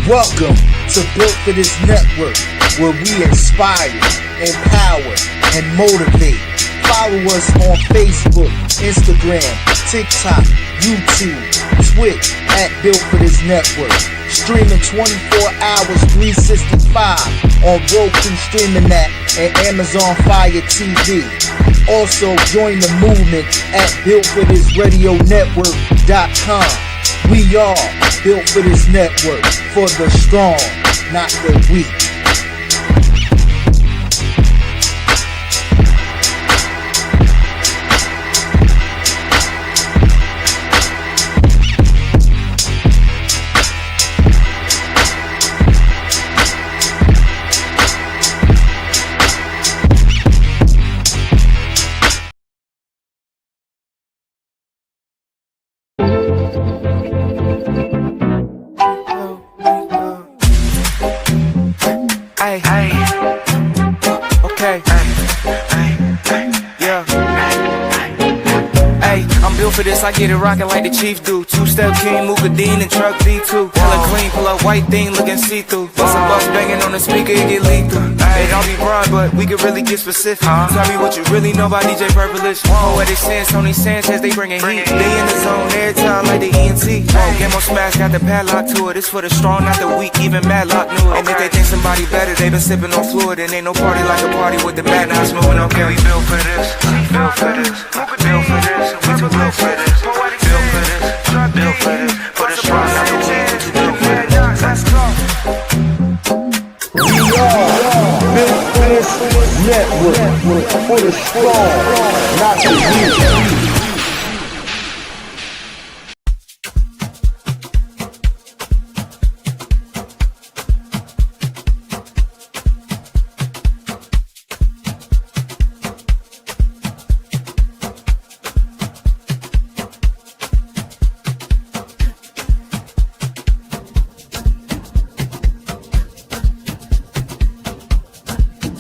Welcome to Built for This Network, where we inspire, empower, and motivate. Follow us on Facebook, Instagram, TikTok, YouTube, Twitch at Built for This Network. Streaming 24 hours, 365 on Roku streaming app and Amazon Fire TV. Also join the movement at BuiltForThisRadioNetwork.com. We are built for this network, for the strong, not the weak. For this, I get it rockin' like the chief do. Two-step king, Mukadeen and truck D2. Hella clean, pull up white thing, looking see-through. Bust a bucks banging on the speaker, it get lethal. They don't be broad, but we can really get specific. Tell me what you really know about DJ Purplish. Poetic sense, Tony Sanchez, they bringin' heat. They in the zone every time like the ENT. Game on Smash, got the padlock to it. It's for the strong, not the weak, even Madlock knew it. And if they think somebody better, they been sippin' on fluid. And ain't no party like a party with the madhouse moving. Okay, we built for this, built for this, built for this, we too built for this, built for this, built for this, for the strong, not the weak, built for this. Let's go. We are built for this network, for the strong, not the weak.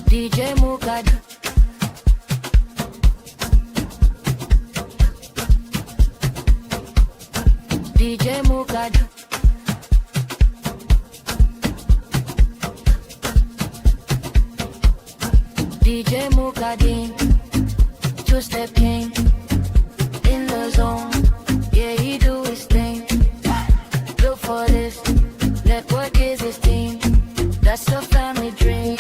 DJ Mukad, DJ Mukad, DJ Mukadeen, two-step king, in the zone, yeah he do his thing. Built for this, network is his team, that's a family dream.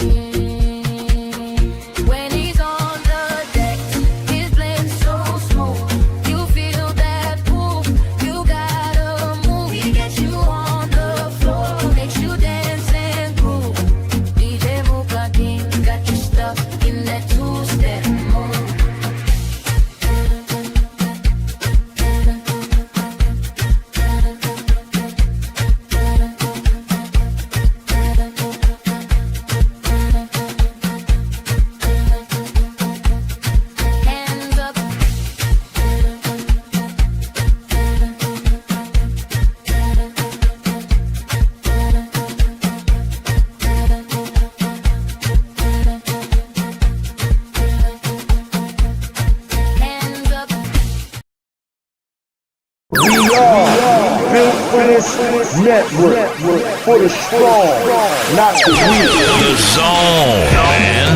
Network for the strong, not the weak. The zone, man.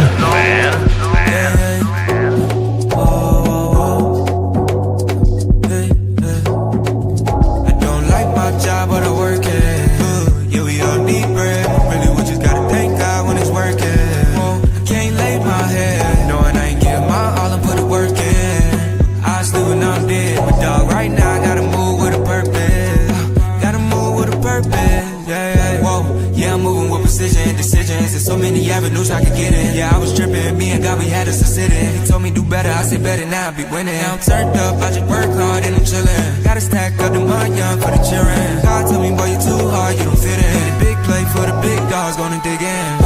I don't like my job, but I work it. Yeah, we all need bread. Really, we just gotta thank God when it's working. I can't lay my head, knowing I ain't give my all and put it work in. I sleep when I'm dead, but dog, right now I gotta move with a purpose. Yeah, I'm moving with precision, decisions. There's so many avenues I could get in. Yeah, I was tripping, me and God, we had us a sitting. He told me do better, I said better, now I be winning. Now I'm turned up, I just work hard and I'm chillin'. Gotta stack up the money young for the children. God told me, boy, you too hard, you don't fit in. The big play for the big dogs, gonna dig in.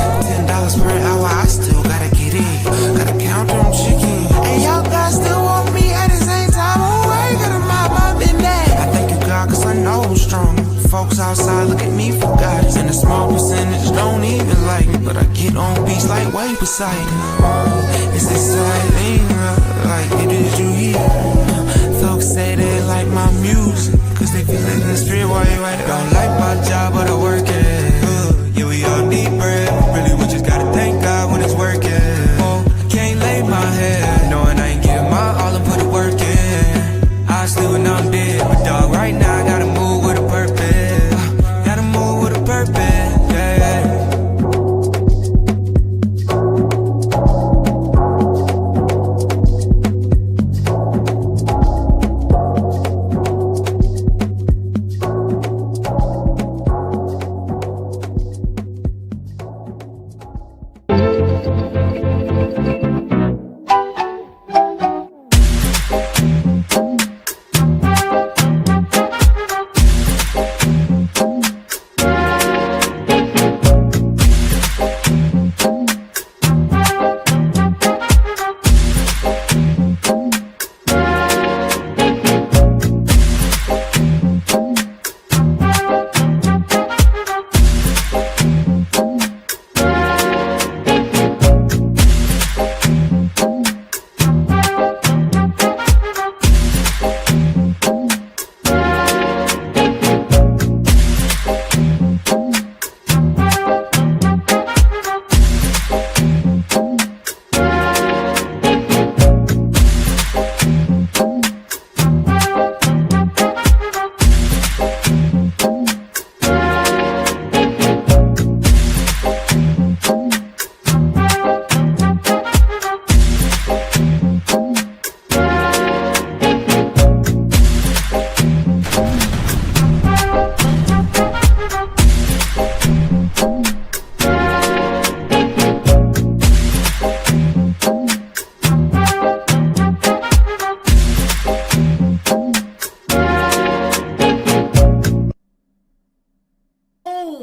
$10 per hour, I still gotta get in. Gotta count them chickens. And y'all guys still want me at the same time. Away, gotta mind my business. I thank you, God, cause I know I'm strong. Folks outside look at me for guidance, and a small percentage don't even like me, but I get on beats like way beside me. It's exciting, like it is you here. Folks say they like my music, cause they feel it in the street while you right. Don't like my job, but I work it.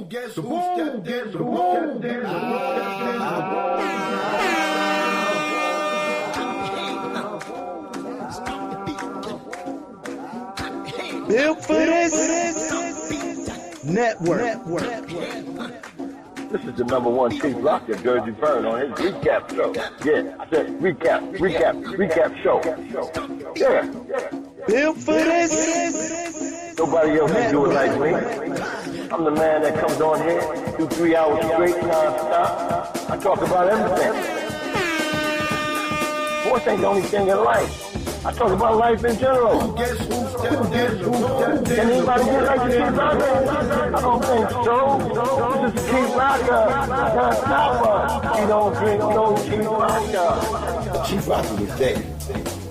guess who stepped in? The boom, Built for this network. This is the number one Chief Rocka, Jerseyvern, on his recap show. Yeah, I said recap show. Yeah. Built for this. Nobody else can do it like me. I'm the man that comes on here, 2-3 hours straight, non-stop. I talk about everything. Sports ain't the only thing in life. I talk about life in general. guess who stepped in? Can anybody get like the Chief Rocka? I don't think so. This is Chief Rocka. I can't stop us. You don't drink no Chief Rocka. Chief Rocka was there.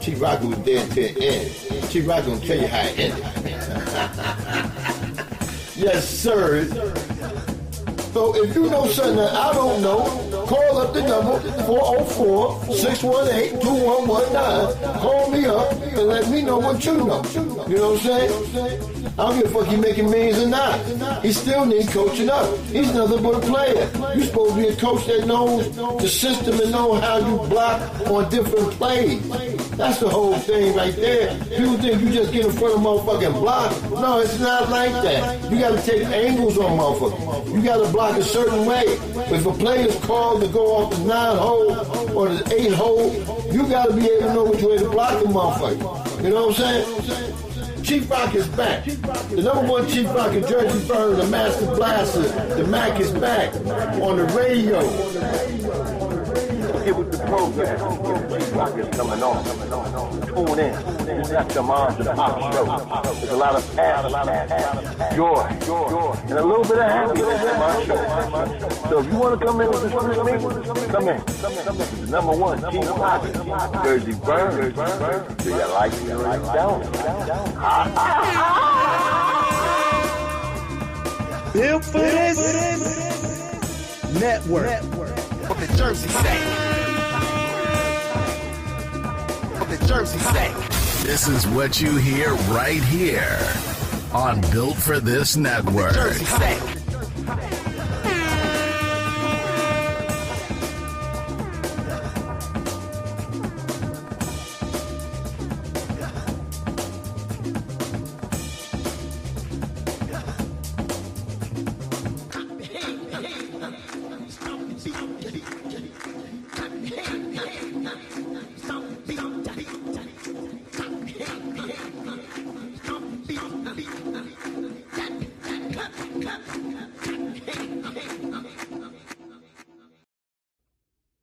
Chief Rocka was there till the end. Chief Rocka gonna tell you how it ended. Yes, sir. So if you know something that I don't know, call up the number 404-618-2119. Call me up and let me know what you know. You know what I'm saying? I don't give a fuck you making millions or not. He still needs coaching up. He's nothing but a player. You're supposed to be a coach that knows the system and know how you block on different plays. That's the whole thing right there. People think you just get in front of motherfucking block. No, it's not like that. You gotta take angles on motherfuckers. You gotta block a certain way. If a player's called to go off the 9-hole or the 8-hole, you gotta be able to know which way to block the motherfucker. You know what I'm saying? Chief Rocka is back. The number one Chief Rocka, Jerseyvern, the Master Blaster, the Mac is back on the radio. Get with the program. Chief Rocka is coming on. Tune in. You got your mind to the pop show. There's a lot of passion, joy, and a little bit of happiness in my show. So if you want to come in with me, come in. The number one Chief Rocka, Jerseyvern. Do you like it or don't? Built for this network. From the Jersey say. From the Jersey say. This is what you hear right here on Built for This Network. Jersey say.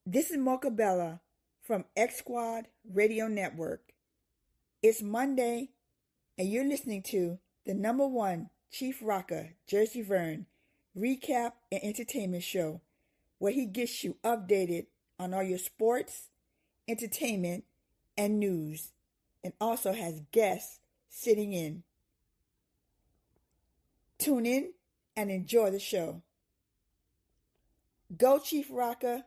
This is Mocha Bella from X Squad Radio Network. It's Monday, and you're listening to the number one Chief Rocka, Jerseyvern, recap and entertainment show, where he gets you updated on all your sports, entertainment, and news, and also has guests sitting in. Tune in and enjoy the show. Go Chief Rocka.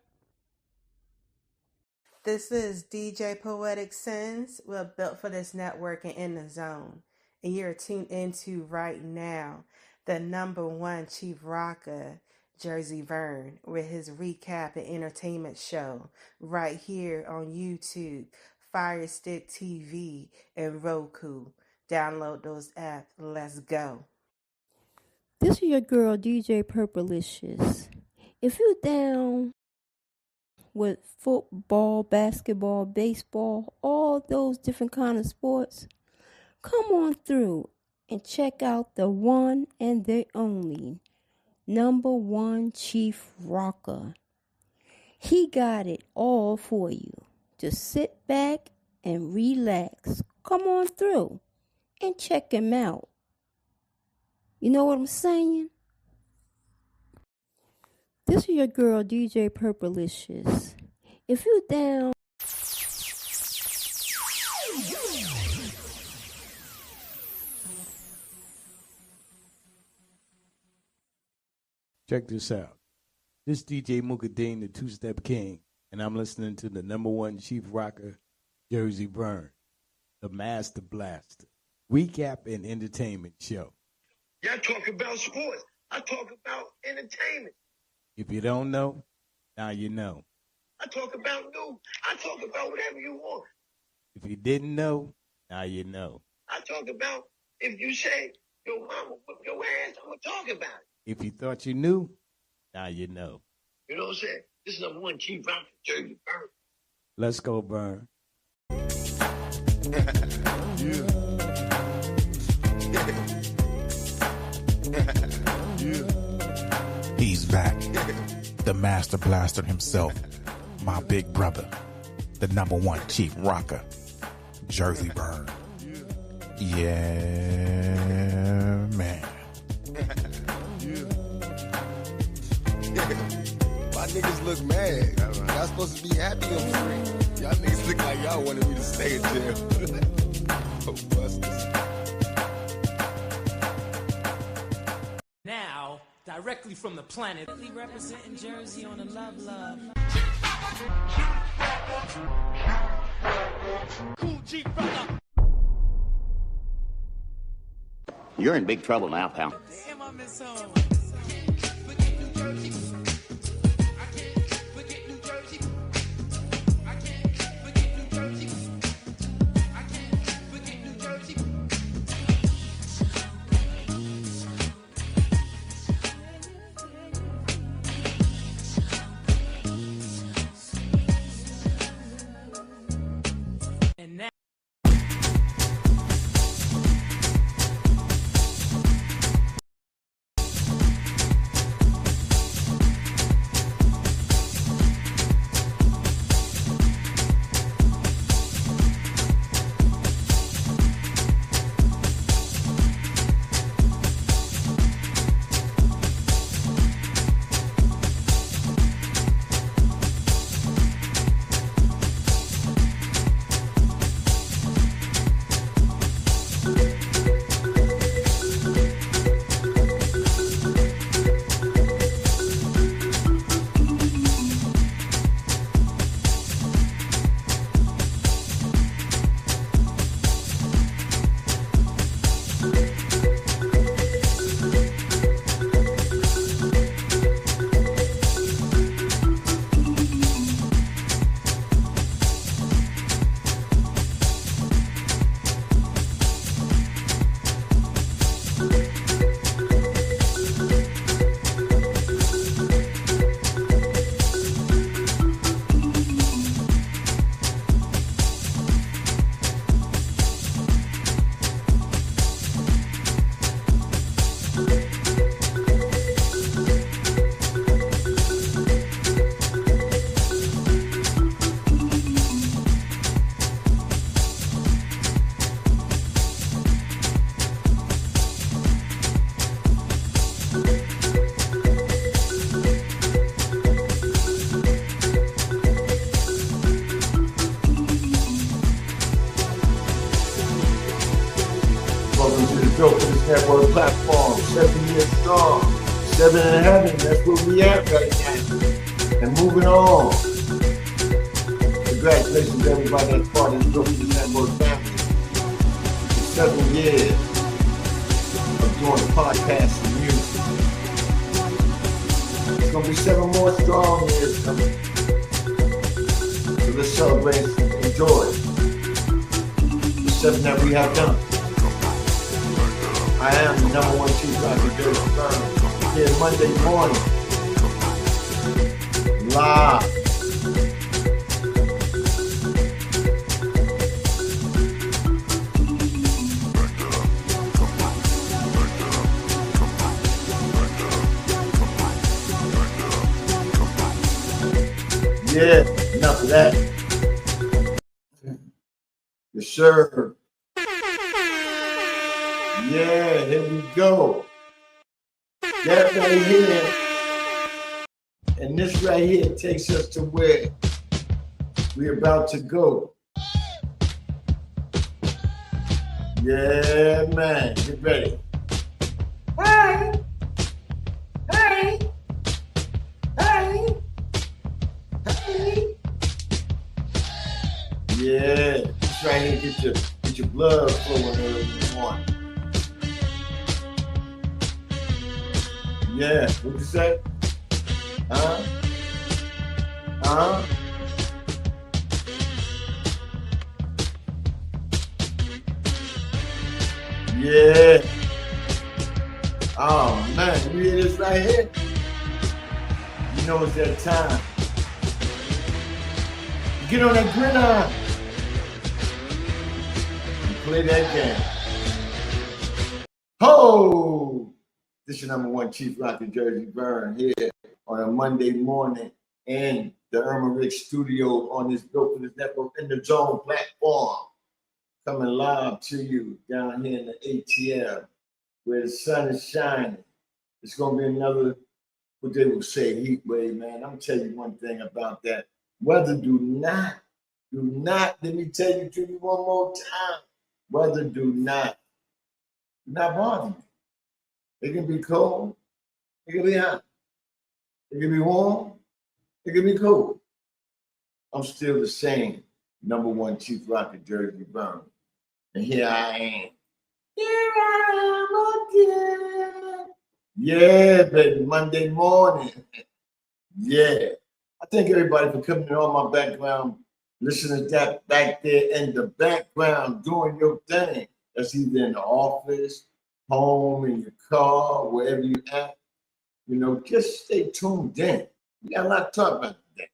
This is DJ Poetic Sins. We're built for this network and in the zone. And you're tuned into right now the number one Chief Rocka, Jerseyvern, with his recap and entertainment show right here on YouTube, Fire Stick TV, and Roku. Download those apps. Let's go. This is your girl, DJ Purplicious. If you down with football, basketball, baseball, all those different kind of sports, come on through and check out the one and the only number one Chief Rocka. He got it all for you. Just sit back and relax. Come on through and check him out. You know what I'm saying? This is your girl, DJ Purplicious. If you down... Check this out. This DJ Mukadeen, the Two-Step King, and I'm listening to the number one Chief Rocka, Jerseyvern, the Master Blaster, recap and entertainment show. Y'all talk about sports. I talk about entertainment. If you don't know, now you know. I talk about news. I talk about whatever you want. If you didn't know, now you know. I talk about if you say your mama whip your ass, I'm going to talk about it. If you thought you knew, now you know. You know what I'm saying? This is number one Chief Rocker, Jerseyvern. Let's go, Burn. He's back. The Master Blaster himself. My big brother. The number one Chief Rocker. Jerseyvern. Yeah, man. My niggas look mad. Y'all supposed to be happy on screen. Y'all niggas look like y'all wanted me to stay in jail. Oh, busters. Now, directly from the planet, representing Jersey on the Love Love. Cool G brother. You're in big trouble now, pal. Damn, I miss home. Built for this network platform, 7 years strong, 7 in heaven, that's where we at right now. And moving on. Congratulations to everybody that's part of the Built for this network family. For 7 years of doing podcasts and music. It's gonna be 7 more strong years coming. So let's celebrate and enjoy the 7 that we have done. I am the number one Chief Rocker, Jerseyvern, here Monday morning, live. Yeah, enough of that. Yes, sir. Yeah, here we go. That right here, and this right here takes us to where we're about to go. Yeah, man, get ready. Hey, hey, hey, hey. Yeah, this right here get your blood flowing wherever you want. Yeah, what you say? Yeah. Oh man, you hear this right here? You know it's that time. Get on that gridiron and play that game. Ho! This is your number one Chief Rocker Jerseyvern here on a Monday morning in the Irma Rick studio on this Built for This Network in the Zone platform. Coming live to you down here in the ATL where the sun is shining. It's going to be another, what they will say, heat wave, man. I'm going to tell you one thing about that. Weather do not, let me tell you to you one more time. Weather do not bother me. It can be cold. It can be hot. It can be warm. It can be cold. I'm still the same number one Chief Rocker Jerseyvern. And here I am. Here I am again. Yeah, baby, Monday morning. Yeah. I thank everybody for coming on my background, listening to that back there in the background, doing your thing. That's either in the office, home, in your car, wherever you at. You know, just stay tuned in. We got a lot to talk about today.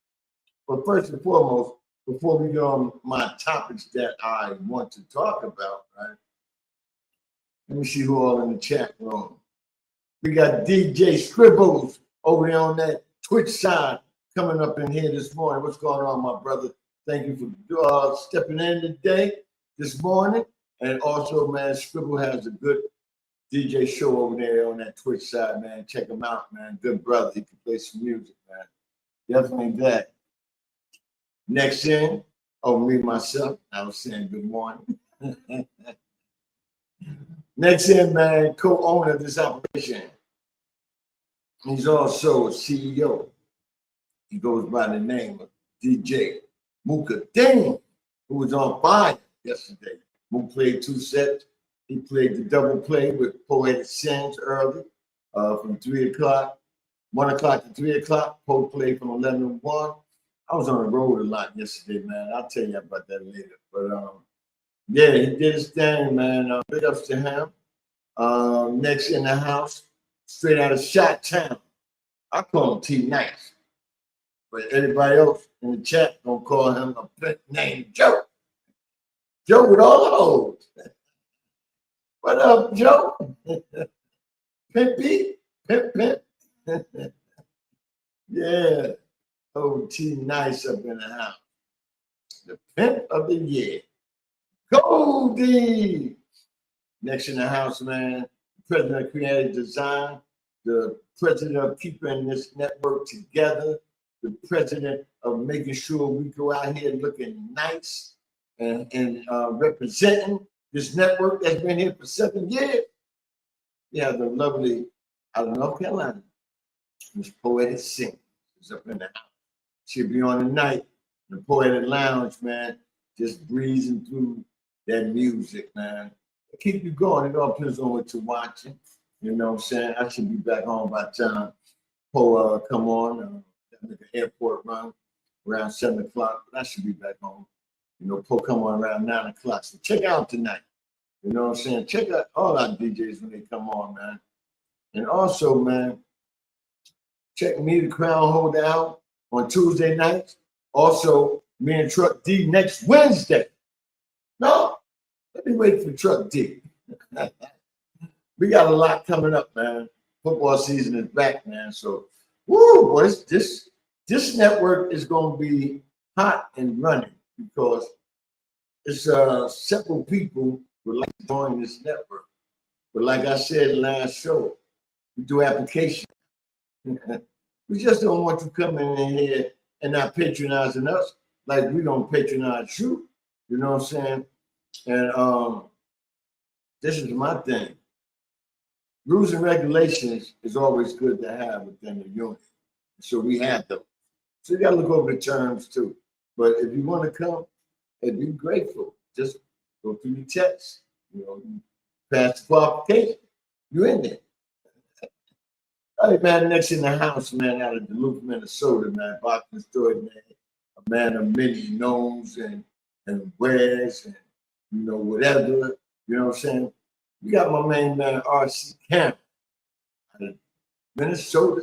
But first and foremost, before we go on my topics that I want to talk about, right? Let me see who all in the chat room. We got DJ Scribbles over there on that Twitch side coming up in here this morning. What's going on, my brother? Thank you for stepping in today, this morning. And also, man, Scribble has a good DJ show over there on that Twitch side, man. Check him out, man. Good brother. He can play some music, man. Definitely that. Next in, me, myself. I was saying good morning. Next in, man, co-owner of this operation. He's also a CEO. He goes by the name of DJ Mooka Dane, who was on fire yesterday. Mook played 2 sets. He played the double play with Poetic Sins early from 3 o'clock, 1 o'clock to 3 o'clock. Poe played from 11 to 1. I was on the road a lot yesterday, man. I'll tell you about that later. But yeah, he did his thing, man. Big ups to him. Next in the house, straight out of Shot-Town. I call him T-Nice. But everybody else in the chat gonna call him a pimp named Joe. Joe with all the hoes. What up, Joe? Pimpy? Pimp. Yeah. Oh, T-Nice up in the house. The pimp of the year. Goldie. Next in the house, man. President of Creative Design. The president of keeping this network together. The president of making sure we go out here looking nice and representing this network that's been here for 7 years. Yeah, the lovely out of North Carolina, Miss Poetic Sins is up in the house. She'll be on tonight in the Poetic Lounge, man, just breezing through that music, man. It'll keep you going. It all depends on what you're watching. You know what I'm saying? I should be back home by the time Poe come on. Make an airport run around 7 o'clock, but I should be back home. You know, Poe come on around 9 o'clock. So check out tonight. You know what I'm saying? Check out all our DJs when they come on, man. And also, man, check me, the Crown Holder, out on Tuesday nights. Also, me and Truck D next Wednesday. No, let me wait for Truck D. We got a lot coming up, man. Football season is back, man. So, woo, boy, this network is going to be hot and running because it's several people would like to join this network. But like I said last show, we do application. We just don't want you coming in here and not patronizing us like we don't patronize you. You know what I'm saying? And this is my thing. Rules and regulations is always good to have within the unit. So we have them. So you got to look over the terms too. But if you want to come and be grateful, just go through your tests. You know, you pass the qualification, you're in there. All right, man, next in the house, man, out of Duluth, Minnesota, man, boxing story, man. A man of many knowns and wares and, whatever. You know what I'm saying? We got my main man, R.C. Cameron, out of Minnesota.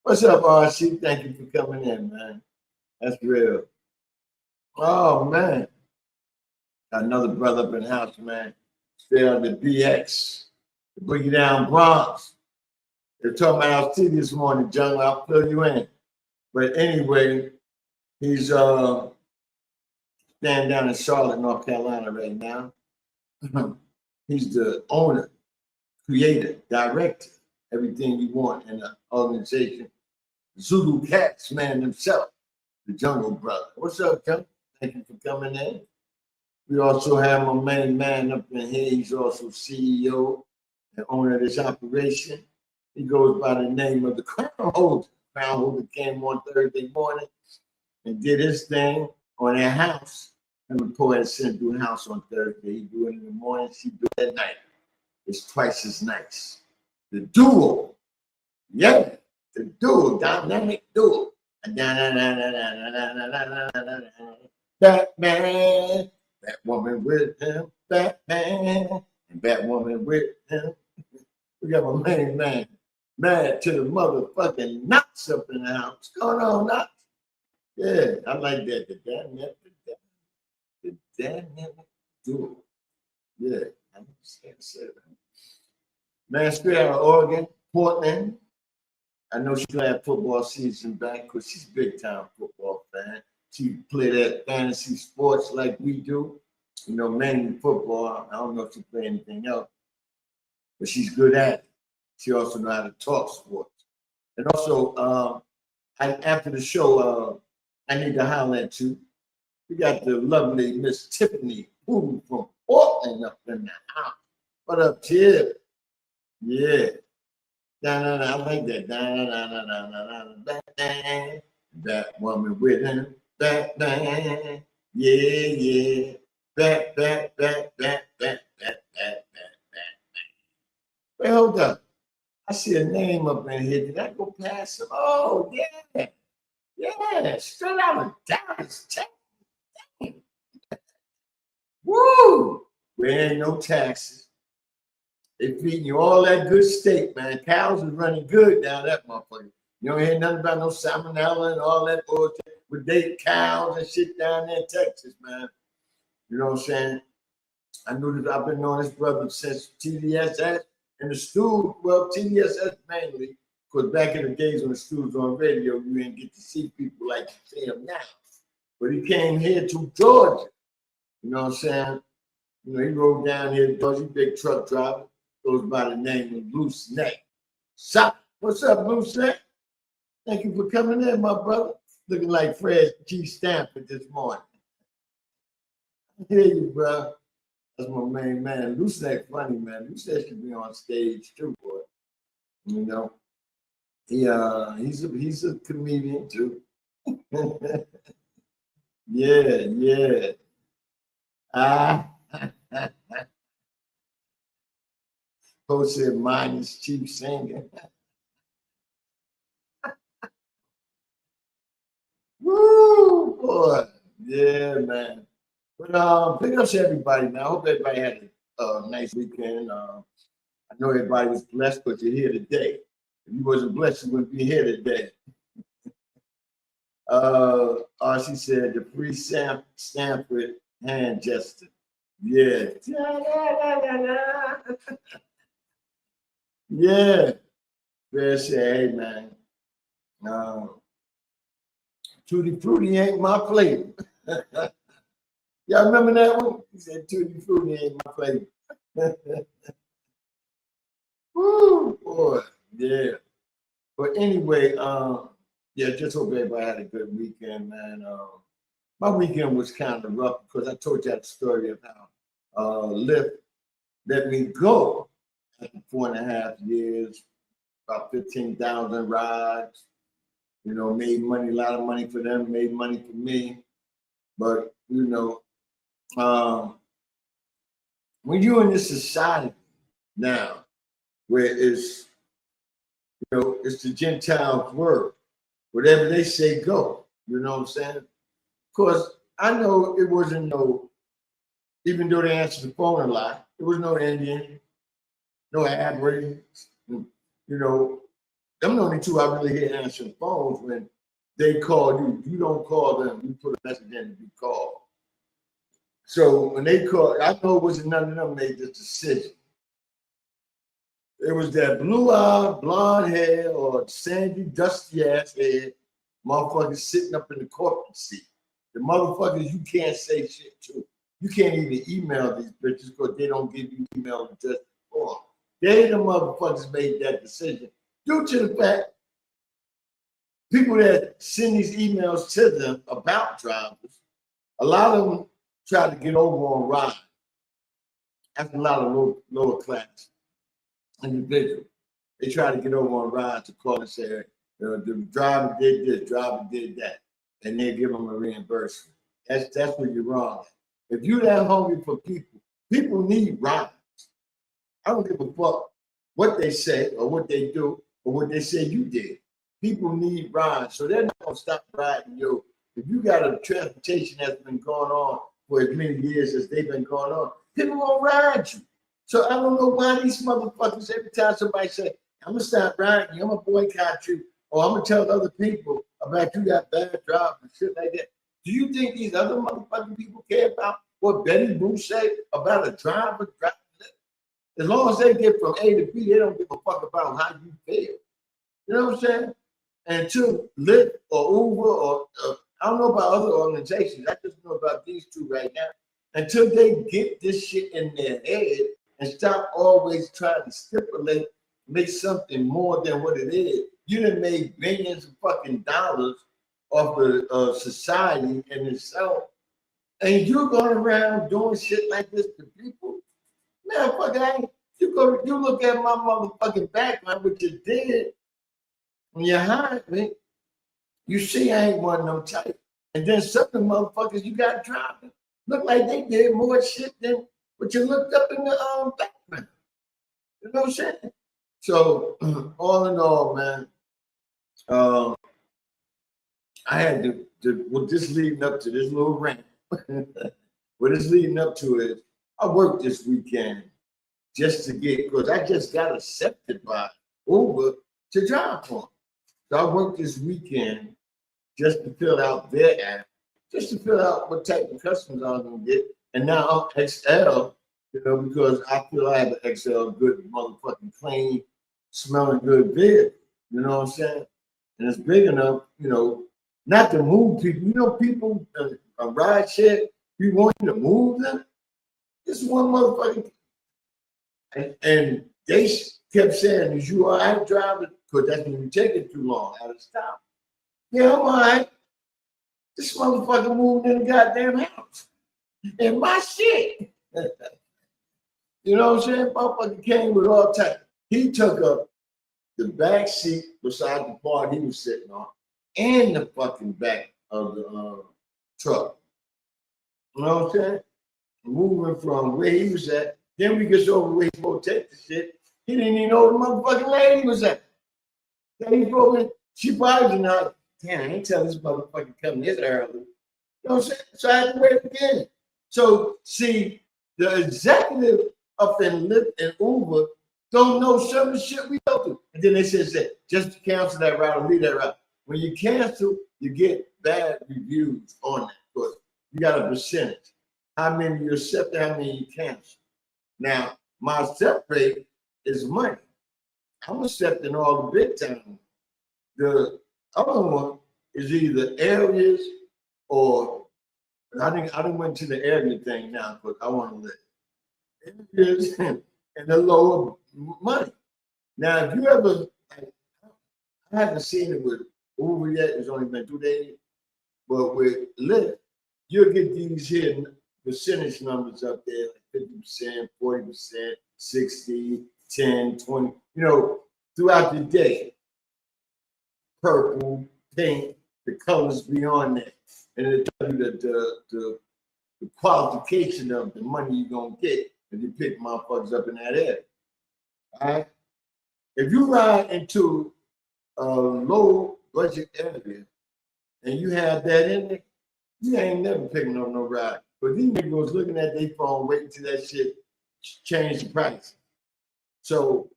What's up, R.C.? Thank you for coming in, man. That's real. Oh, man. Got another brother up in the house, man. Straight out the BX. The Boogie Down Bronx. They're talking about our city this morning, Jungle. I'll fill you in. But anyway, he's standing down in Charlotte, North Carolina right now. He's the owner, creator, director, everything you want in the organization. Zulu Cats man himself, the Jungle Brother. What's up, Jungle? Thank you for coming in. We also have my main man up in here. He's also CEO and owner of this operation. He goes by the name of the Crown Holder. Crown Holder came on Thursday morning and did his thing on their house. And the poet sent through the house on Thursday. He do it in the morning, she do it at night. It's twice as nice. The duo. Yeah, the duo, dynamic duo. Batman, Batwoman with him, Batman, and Batwoman with him. We got my main man, mad to the motherfucking Knox up in the house. What's going on, Knox? Yeah, I like that. The dynamic duo. Yeah, I understand that. Man, straight out of Oregon, Portland. I know she's glad football season back because she's a big time football fan. She play that fantasy sports like we do, mainly football. I don't know if she play anything else, but she's good at it. She also knows how to talk sports. And also, after the show, I need to holler at you. We got the lovely Miss Tiffany Poodle from Portland up in the house. What up, Tip? Yeah. I like that. That woman with him. Batman. Yeah. Bat. Wait, hold up. I see a name up in here. Did I go past him? Oh, yeah. Yeah. Straight out of Dallas, Texas. Woo! There ain't no taxes. They feeding you all that good steak, man. Cows is running good down that motherfucker. You don't hear nothing about no salmonella and all that bullshit with they cows and shit down there in Texas, man. You know what I'm saying? I knew that I've been knowing this brother since TDSS and the stool. Well, TDSS mainly, because back in the days when the stool was on radio, you didn't get to see people like you see them now. But he came here to Georgia. You know what I'm saying? He rode down here to Georgia, big truck driver. Goes by the name of Loose Neck. Shop. What's up, Loose Neck? Thank you for coming in, my brother. Looking like Fred G. Stanford this morning. I hear you, bro. That's my main man. Loose Neck funny, man. Loose Neck should be on stage too, boy. He's a comedian too. Yeah. Post said mine is cheap singing. Woo, boy. Yeah, man. But big up to everybody, man. I hope everybody had a nice weekend. I know everybody was blessed, but you're here today. If you wasn't blessed, you wouldn't be here today. RC said the free Stanford hand gesture. Yeah. Yeah. Fred said, hey, man. Tutti Frutti ain't my flavor. Y'all remember that one? He said Tutti Frutti ain't my flavor. Woo, boy. Yeah. But anyway, just hope everybody had a good weekend, man. My weekend was kind of rough because I told you that story of how Lyft let me go after 4.5 years, about 15,000 rides. Made money, a lot of money for them, made money for me. But, when you're in this society now, where it's, it's the Gentiles' word. Whatever they say, go. You know what I'm saying? Of course, I know it wasn't even though they answered the phone a lot, there was no Indian, no Aborigines. Them the only two I really hear answering phones when they call you. You don't call them. You put a message in to be called. So when they called, I know it wasn't none of them made this decision. It was that blue-eyed, blonde hair, or sandy, dusty-ass head motherfuckers sitting up in the corporate seat. The motherfuckers you can't say shit to. You can't even email these bitches because they don't give you email address form. They the motherfuckers made that decision. Due to the fact, people that send these emails to them about drivers, a lot of them try to get over on ride. That's a lot of lower class individuals. They try to get over on ride to call and say, the driver did this, driver did that, and they give them a reimbursement. That's where you're wrong. If you're that hungry for people, people need rides. I don't give a fuck what they say or what they do or what they say you did. People need rides, so they're not gonna stop riding you. If you got a transportation that's been going on for as many years as they've been going on, people gonna ride you. So I don't know why these motherfuckers, every time somebody say, I'm gonna stop riding you, I'm gonna boycott you, or I'm gonna tell other people about you got bad drivers and shit like that. Do you think these other motherfucking people care about what Betty Boo said about a driver driving? As long as they get from A to B, they don't give a fuck about how you feel. You know what I'm saying? And to Lyft or Uber or I don't know about other organizations. I just know about these two right now. Until they get this shit in their head and stop always trying to stipulate, make something more than what it is. You done made billions of fucking dollars off of society in itself. And you're going around doing shit like this to people. Man, fucking, you look at my motherfucking background, what you did when you hired me. You see, I ain't one of them type. And then some of the motherfuckers you got driving look like they did more shit than what you looked up in the background. You know what I'm saying? So, all in all, man, I had to with this leading up to this little rant, what it's leading up to is I worked this weekend just to get, because I just got accepted by Uber to drive for them. So I worked this weekend just to fill out their app, just to fill out what type of customers I was gonna get. And now I'm XL, because I feel I have an XL good motherfucking clean, smelling good vehicle. You know what I'm saying? And it's big enough, not to move people. People ride share, you want you to move them. This one motherfucking, and they kept saying, "Is you all right driving?" Because that's when you take it too long out of stop. Yeah, I'm all right. This motherfucker moved in the goddamn house. And my shit. You know what I'm saying? Motherfucker came with all type. He took up the back seat beside the part he was sitting on and the fucking back of the truck. You know what I'm saying? Moving from where he was at. Then we get over where he's supposed to take the shit. He didn't even know where the motherfucking lady was at. Then he drove in. She probably not. Damn, I ain't telling this motherfucker come this early. You know what I'm saying? So I had to wait again. So, see, the executive up in Lyft and Uber don't know certain shit we don't do. And then they said, just cancel that route or leave that route. When you cancel, you get bad reviews on that. Because you got a percentage. How many you accept and how many you cancel. Now, my accept rate is money. I'm accepting all the big time. The other one is either areas or I didn't went to the area thing now, but I want to live. Areas and the lower money. Now, if you ever, I haven't seen it with Uber yet. It's only been 2 days, but with Lyft, you'll get these here percentage numbers up there, like 50%, 40%, 60, 10, 20. Throughout the day. Purple, pink, the colors beyond that. And it'll tell you the qualification of the money you're going to get if you pick motherfuckers up in that area. All right? if you ride into a low budget area and you have that in it, you ain't never picking up no ride. But these niggas was looking at their phone, waiting till that shit change the price. So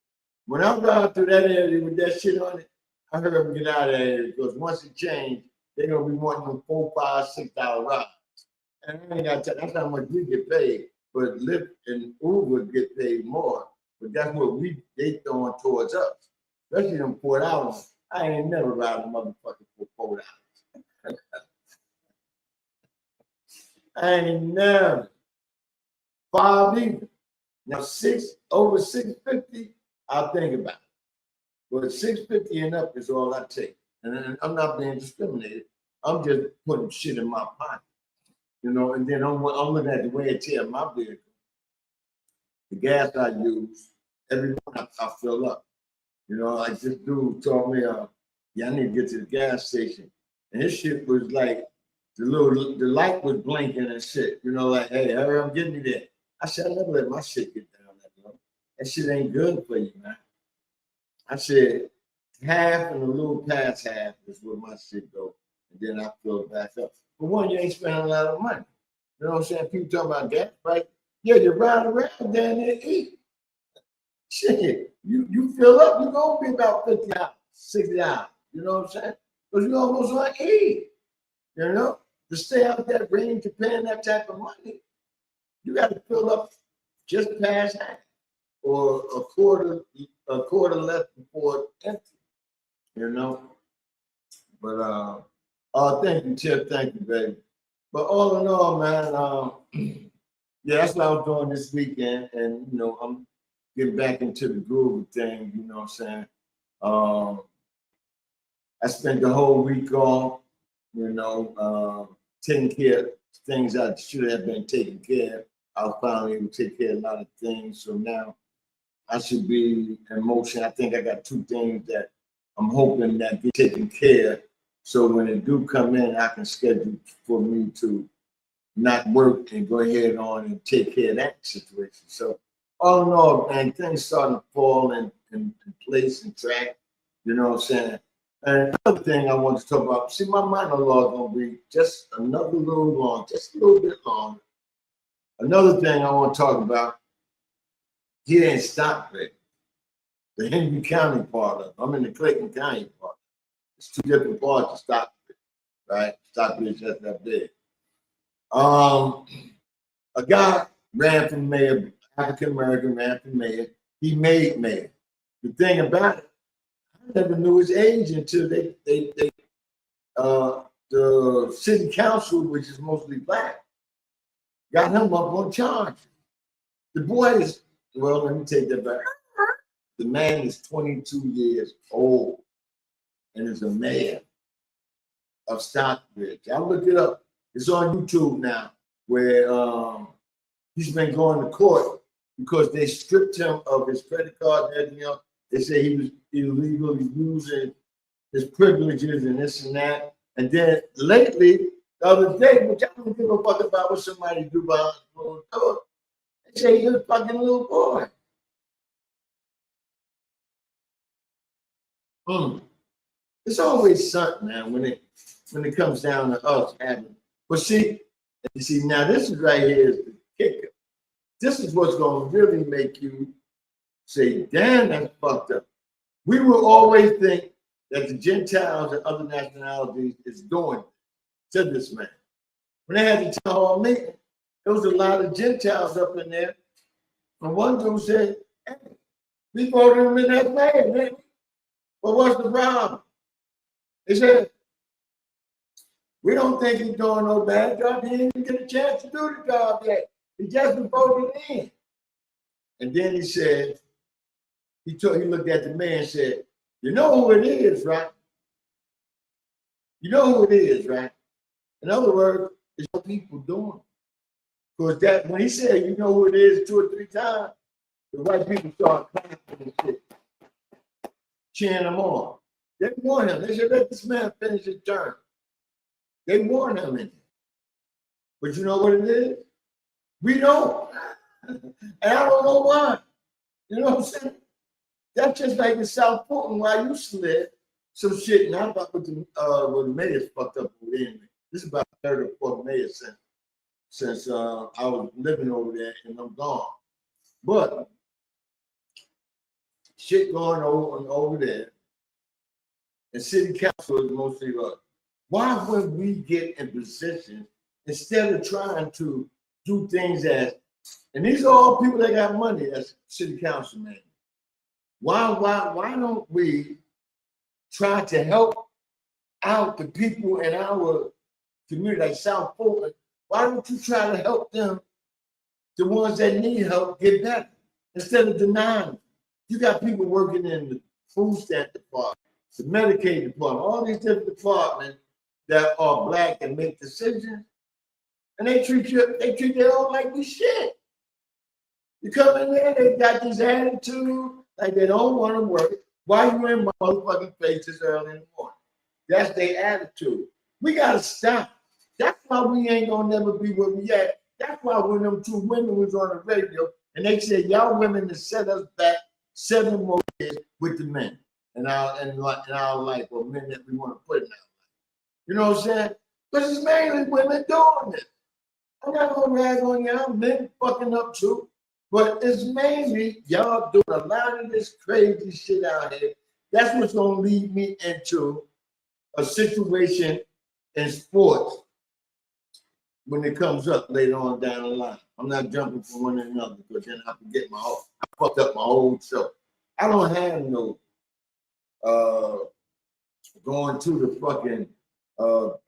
when I ride through that area with that shit on it, I heard them get out of there because once it changed, they're gonna be wanting them $4, $5, $6 rides. And I ain't got to, that's how much we get paid. But Lyft and Uber get paid more. But that's what they throwing towards us. Especially them $4. I ain't never ride a motherfucker for $4. I ain't never. 5 either. Now over 650, I'll think about it. But 650 and up is all I take. And I'm not being discriminated. I'm just putting shit in my pocket. You know, and then I'm looking at the wear and tear of my vehicle. The gas I use, every month I fill up. You know, like this dude told me, yeah, I need to get to the gas station. And this shit was like, the light was blinking and shit. You know, like, hey, hurry up, get me there. I said, I never let my shit get down that low. That shit ain't good for you, man. I said, half and a little past half is where my shit go. And then I fill it back up. But one, you ain't spending a lot of money. You know what I'm saying? People talking about gas price. Yeah, you ride around down there and eat. Shit, you fill up, you're going to be about $50, $60. You know what I'm saying? Because you almost want to eat. You know? To stay out that range of paying that type of money, you got to fill up just past half or a quarter left before it's empty. You know? But thank you, Chip. Thank you, baby. But all in all, man, yeah, that's what I was doing this weekend. And, you know, I'm getting back into the groove thing, you know what I'm saying? I spent the whole week off, you know, taking care of things I should have been taking care of. I was finally able to take care of a lot of things. So now I should be in motion. I think I got 2 things that I'm hoping that get taken care of. So when it do come in, I can schedule for me to not work and go ahead on and take care of that situation. So all in all, man, things starting to fall in place and track. You know what I'm saying? And another thing I want to talk about, see, my monologue gonna be just another little long, just a little bit longer. Another thing I want to talk about, here in Stockbridge, the Henry County part of it. I'm in the Clayton County part. It's 2 different parts of Stockbridge, right? Stockbridge just that big. A guy ran for mayor, African American ran for mayor. He made mayor. The thing about it, I never knew his age until the city council, which is mostly black, got him up on charge. The boy is, well, let me take that back. The man is 22 years old and is a mayor of Stockbridge. I'll look it up. It's on YouTube now, where he's been going to court because they stripped him of his credit card and everything else. They say he was illegally using his privileges and this and that. And then lately, the other day, which I don't give a fuck about what somebody do behind the closed door, they say he's a fucking little boy. It's always something, man, when it comes down to us having. But see, now this is right here is the kicker. This is what's going to really make you say, damn, that's fucked up. We will always think that the Gentiles and other nationalities is doing to this man. When they had the town hall meeting, there was a lot of Gentiles up in there. And one dude said, hey, we voted him in as mayor, man. But what's the problem? He said, we don't think he's doing no bad job. He didn't even get a chance to do the job yet. He just been voted in. And then he said, he looked at the man and said, you know who it is, right? You know who it is, right? In other words, it's what people doing. Because that when he said, you know who it is 2 or 3 times, the white people started clapping and shit, cheering him on. They warned him. They said, let this man finish his term. They warned him in it. But you know what it is? We don't. And I don't know why. You know what I'm saying? That's just like in South Portland where I used to live. Some shit, now about with the mayor's fucked up over there. This is about the third or fourth mayor since I was living over there and I'm gone. But shit going over there, and city council is mostly up. Why would we get in position instead of trying to do things as, and these are all people that got money as city councilmen. Why don't we try to help out the people in our community, like South Portland? Why don't you try to help them, the ones that need help, get better instead of denying them? You got people working in the food stamp department, the Medicaid department, all these different departments that are black and make decisions, and they treat their own like we shit. You come in there, they got this attitude like they don't want to work. Why you in my motherfucking face this early in the morning? That's their attitude. We gotta stop. That's why we ain't gonna never be where we at. That's why when them two women was on the radio and they said, y'all women to set us back 7 more years with the men and our life, or men that we want to put in our life. You know what I'm saying? Because it's mainly women doing it. I'm not gonna rag on y'all, men fucking up too. But it's mainly y'all doing a lot of this crazy shit out here. That's what's gonna lead me into a situation in sports when it comes up later on down the line. I'm not jumping from one to another because then I forget I fucked up my whole show. I don't have no going to the fucking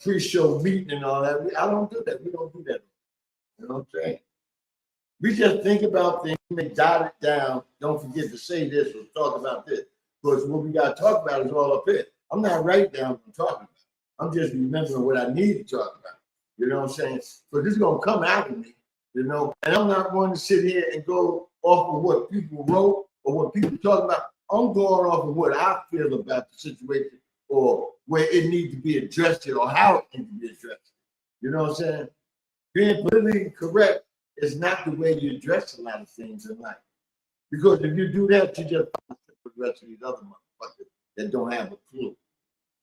pre-show meeting and all that. I don't do that. We don't do that. You know what I'm saying? We just think about things, we jot it down. Don't forget to say this or talk about this. Because what we got to talk about is all up here. I'm not writing down what I'm talking about. I'm just remembering what I need to talk about. You know what I'm saying? So this is going to come out of me, you know. And I'm not going to sit here and go off of what people wrote or what people talk about. I'm going off of what I feel about the situation or where it needs to be addressed or how it needs to be addressed. You know what I'm saying? Being politically correct is not the way you address a lot of things in life. Because if you do that, you just the rest of these other motherfuckers that don't have a clue.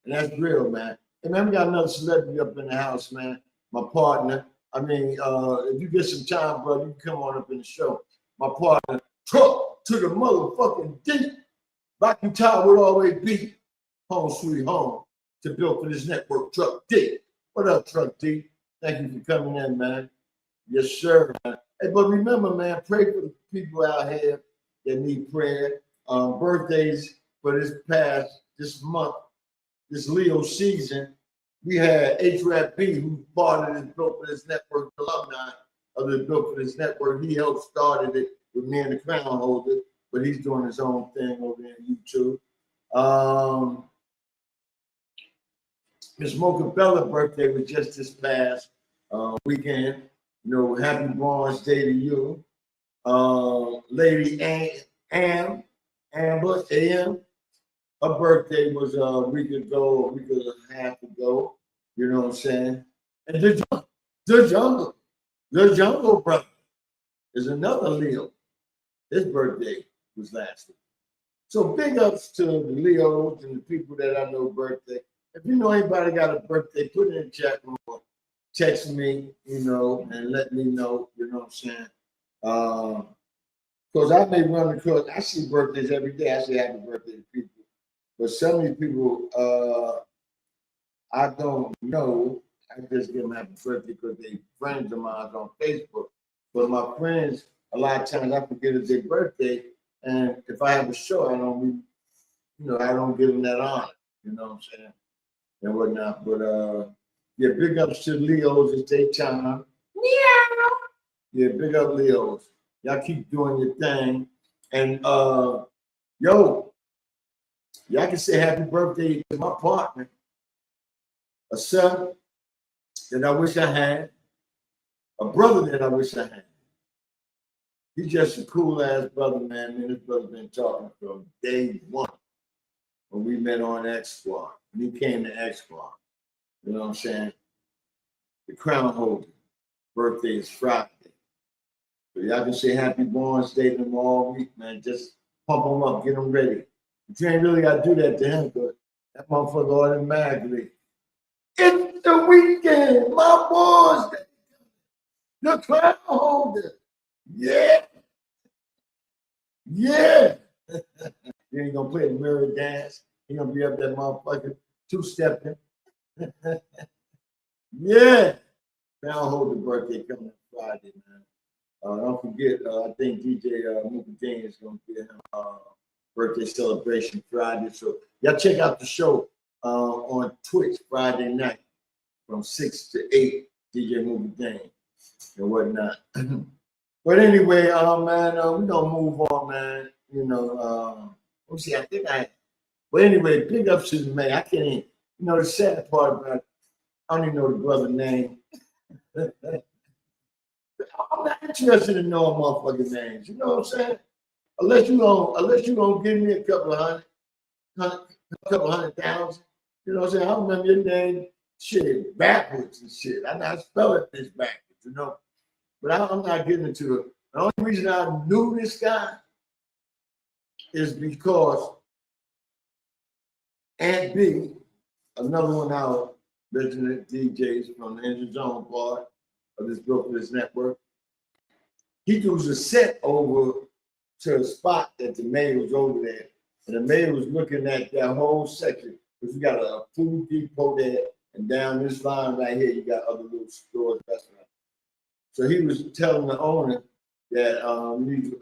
And that's real, man. And then we got another celebrity up in the house, man. My partner. I mean, if you get some time, brother, you can come on up in the show. My partner, truck to the motherfucking deep. Rocky Tower will always be home sweet home to build for this network, Truck D. What up, Truck D? Thank you for coming in, man. Yes, sir, man. Hey, but remember, man, pray for the people out here that need prayer. Birthdays for this month, this Leo season. We had H-Rap B, who's part of this Built for This Network alumni of the Built for This Network. He helped started it with me and the Crown Holder, but he's doing his own thing over there on YouTube. Miss Mocha Bella's birthday was just this past weekend. You know, happy Bronze Day to you. Lady Amber AM, her birthday was a week and a half ago. You know what I'm saying? And the Jungle brother is another Leo. His birthday was last week. So big ups to the Leos and the people that I know birthday. If you know anybody got a birthday, put it in the chat room or text me, you know, and let me know, you know what I'm saying? Because I may run across, I see birthdays every day. I say happy birthday to people. But some of these people I don't know. I just give them happy birthday because they friends of mine on Facebook. But my friends, a lot of times I forget it's their birthday. And if I have a show, I don't give them that honor. You know what I'm saying? And whatnot. But yeah, big ups to Leos. It's their time. Meow. Yeah, big up Leos. Y'all keep doing your thing. And y'all can say happy birthday to my partner, a son that I wish I had, a brother that I wish I had. He's just a cool ass brother, man. And this brother's been talking from day one when we met on X Squad. When he came to X Squad. You know what I'm saying? The Crown Holder. Birthday is Friday. So y'all can say happy Bronze Day to them all week, man. Just pump him up, get him ready. But you ain't really got to do that to him, because that motherfucker automatically. It's the weekend, my boys. The crown holder. Yeah. Yeah. You ain't gonna play the mirror dance. He gonna be up that motherfucker two-stepping. Yeah. Crown holder birthday coming Friday, man. Don't forget, I think DJ Mookie Dean is gonna be him birthday celebration Friday. So y'all check out the show on Twitch Friday night from 6 to 8, DJ Movie Game and whatnot. But anyway, man, we're gonna move on, man. You know, let me see, but anyway, big ups to the man. I can't even, the sad part about it, I don't even know the brother's name. I'm not interested in knowing motherfucking names, you know what I'm saying? Unless you gonna give me a couple of hundred thousand, you know what I'm saying? I remember your name, shit, backwards and shit. I not spell it this backwards, you know. But I'm not getting into it. The only reason I knew this guy is because Aunt B, another one of our legendary DJs from the Engine Zone part of this Built for This network, he threw a set over to a spot that the mayor was over there. And the mayor was looking at that whole section, because you got a food depot there, and down this line right here, you got other little stores, restaurants. So he was telling the owner that I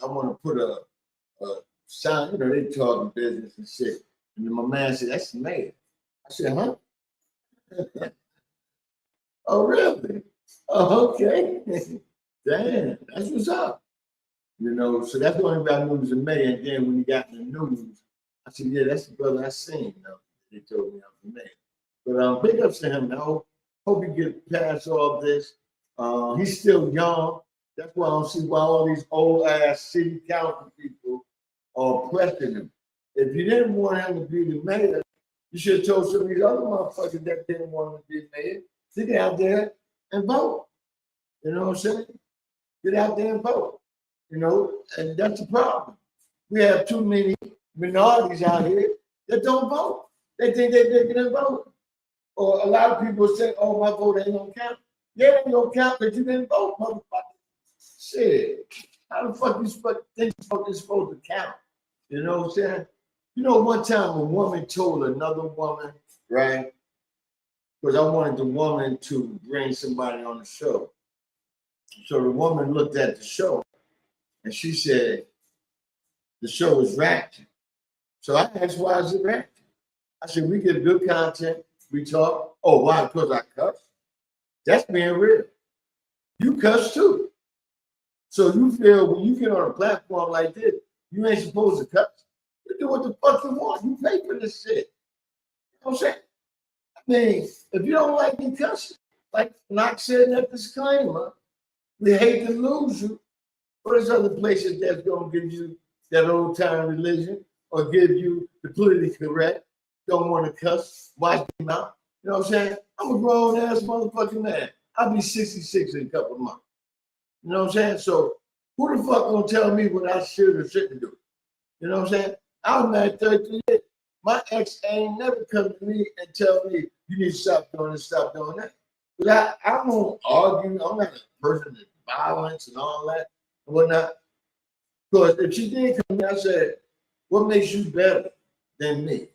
want to put a sign, they talking business and shit. And then my man said, that's the mayor. I said, huh? Oh, really? Oh, okay. Damn, that's what's up. So that's the only way I knew it was a mayor. And then when he got in the news, I said, yeah, that's the brother I seen. They told me I'm the mayor. But big ups to him. I hope he get past all this. He's still young. That's why I don't see why all these old ass city council people are pressing him. If you didn't want him to be the mayor, you should have told some of these other motherfuckers that didn't want him to be mayor to get out there and vote. You know what I'm saying? Get out there and vote. And that's the problem. We have too many minorities out here that don't vote. They think they're gonna vote. Or a lot of people say, oh, my vote ain't gonna count. Yeah, it ain't gonna count because you didn't vote, motherfucker. Shit. How the fuck you think it's supposed to count? You know what I'm saying? One time a woman told another woman, right? Because I wanted the woman to bring somebody on the show. So the woman looked at the show and she said, the show is ratchet. So I asked, why is it ratchet? I said, we get good content, we talk. Oh, why? Because I cuss? That's being real. You cuss too. So you feel when you get on a platform like this, you ain't supposed to cuss. You do what the fuck you want. You pay for this shit. You know what I'm saying? I mean, if you don't like me cussing, like Knox said in that disclaimer, we hate to lose you. But there's other places that's going to give you that old time religion or give you the politically correct, don't want to cuss, watch them out. You know what I'm saying? I'm a grown ass motherfucking man. I'll be 66 in a couple of months. You know what I'm saying? So who the fuck gonna tell me what I should or shouldn't do? You know what I'm saying? I was married 33 years. My ex ain't never come to me and tell me you need to stop doing this, stop doing that. But I won't argue. I'm not a person of violence and all that and whatnot. Because if she did come to me, I said, what makes you better than me?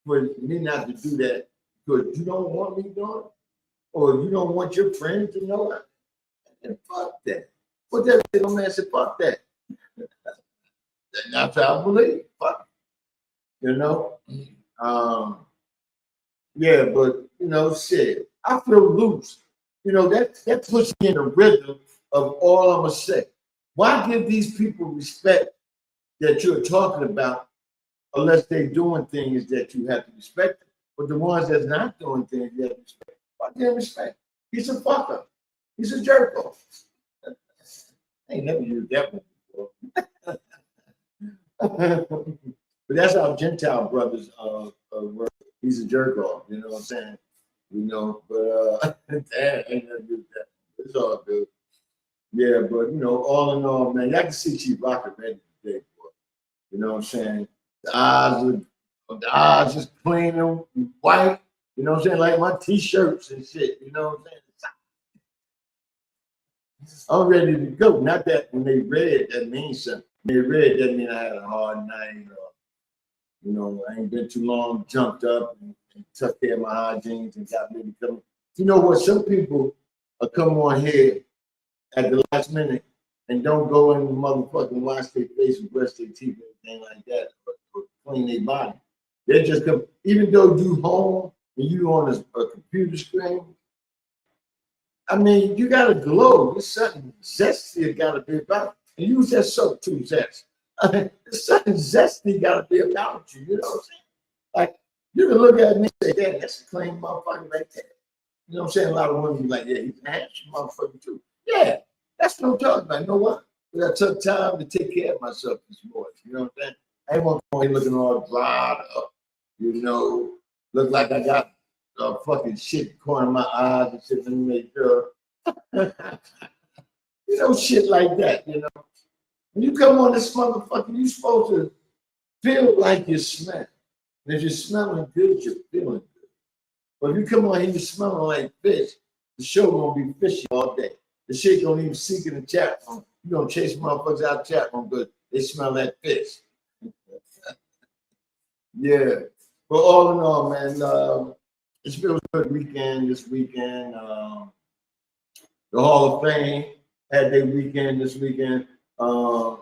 For me not to do that because you don't want me doing it? Or you don't want your friends to know it? And fuck that. What that little man said, fuck that. That's how I believe. Fuck. Yeah, but shit. I feel loose. That puts me in the rhythm of all I'm gonna say. Why give these people respect that you're talking about unless they're doing things that you have to respect? But the ones that's not doing things you have to respect, why give respect? He's a fucker. He's a jerk off. I ain't never used that one before. But that's how Gentile brothers work. He's a jerk off, you know what I'm saying? But I ain't never used that. It's all good. Yeah, but all in all, man, y'all can see Chief Rocka ready today, boy. You know what I'm saying? The eyes is clean and white. You know what I'm saying? Like my t-shirts and shit. You know what I'm saying? I'm ready to go. Not that when they red, that means something. When they red, that means I had a hard night. You know, I ain't been too long, jumped up and took care of my hygiene and got ready to come. You know what? Some people come on here at the last minute and don't go and motherfucking wash their face and brush their teeth and anything like that, or clean their body. They just come, even though you home and you on a computer screen. I mean, you got to glow. There's something zesty got to be about. And use that soap too, zest. There's something zesty got to be about you. You know what I'm saying? Like, you can look at me and say, yeah, that's a clean motherfucker right there. You know what I'm saying? A lot of women be like, yeah, he's a handsome motherfucker too. Yeah, that's what I'm talking about. You know what? But I took time to take care of myself this morning. You know what I'm saying? I ain't want to be looking all dried up. You know, look like I got fucking shit going in my eyes and shit. Let me make sure. You know, shit like that, you know. When you come on this motherfucker, you supposed to feel like you smell. And if you're smelling good, you're feeling good. But if you come on here, you're smelling like fish, the show gonna be fishy all day. The shit don't even seek in the chat room. You gonna chase motherfuckers out the chat room because they smell like fish. Yeah. But all in all, man, it's been a good weekend this weekend. The Hall of Fame had their weekend this weekend. I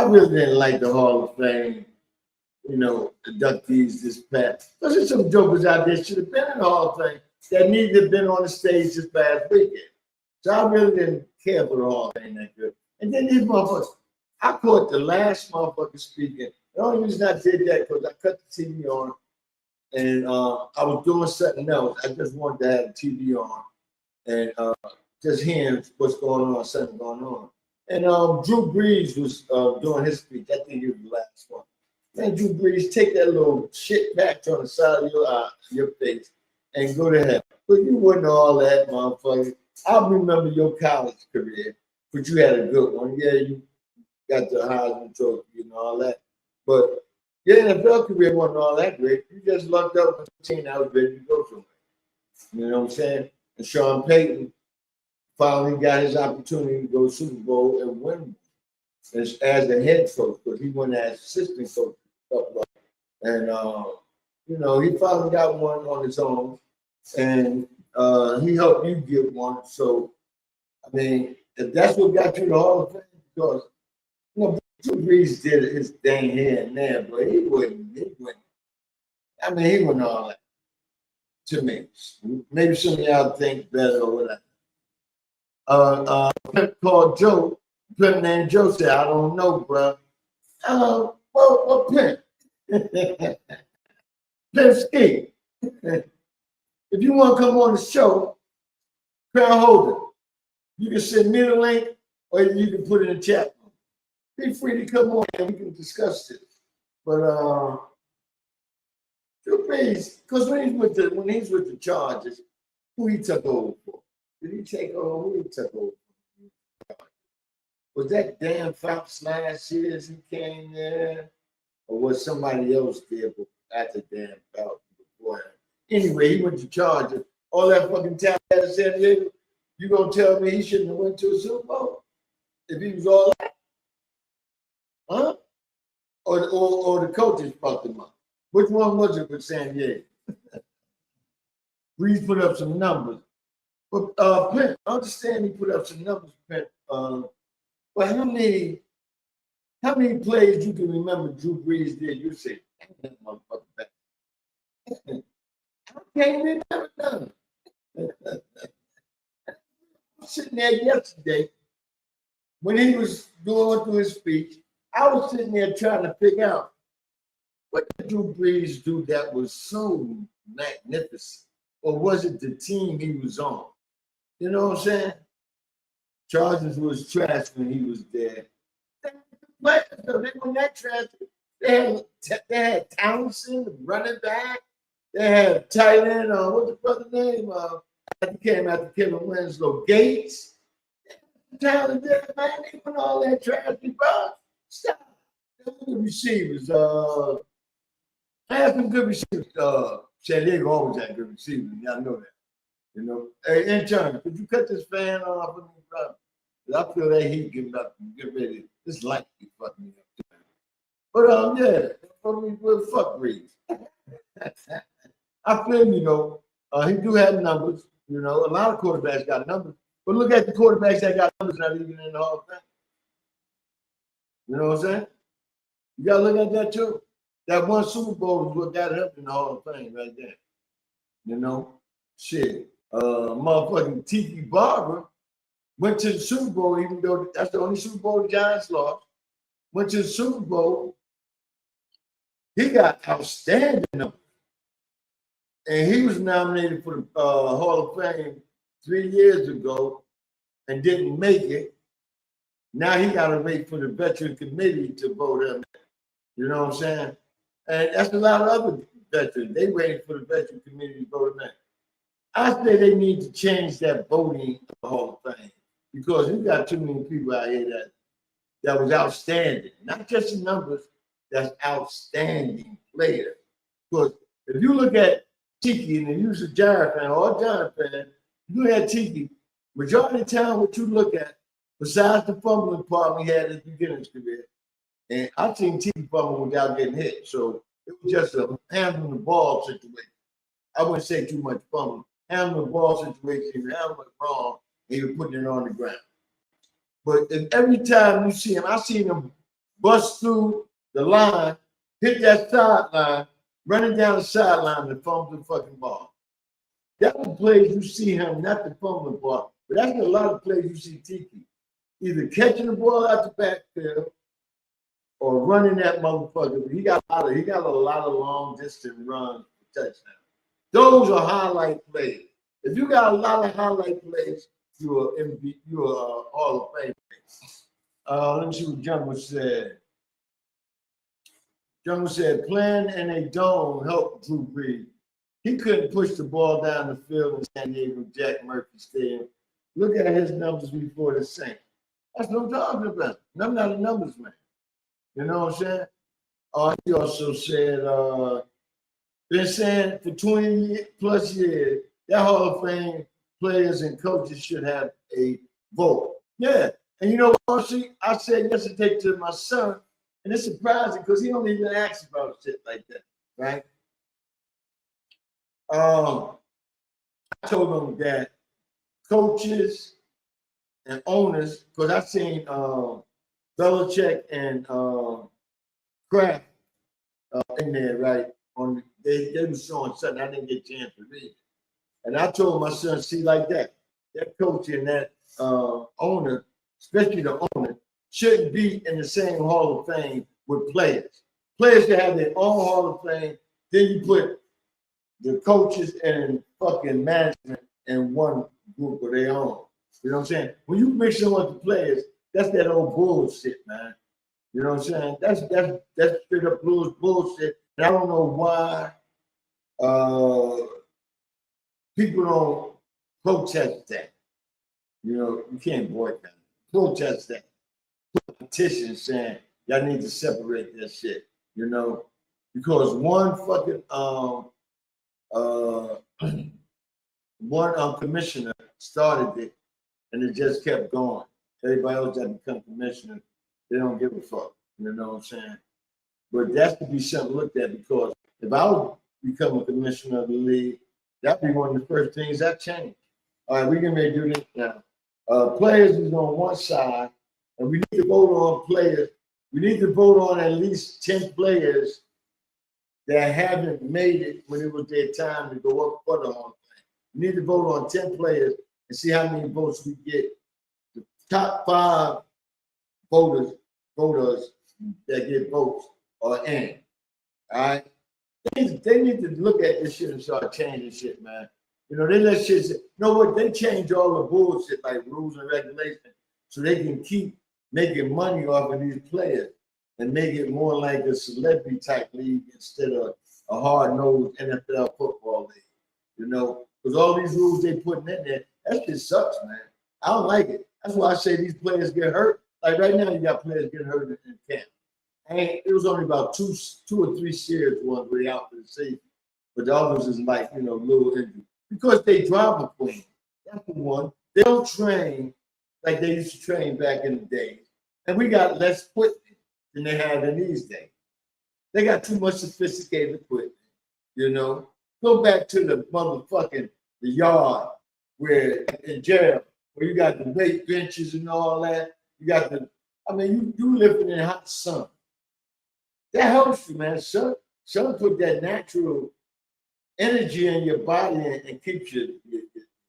really didn't like the Hall of Fame, you know, inductees this past. There's some jokers out there should have been in the Hall of Fame that needed to have been on the stage this past weekend. So I really didn't care for the Hall of Fame that good. And then these motherfuckers, I caught the last motherfucker speaking. The only reason I did that because I cut the TV on and I was doing something else. I just wanted to have the TV on and just hearing what's going on, something going on. And Drew Brees was doing his speech. I think he was the last one. Man, Drew Brees, take that little shit patch on the side of your face and go to hell. But you wasn't all that, motherfucker. I remember your college career, but you had a good one. Yeah, you got the Heisman Trophy and all that. But your NFL career wasn't all that great. You just lucked up with a team that was ready to go somewhere. You know what I'm saying? And Sean Payton finally got his opportunity to go to Super Bowl and win as the head coach, because he went as assistant coach. And, you know, he finally got one on his own, and he helped you get one. So, I mean, if that's what got you the Hall of Fame, because, you know, Drew Brees did his thing here and there, but he wouldn't. I mean, he wasn't all that to me. Maybe some of y'all think better or whatever. Called Joe. Pimp named Joe said, I don't know, bro. Well, Pimp. Pimp Ski. If you want to come on the show, Crown Holder, you can send me the link or you can put it in the chat. Be free to come on and we can discuss this. But Drew Brees, because when he's with the Chargers, who he took over for? Did he take over? Who he took over? Was that Dan Phelps last year as he came there? Or was somebody else there after Dan Phelps before him? Anyway, he went to Chargers. All that fucking time at San Diego, you gonna tell me he shouldn't have went to a Super Bowl? If he was all that? Huh? Or the coaches fucked him up? Which one was it with San Diego? Breeze put up some numbers. But Pimp, I understand he put up some numbers, Pimp. But how many plays you can remember Drew Brees did? You say, that motherfucker back. I can't remember none. I was sitting there yesterday when he was going through his speech. I was sitting there trying to figure out what did Drew Brees do that was so magnificent, or was it the team he was on? You know what I'm saying? Chargers was trash when he was there. They weren't that trash. They had Townsend, the running back. They had tight end, what's the brother's name? He came after Kevin Winslow. Gates. talent there, man. They put all that trash, bro. Stop. Them good receivers. Have some good receivers. San Diego always had good receivers. Y'all know that. You know. Hey, intern, could you cut this fan off for me, bro? I feel that heat getting up and get ready. This light be fucking me up. But yeah, for me, well, fuck Reeves. I feel he do have numbers. A lot of quarterbacks got numbers. But look at the quarterbacks that got numbers not even in the Hall of Fame. You know what I'm saying? You gotta look at that too. That one Super Bowl is what got him in the Hall of Fame right there. Shit. Motherfucking Tiki Barber went to the Super Bowl, even though that's the only Super Bowl the Giants lost. Went to the Super Bowl. He got outstanding numbers. And he was nominated for the Hall of Fame 3 years ago and didn't make it. Now he got to wait for the veteran committee to vote him. You know what I'm saying? And that's a lot of other veterans. They waiting for the veteran committee to vote him in. I say they need to change that voting Hall of Fame because you got too many people out here that was outstanding. Not just the numbers, that's outstanding players. Because if you look at Tiki and you use a Giant fan or a Giant fan, you look at Tiki, majority of the time what you look at, besides the fumbling part we had at the beginning of his career, and I've seen Tiki fumble without getting hit. So it was just a handling the ball situation. I wouldn't say too much fumbling. Handling the ball situation, he was handling it wrong, and he was putting it on the ground. But every time you see him, I seen him bust through the line, hit that sideline, running down the sideline and fumble the fucking ball. That's the plays you see him, not the fumbling ball. But that's a lot of plays you see Tiki. Either catching the ball out the backfield or running that motherfucker. He got a lot of long distance runs for touchdowns. Those are highlight plays. If you got a lot of highlight plays, you're a Hall of Fame. Let me see what Jungle said. Jungle said, playing in a dome helped Drew Brees. He couldn't push the ball down the field in San Diego Jack Murphy Stadium. Look at his numbers before the Saints. That's what I'm talking about. I'm not a numbers man. You know what I'm saying? He also said, been saying for 20 plus years, that Hall of Fame players and coaches should have a vote. Yeah. And you know what, I said yesterday to my son, and it's surprising because he don't even ask about shit like that, right? I told him that coaches and owners, because I seen Belichick and Kraft in there, right? They were showing something I didn't get a chance to read. And I told my son, see, like that coach and that owner, especially the owner, shouldn't be in the same Hall of Fame with players. Players should have their own Hall of Fame. Then you put the coaches and fucking management in one group of their own. You know what I'm saying? When you mix them with the players, that's that old bullshit, man. You know what I'm saying? That's straight up bullshit. And I don't know why people don't protest that. You know, you can't boycott. Protest that. Petitions saying y'all need to separate that shit. You know, because one fucking one commissioner started it, and it just kept going. Everybody else that become commissioner, they don't give a fuck. You know what I'm saying? But that's to be something looked at, because if I would become a commissioner of the league, that'd be one of the first things that change. All right, we're gonna do this now. Players is on one side, and we need to vote on players. We need to vote on at least 10 players that haven't made it when it was their time to go up for the Hall of Fame. We need to vote on 10 players and see how many votes we get. The top 5 voters that get votes are in. All right? They need to look at this shit and start changing shit, man. You know, they let shit, you know what? They change all the bullshit like rules and regulations so they can keep making money off of these players and make it more like a celebrity type league instead of a hard-nosed NFL football league. You know, because all these rules they putting in there, that shit sucks, man. I don't like it. That's why I say these players get hurt. Like right now, you got players getting hurt in camp. And it was only about two or three serious ones where they out for the season. But the others is like, little injury. Because they drama queen. That's the one. They don't train like they used to train back in the days. And we got less equipment than they had in these days. They got too much sophisticated equipment, Go back to the motherfucking the yard where in jail, where you got the weight benches and all that. You got you living in hot sun. That helps you, man. Sun put that natural energy in your body and keeps your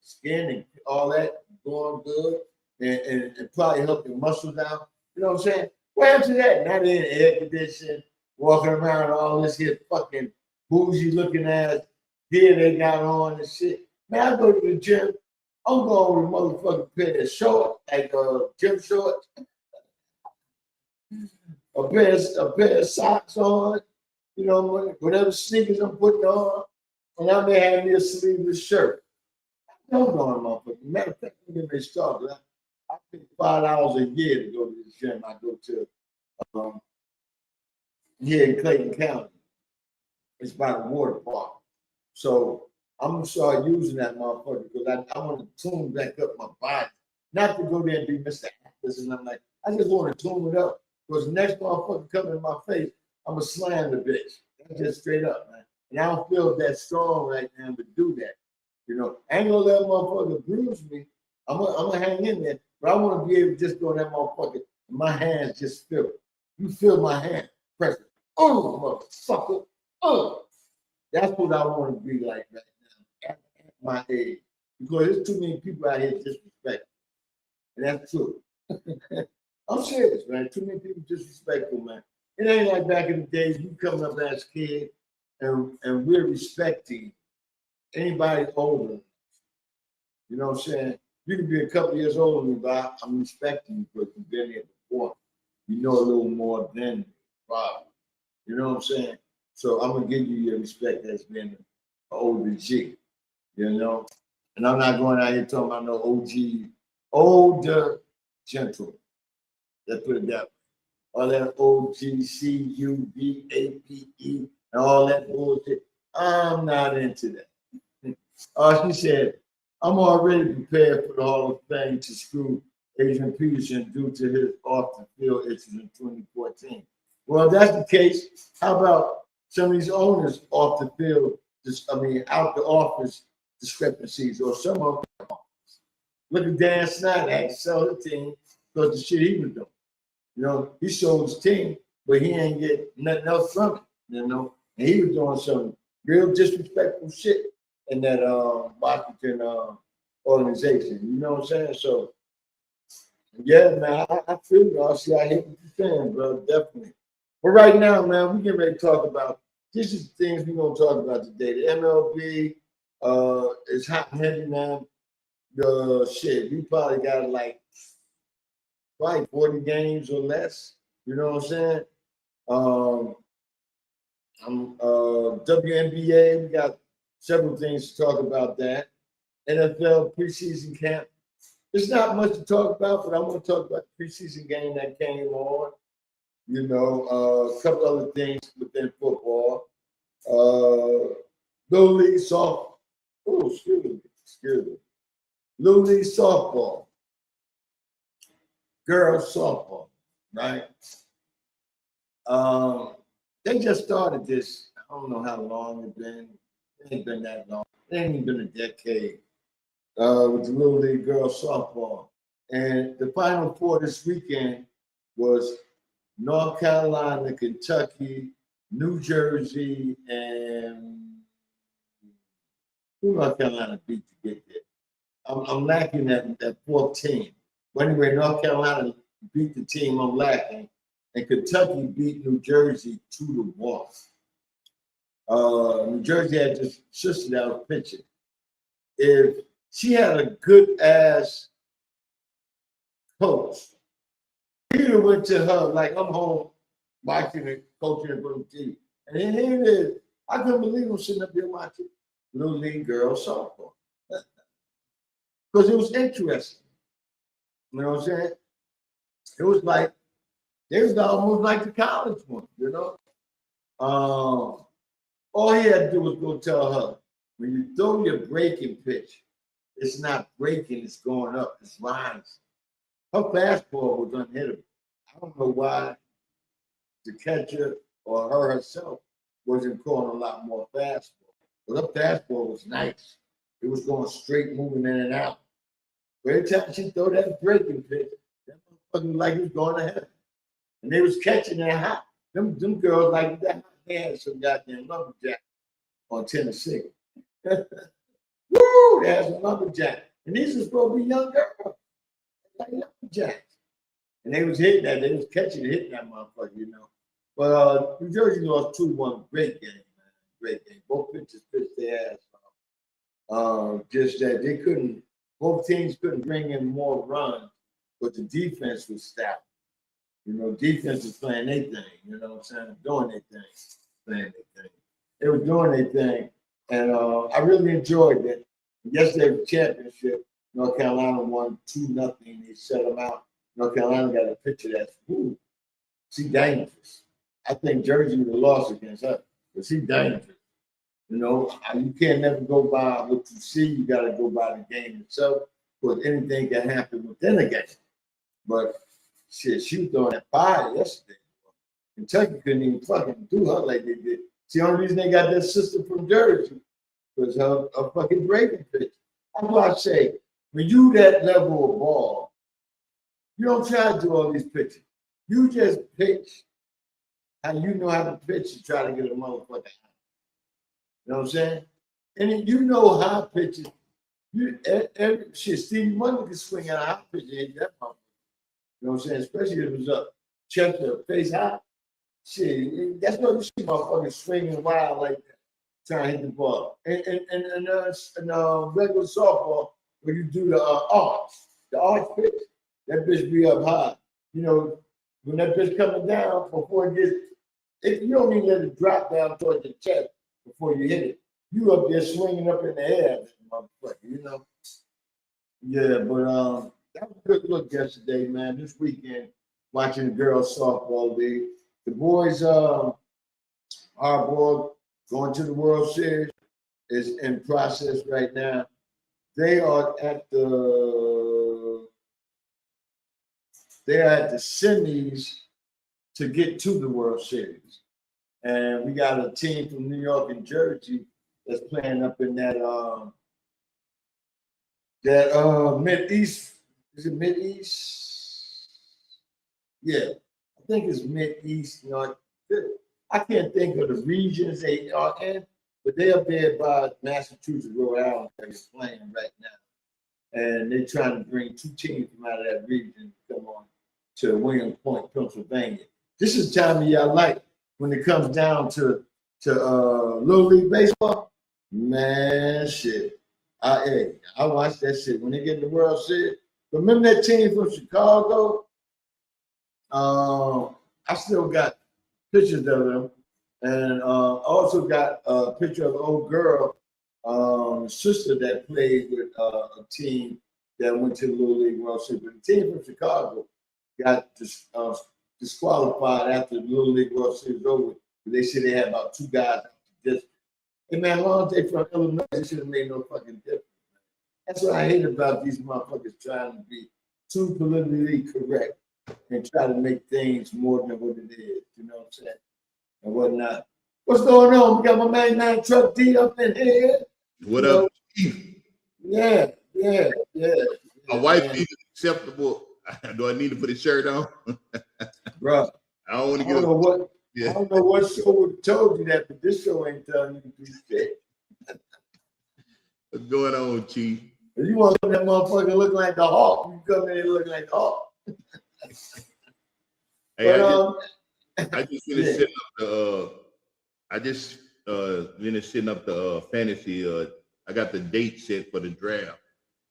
skin and all that going good and probably help your muscles out. You know what I'm saying? What happened to that? Not in air conditioning, walking around all this here fucking bougie looking ass gear they got on and shit. Man, I go to the gym. I'm going with a motherfucking pair of shorts, like gym shorts, a pair of socks on, whatever sneakers I'm putting on, and I may have me a sleeveless shirt. I don't know, motherfucker. Matter of fact, let me start. I pay $5 a year to go to the gym. I go to here in Clayton County. It's by the water park. So I'm gonna start using that motherfucker because I want to tune back up my body. Not to go there and be Mr. Atlas and I'm like, I just want to tune it up. Because the next motherfucker coming in my face, I'm gonna slam the bitch. That's just straight up, man. And I don't feel that strong right now to do that. I ain't gonna let a motherfucker bruise me. I'm gonna hang in there, but I want to be able to just go in that motherfucker and my hands just feel it. You feel my hand press it. Oh, motherfucker. Oh. That's what I want to be like right now at my age. Because there's too many people out here disrespectful. And that's true. I'm serious, man. Too many people disrespectful, man. It ain't like back in the days, you coming up as a kid and we're respecting anybody older. You know what I'm saying? You can be a couple years older than me, but I'm respecting you because you've been here before. You know a little more than me, probably. You know what I'm saying? So I'm gonna give you your respect as being an older G, And I'm not going out here talking about no OG, older gentleman. Let's put it that way. All that OGCUBAPE and all that bullshit. I'm not into that. She said, I'm already prepared for the Hall of Fame to screw Adrian Peterson due to his off-the-field issues in 2014. Well, if that's the case, how about some of these owners off the field, out the office discrepancies, or some of them? Look at Dan Snyder, had to sell the team because the shit he was doing. He sold his team, but he ain't get nothing else from it, And he was doing some real disrespectful shit in that Washington organization. You know what I'm saying? So, yeah, man, I feel you. I see, I hear what you're saying, bro, definitely. But right now, man, we get ready to talk about, this is the things we're going to talk about today. The MLB is hot and heavy, man. We probably got like 40 games or less. You know what I'm saying? WNBA, we got several things to talk about that. NFL preseason camp. There's not much to talk about, but I want to talk about the preseason game that came on. A couple other things within football. Little League softball. Oh, excuse me. Little League softball. Girls softball, right? They just started this. I don't know how long it's been. It ain't been that long. It ain't even been a decade. With the Little League girls softball. And the Final Four this weekend was North Carolina, Kentucky, New Jersey, and who North Carolina beat to get there? I'm lacking that fourth team. But anyway, North Carolina beat the team I'm lacking, and Kentucky beat New Jersey 2-1. New Jersey had this sister that was pitching. If she had a good ass coach, Peter went to her like, I'm home watching it, coaching it from TV. And then here it is. I couldn't believe I'm sitting up here watching Little League girls softball. Because it was interesting. You know what I'm saying? It was like, it was almost like the college one, you know? All he had to do was go tell her, when you throw your breaking pitch, it's not breaking, it's going up, it's rising. Her fastball was unhittable. I don't know why the catcher or her herself wasn't calling a lot more fastball. But her fastball was nice. It was going straight, moving in and out. But every time she throw that breaking pitch, that motherfucker like he was going to heaven. And they was catching that hot. Them girls like that. They had some goddamn lumberjack on Tennessee. Woo! They had some lumberjack. And these are supposed to be young girls. Like lumberjacks. And they was hitting that. They was catching and hitting that motherfucker, you know. But New Jersey lost 2-1. Great game, man. Great game. Both pitchers pitched their ass off. Just that they couldn't, both teams couldn't bring in more runs, but the defense was stout. You know, defense was playing their thing, you know what I'm saying? Doing their thing, playing their thing. They were doing their thing, and I really enjoyed it. Yesterday, the championship, North Carolina won 2-0. They shut them out. North Carolina got a pitcher that's, ooh, she dangerous. I think Jersey would have lost against her, but she dangerous. You know, you can't never go by what you see. You got to go by the game itself, because anything can happen within a game. But shit, she was throwing that fire yesterday. Kentucky couldn't even fucking do her like they did. See, the only reason they got that sister from Jersey was her fucking breaking pitch. That's why I say, when you that level of ball, you don't try to do all these pitches. You just pitch how you know how to pitch and try to get a motherfucker out. You know what I'm saying? And you know how pitches. Shit, Stevie Wonder can swing at a high pitch and hit that motherfucker. You know what I'm saying? Especially if it was up, chest or face high. Shit, that's what you see motherfuckers swinging wild like that, trying to hit the ball. And regular softball, when you do the arch pitch, that bitch be up high. You know, when that bitch coming down, before it gets, you don't even let it drop down towards the chest before you hit it. You up there swinging up in the air, motherfucker, you know? Yeah, but that was a good look yesterday, man. This weekend, watching the girls softball league. The boys, our boy going to the World Series is in process right now. They are at the semis to get to the World Series. And we got a team from New York and Jersey that's playing up in that Mid-East. Is it Mid-East? Yeah, I think it's Mid-East. You know, I can't think of the regions they are in, but they're up there by Massachusetts, Rhode Island, that is playing right now. And they're trying to bring 2 teams from out of that region to come on to William Point, Pennsylvania. This is the time of year I like when it comes down to Little League Baseball. Man, shit. I watch that shit. When they get in the World Series, remember that team from Chicago? I still got pictures of them. And also got a picture of an old girl, sister that played with a team that went to the Little League World Series. But the team from Chicago got disqualified after the Little League World Series was over. They said they had about 2 guys out the district. Hey man, as long as they from Illinois, it should have made no fucking difference. That's what I hate about these motherfuckers trying to be too politically correct and try to make things more than what it is. You know what I'm saying? And whatnot. What's going on? We got my man Truck D up in here. What up, Chief? Yeah. My wife is acceptable. Do I need to put a shirt on? Bro, I don't want to get I don't know what show would have told you that, but this show ain't telling you to do shit. What's going on, Chief? If you want to that motherfucker look like the Hawk, you come in and look like the Hawk. Hey, but, I just finished setting up the finished setting up the fantasy. I got the date set for the draft.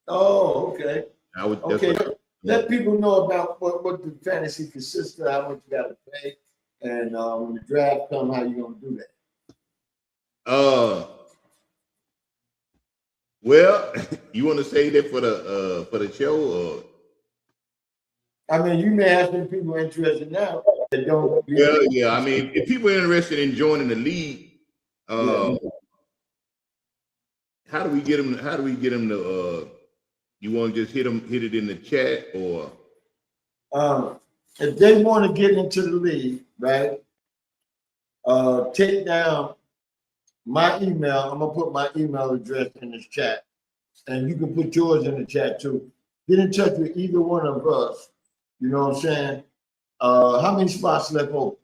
Oh, okay. Okay. Let people know about what the fantasy consists of, how much you got to pay, and when the draft comes, how you gonna do that? Well, you want to say that for the show, or I mean, you may have some people interested now that don't. Yeah. I mean, if people are interested in joining the league, how do we get them? How do we get them to? You want to just hit it in the chat, or? If they want to get into the league, right? Take down my email. I'm gonna put my email address in this chat, and you can put yours in the chat too. Get in touch with either one of us. You know what I'm saying? How many spots left open?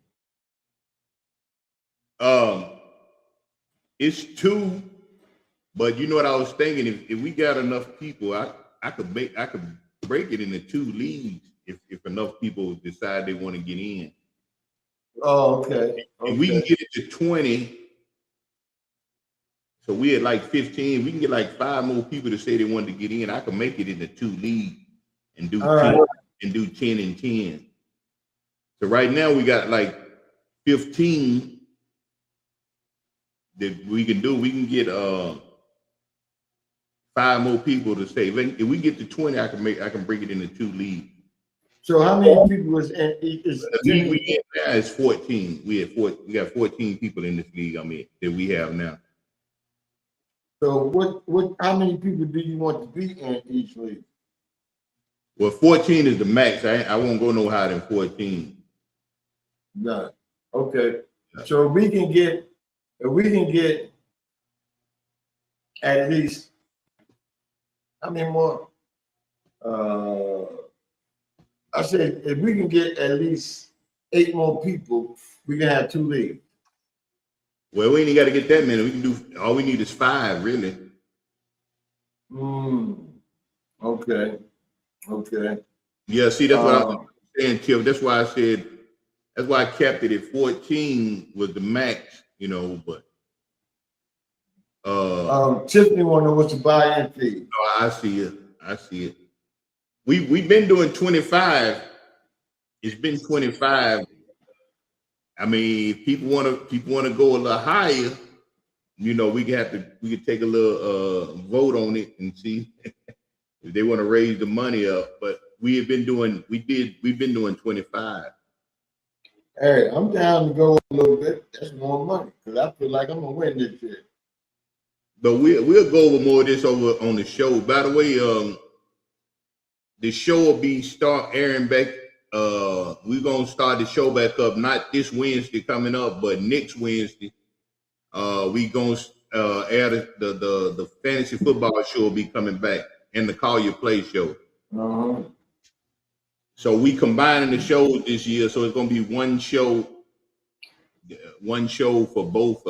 It's 2, but you know what I was thinking? If we got enough people, I could break it into 2 leagues if enough people decide they want to get in. Oh, okay. If we can get it to 20, so we had like 15. We can get like 5 more people to say they wanted to get in. I can make it into 2 leagues and do 10 and do 10 and 10. So right now we got like 15 that we can do. We can get 5 more people to say. If we get to 20, I can break it into 2 leagues. So how many people is in? The league we in now is 14. We got 14 people in this league that we have now. So what? How many people do you want to be in each league? Well, 14 is the max. I won't go no higher than 14. None. Okay. So if we can get at least how many more? I said if we can get at least 8 more people, we can have 2 leagues. Well, we ain't got to get that many. We can do all we need is 5, really. Okay. Yeah, see, that's what I was saying, Chip. That's why I said, that's why I kept it at 14 was the max, you know, but Tiffany want to know what's the buy-in fee. Oh, I see it. We've been doing 25. It's been 25. I mean, if people want to go a little higher, you know, we could take a little vote on it and see if they want to raise the money up. But we've been doing 25. Hey, I'm down to go a little bit. That's more money because I feel like I'm gonna win this year. But we'll go over more of this over on the show. By the way, the show will be start airing back. We're gonna start the show back up not this Wednesday coming up, but next Wednesday. We gonna air the fantasy football show will be coming back and the Call Your Play show. So we combining the shows this year, so it's gonna be one show for both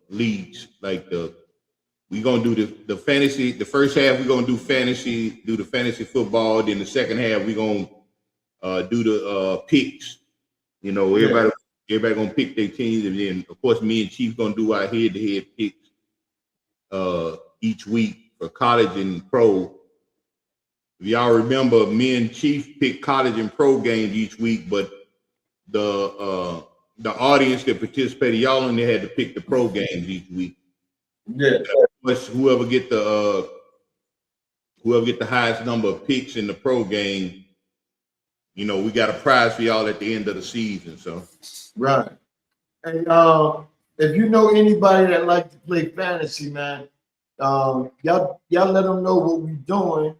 leagues. Like we gonna do the fantasy. The first half we're gonna do the fantasy football. Then the second half we're gonna do the picks. You know, everybody gonna pick their teams, and then of course me and Chief gonna do our head-to-head picks each week for college and pro. If y'all remember, me and Chief pick college and pro games each week, but the audience that participated, y'all only had to pick the pro games each week. Yeah. Whoever get the highest number of picks in the pro game, you know, we got a prize for y'all at the end of the season. So right. Hey, if you know anybody that like to play fantasy, man, y'all let them know what we're doing.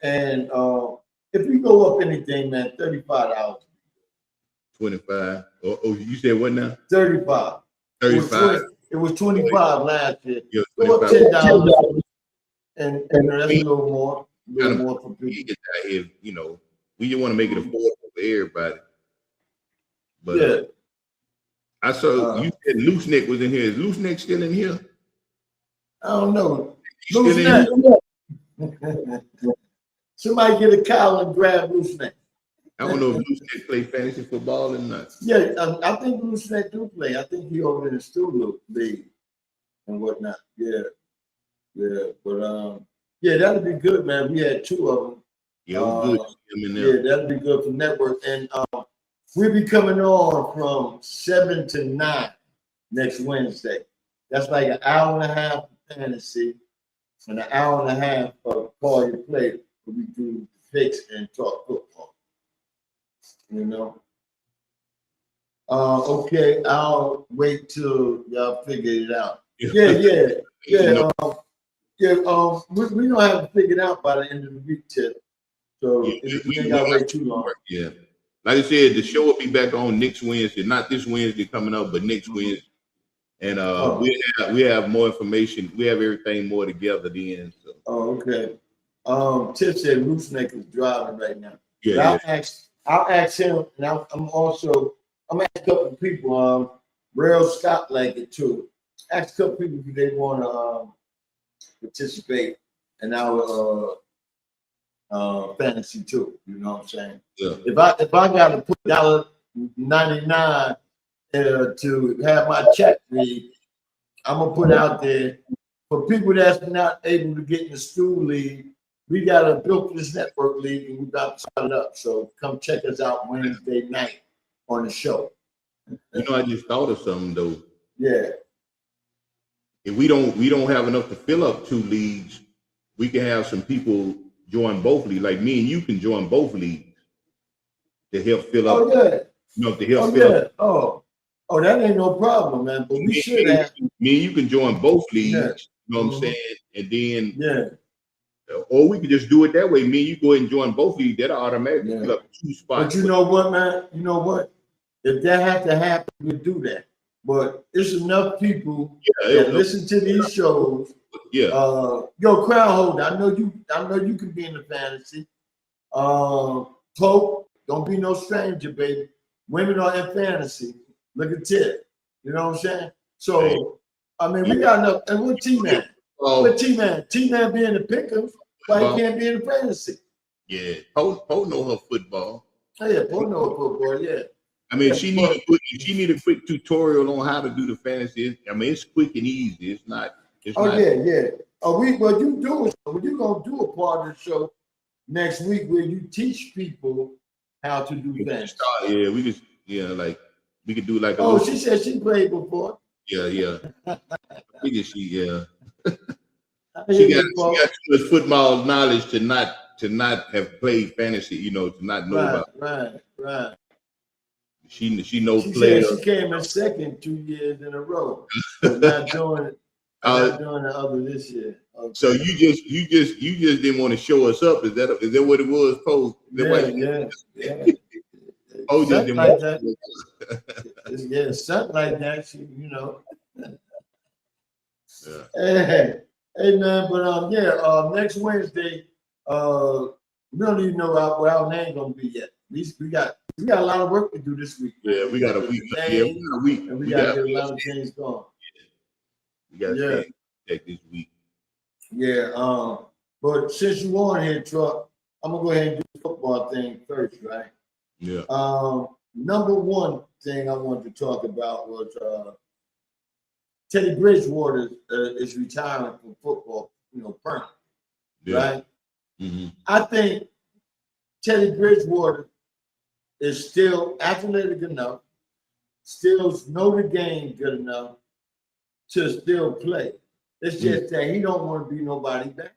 And if we go up anything, man, $35. 25. Oh, you said what now? 35. 35. It was 25 last year. Yeah, go up $10, and that's a little more. For people. You know, we just want to make it affordable for everybody. But yeah. I saw you said Loose Neck was in here. Is Loose Neck still in here? I don't know. Loose Neck. Somebody get a cow and grab Loose Neck. I don't know if Loose Neck play fantasy football or not. Yeah, I think Loose Neck do play. I think he over in the studio league and whatnot. Yeah. But yeah, that'd be good, man. We had 2 of them. Yeah, good. Yeah, that'd be good for network. And we'll be coming on from 7 to 9 next Wednesday. That's like an hour and a half of fantasy and an hour and a half of Call Your Play. we do picks and talk football. You know. Okay, I'll wait till y'all figure it out. Yeah. We don't have to figure it out by the end of the week, Tip. So we ain't gotta wait too long. Yeah. Like I said, the show will be back on next Wednesday. Not this Wednesday coming up, but next Wednesday. And we have more information. We have everything more together then. So. Oh, okay. Tip said Roofmaker's driving right now. Yeah. I'll ask him, and I'm asking a couple of people. Rail Scott like it too. Ask a couple of people if they want to participate in our fantasy too. You know what I'm saying? Yeah. If I got to put $1.99 to have my check read, I'm gonna put out there for people that's not able to get in the school league. We got a Built for This Network league, and we got to start it up. So come check us out Wednesday night on the show. You know, I just thought of something though. Yeah. If we don't have enough to fill up 2 leagues, we can have some people join both leagues. Like me and you can join both leagues to help fill up. Oh yeah. You know, to help fill up. Oh, that ain't no problem, man. But we should have. Me and you can join both leagues. Yeah. You know what I'm saying? And then or we could just do it that way. Me and you go ahead and join both leagues. That'll automatically fill up 2 spots. But you know what, man? You know what? If that had to happen, we'd do that. But it's enough people that listen to these shows. Yeah. Yo, crowd holder, I know you can be in the fantasy. Pope, don't be no stranger, baby. Women are in fantasy. Look at Ted. You know what I'm saying? So, I mean, we got enough. And what T-Man? What T-Man? T-Man being the pickers, why he can't be in the fantasy? Yeah. Pope know her football. Oh, yeah, Pope know her football, yeah. I mean, she need a quick tutorial on how to do the fantasy. I mean, it's quick and easy. It's not. Yeah. Oh, you gonna do a part of the show next week where you teach people how to do fantasy. We could do like a. Oh, she said she played before. Yeah. I guess she got too much football knowledge to not have played fantasy. You know, to not know about. Right. She knows players. She came in second 2 years in a row. But not doing the other this year. Okay. So you just didn't want to show us up. Is that what it was, Poe? Yeah. Oh, something like that. Yeah, something like that. You know. Yeah. Hey man, but next Wednesday, we don't even know what our name gonna be yet. We got a lot of work to do this week. Yeah, we got a week. And we got to get a lot of things going. We got to check this week. Yeah. But since you on here, Truck, I'm gonna go ahead and do the football thing first, right? Yeah. Number one thing I wanted to talk about was Teddy Bridgewater is retiring from football, permanently, right? Mm-hmm. I think Teddy Bridgewater is still athletic enough, still know the game good enough to still play. It's just that he don't want to be nobody back.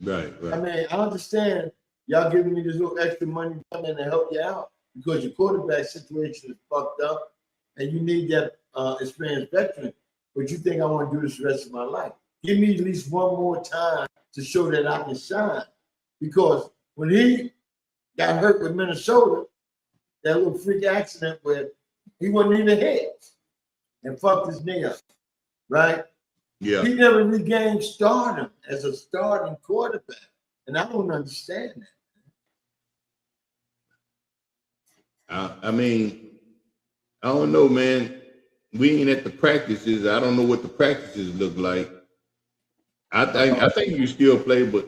Right. I mean, I understand y'all giving me this little extra money to come in and help you out because your quarterback situation is fucked up and you need that experienced veteran. But you think I want to do this the rest of my life? Give me at least one more time to show that I can shine. Because when he got hurt with Minnesota, that little freak accident where he wasn't even hit and fucked his knee up, right? Yeah. He never regained stardom as a starting quarterback. And I don't understand that. I mean, I don't know, man. We ain't at the practices. I don't know what the practices look like. I think you still play, but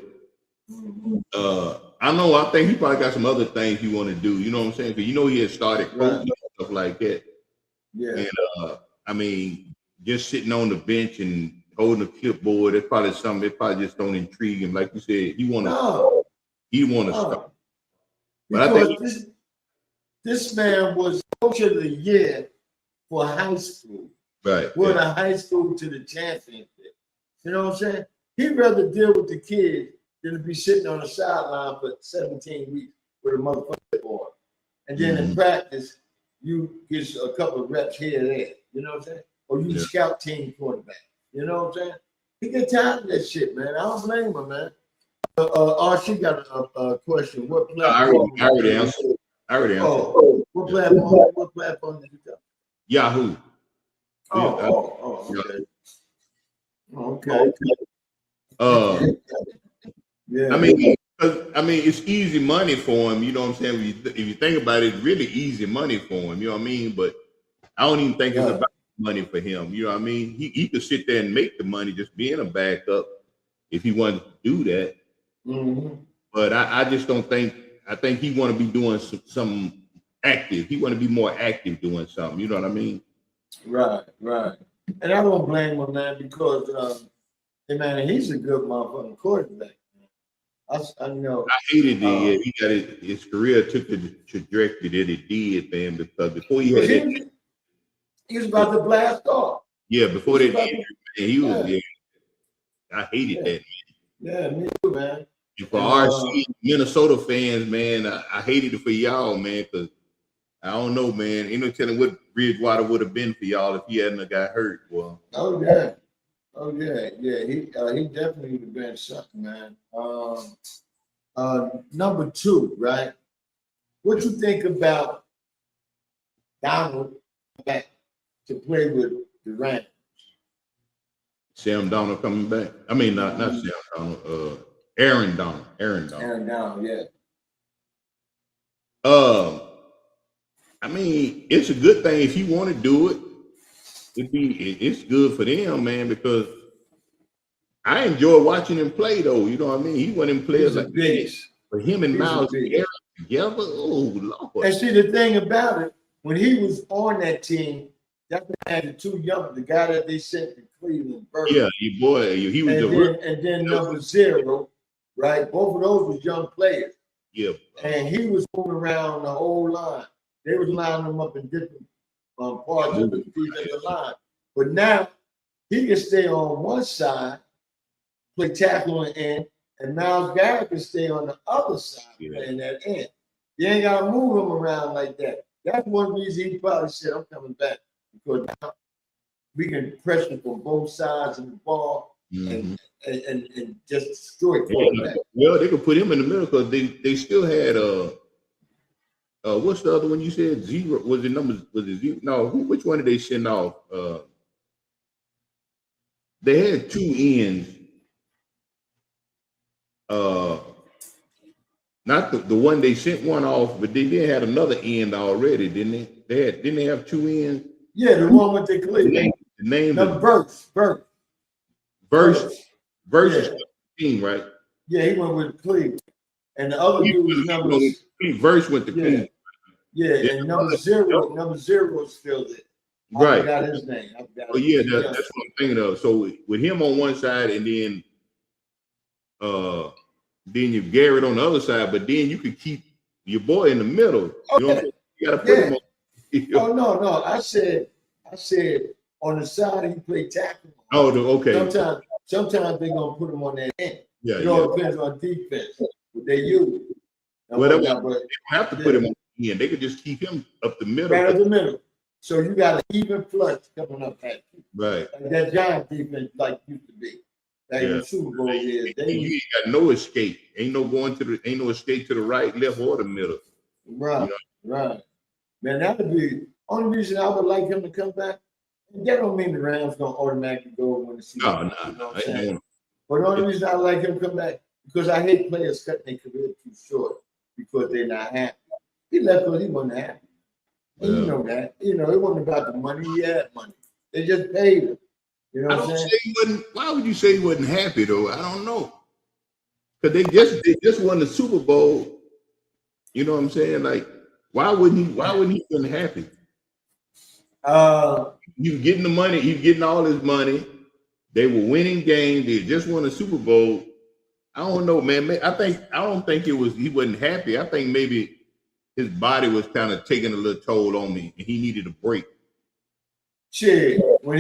I think he probably got some other things he want to do. You know what I'm saying? Because he had started coaching and stuff like that. Yeah. And I mean, just sitting on the bench and holding a clipboard, it's probably something. It probably just don't intrigue him. Like you said, he want to start. But because I think this man was coach of the year for high school. Right. Brought a high school to the championship. You know what I'm saying? He'd rather deal with the kids than to be sitting on the sideline for 17 weeks with a motherfucker on. And then in practice, you get a couple of reps here and there. You know what I'm saying? Or you scout team quarterback. You know what I'm saying? He get tired of that shit, man. I don't blame him, man. She got a question. What platform? I already answered. What platform did you go? Yahoo. Okay. Yeah. I mean, it's easy money for him. You know what I'm saying? If you think about it, it's really easy money for him. You know what I mean? But I don't even think it's about money for him. You know what I mean? He could sit there and make the money just being a backup if he wanted to do that. Mm-hmm. But I just don't think. I think he want to be doing some active. He want to be more active doing something. You know what I mean? Right. And I don't blame him, man, because hey, man, he's a good motherfucking quarterback. I know. I hated it. He got his career took the trajectory that it did, man. Because before he was about to blast off. Yeah, before that injury, man, he was. Yeah. I hated that, man. Yeah, me too, man. And for RC Minnesota fans, man, I hated it for y'all, man, because I don't know, man. Ain't no telling what Bridgewater would have been for y'all if he hadn't got hurt. Well. Oh yeah. He definitely would have been something, man. Number 2, right? What you think about Donald back to play with the Rams? Sam Donald coming back. I mean, not Sam Donald. Aaron Donald. Yeah. I mean, it's a good thing if you want to do it. It's good for them, man, because I enjoy watching him play, though. You know what I mean? He went in players like this. For him and Miles together, oh Lord. And see, the thing about it, when he was on that team, that had the 2 young, the guy that they sent to Cleveland. Yeah, he was. And then number 0, right? Both of those was young players. Yeah. And he was moving around the whole line. They was lining them up in different parts of the defensive line. But now he can stay on one side, play tackle and end, and Myles Garrett can stay on the other side playing that end. You ain't got to move him around like that. That's one reason he probably said, I'm coming back, because now we can pressure from both sides of the ball and just destroy quarterback. Well, they could put him in the middle because they still had what's the other one you said? 0 was the numbers? Was it 0? No, which one did they send off? They had 2 ends. Not the one they sent one off, but they did have another end already, didn't they? Didn't they have 2 ends? Yeah, the one with the Cleveland. The name no, Burks. Versus 15, right? Yeah, he went with Cleveland. And the other dude was number Verse went to Cleveland. Yeah, and number 0 is still there. Right. I forgot his name. Oh yeah, that's what I'm thinking of. So with him on one side and then you Garrett on the other side, but then you could keep your boy in the middle. You know what I'm saying? You gotta put him on. Oh no. I said on the side he played tackle. Oh, okay. Sometimes they're gonna put him on that end. Yeah, it all depends on defense. What they use. Well, they don't have to put him on the end. They could just keep him up the middle. Right up the middle. So you got an even flush coming up at you. Right. Like that Giant defense like used to be. Like the Super Bowl years. You ain't got no escape. Ain't no escape to the right, left, or the middle. Right. Right. Man, that would be only reason I would like him to come back. And that don't mean the Rams gonna automatically go and win the season. No. But the only reason I like him to come back because I hate players cutting their career too short because they're not happy. He left because he wasn't happy. And you know that. You know, it wasn't about the money. He had money. They just paid him. You know what I'm saying? Why would you say he wasn't happy though? I don't know. Because they just won the Super Bowl. You know what I'm saying? Like, why wouldn't he been happy? You getting the money, you getting all his money. They were winning games. They just won the Super Bowl. I don't know, man. I don't think it was he wasn't happy. I think maybe his body was kind of taking a little toll on me, and he needed a break. Shit, when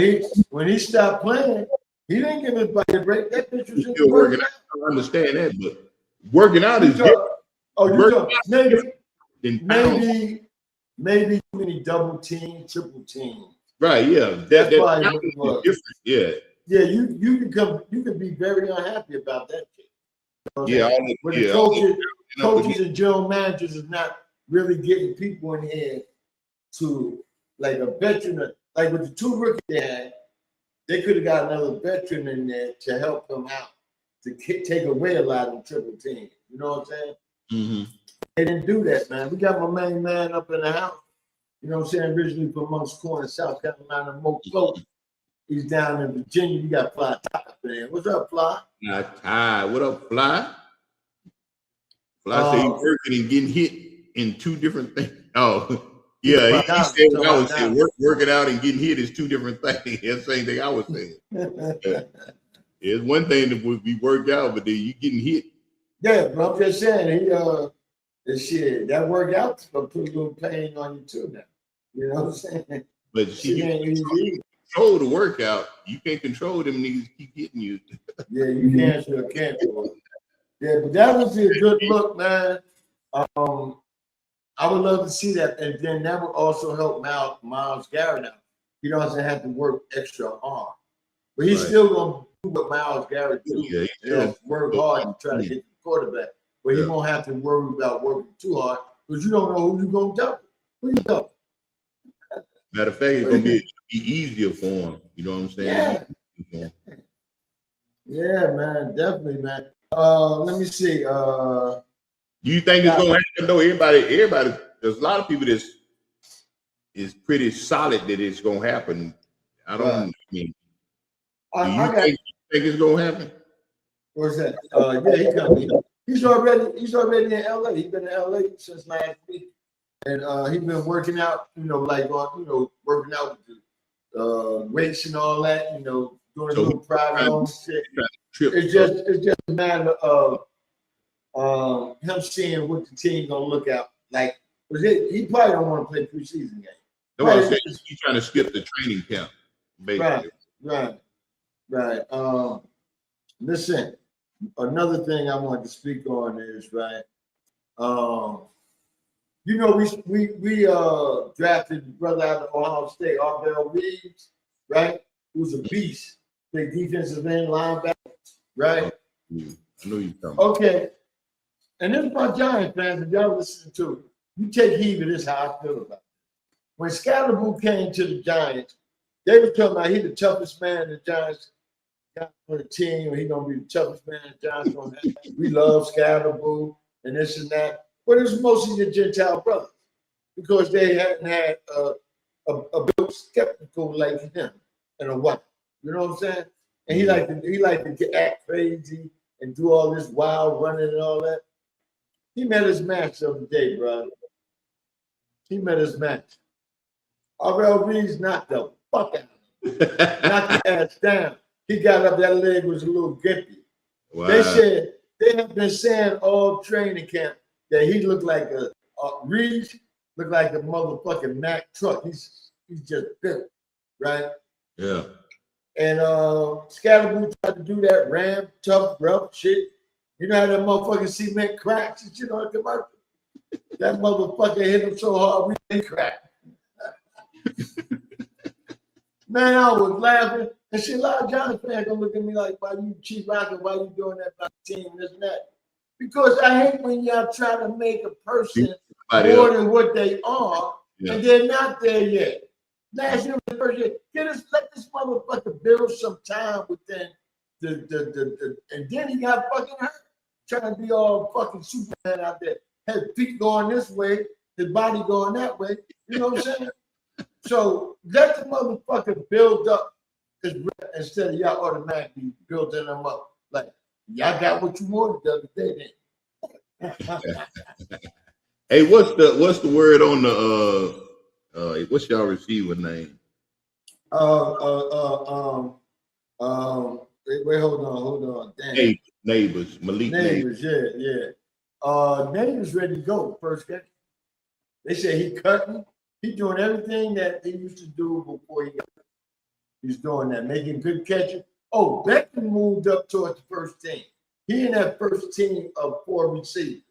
he stopped playing, He didn't give his body a break. That bitch was He's still working out. I don't understand that, but working out is different. Maybe too many double team, triple team. Right, yeah. That's That probably what it was. different. Yeah. Yeah, you can be very unhappy about that shit. You know what I'm Yeah, saying? The coaches and general managers is not really getting people in here to like a veteran, like with the two rookies they had, they could have got another veteran in there to help them out, to take away a lot of the triple teams. You know what I'm saying? Mm-hmm. They didn't do that, man. We got my main man up in the house. You know what I'm saying? Originally from Moncks Corner, South Carolina, Mo Float. He's down in Virginia. You got Fly Top up there. What's up, Fly? What up, Fly? Fly said he's working and getting hit in two different things. Oh, yeah. He said what I was saying. Working out and getting hit is two different things. That's the same thing I was saying. Yeah. It's one thing that would be worked out, but then you getting hit. Yeah, but I'm just saying, that workout's gonna put a little pain on you too now. You know what I'm saying? But you control the workout. You can't control them niggas keep hitting you. Yeah, you can't. Sure can't. Yeah, but that would be a good look, man. I would love to see that, and then that would also help Myles Garrett out. He doesn't have to work extra hard, but he's still gonna do what Myles Garrett do. Yeah, he has to work hard and try to get the quarterback, but he won't have to worry about working too hard because you don't know who you're gonna double. Who you double? Matter of fact, it's gonna be easier for him. You know what I'm saying? Yeah, man, definitely, man. Let me see. Do you think it's gonna happen though? Everybody, there's a lot of people that's is pretty solid that it's gonna happen. I don't mean. Do you think it's gonna happen? What's that? Yeah, he coming. He's already in LA. He's been in LA since last week. And he's been working out, working out with the weights and all that, doing a little private home shit. It's just a matter of him seeing what the team gonna look at. Like, he probably don't want to play preseason game. No, I said he's trying to skip the training camp, basically. Right. Listen, another thing I want to speak on is we drafted the brother out of Ohio State, Arbel Reeves, right? Who's a beast, big defensive end linebacker, right? I know you're talking. Okay, and this is my Giants fans. If y'all listening to it, you take heed of this. How I feel about it. When Scalaboo came to the Giants, they were talking about he's the toughest man the Giants got on the team, or he's gonna be the toughest man the Giants gonna have. We love Scalaboo and this and that. But it was mostly your Gentile brothers because they hadn't had a bit skeptical like him in a while. You know what I'm saying? And he liked to act crazy and do all this wild running and all that. He met his match the other day, bro. He met his match. Arbel Reeves knocked the fuck out of him. Knocked the ass down. He got up, that leg was a little gimpy. Wow. They have been saying all training camp that he looked like a Reeves looked like a motherfucking Mack truck. He's just built, right? Yeah. And Scalaboo tried to do that ram, tough, rough shit. You know how that motherfucking cement cracks and shit on the commercial? That motherfucker hit him so hard, we didn't crack. Man, I was laughing. And shit, a lot of Giants fans gonna look at me like, why you Chief Rocka, why you doing that about the team, this and that? Because I hate when y'all try to make a person more than what they are, and they're not there yet. Last year was the first year. Let this motherfucker build some time within the and then he got fucking hurt. Trying to be all fucking Superman out there. His feet going this way, his body going that way. You know what I'm saying? So let the motherfucker build up instead of y'all automatically building them up. Like, y'all got what you wanted the other day then. Hey, what's the word on the what's y'all receiver name? Wait, hold on. Damn. Neighbors, Malik Neighbors, yeah. Neighbors ready to go first game. They said he cutting, he doing everything that he used to do before he got hurt. He's doing that, making good catches. Oh, Beckham moved up towards the first team. He in that first team of 4 receivers.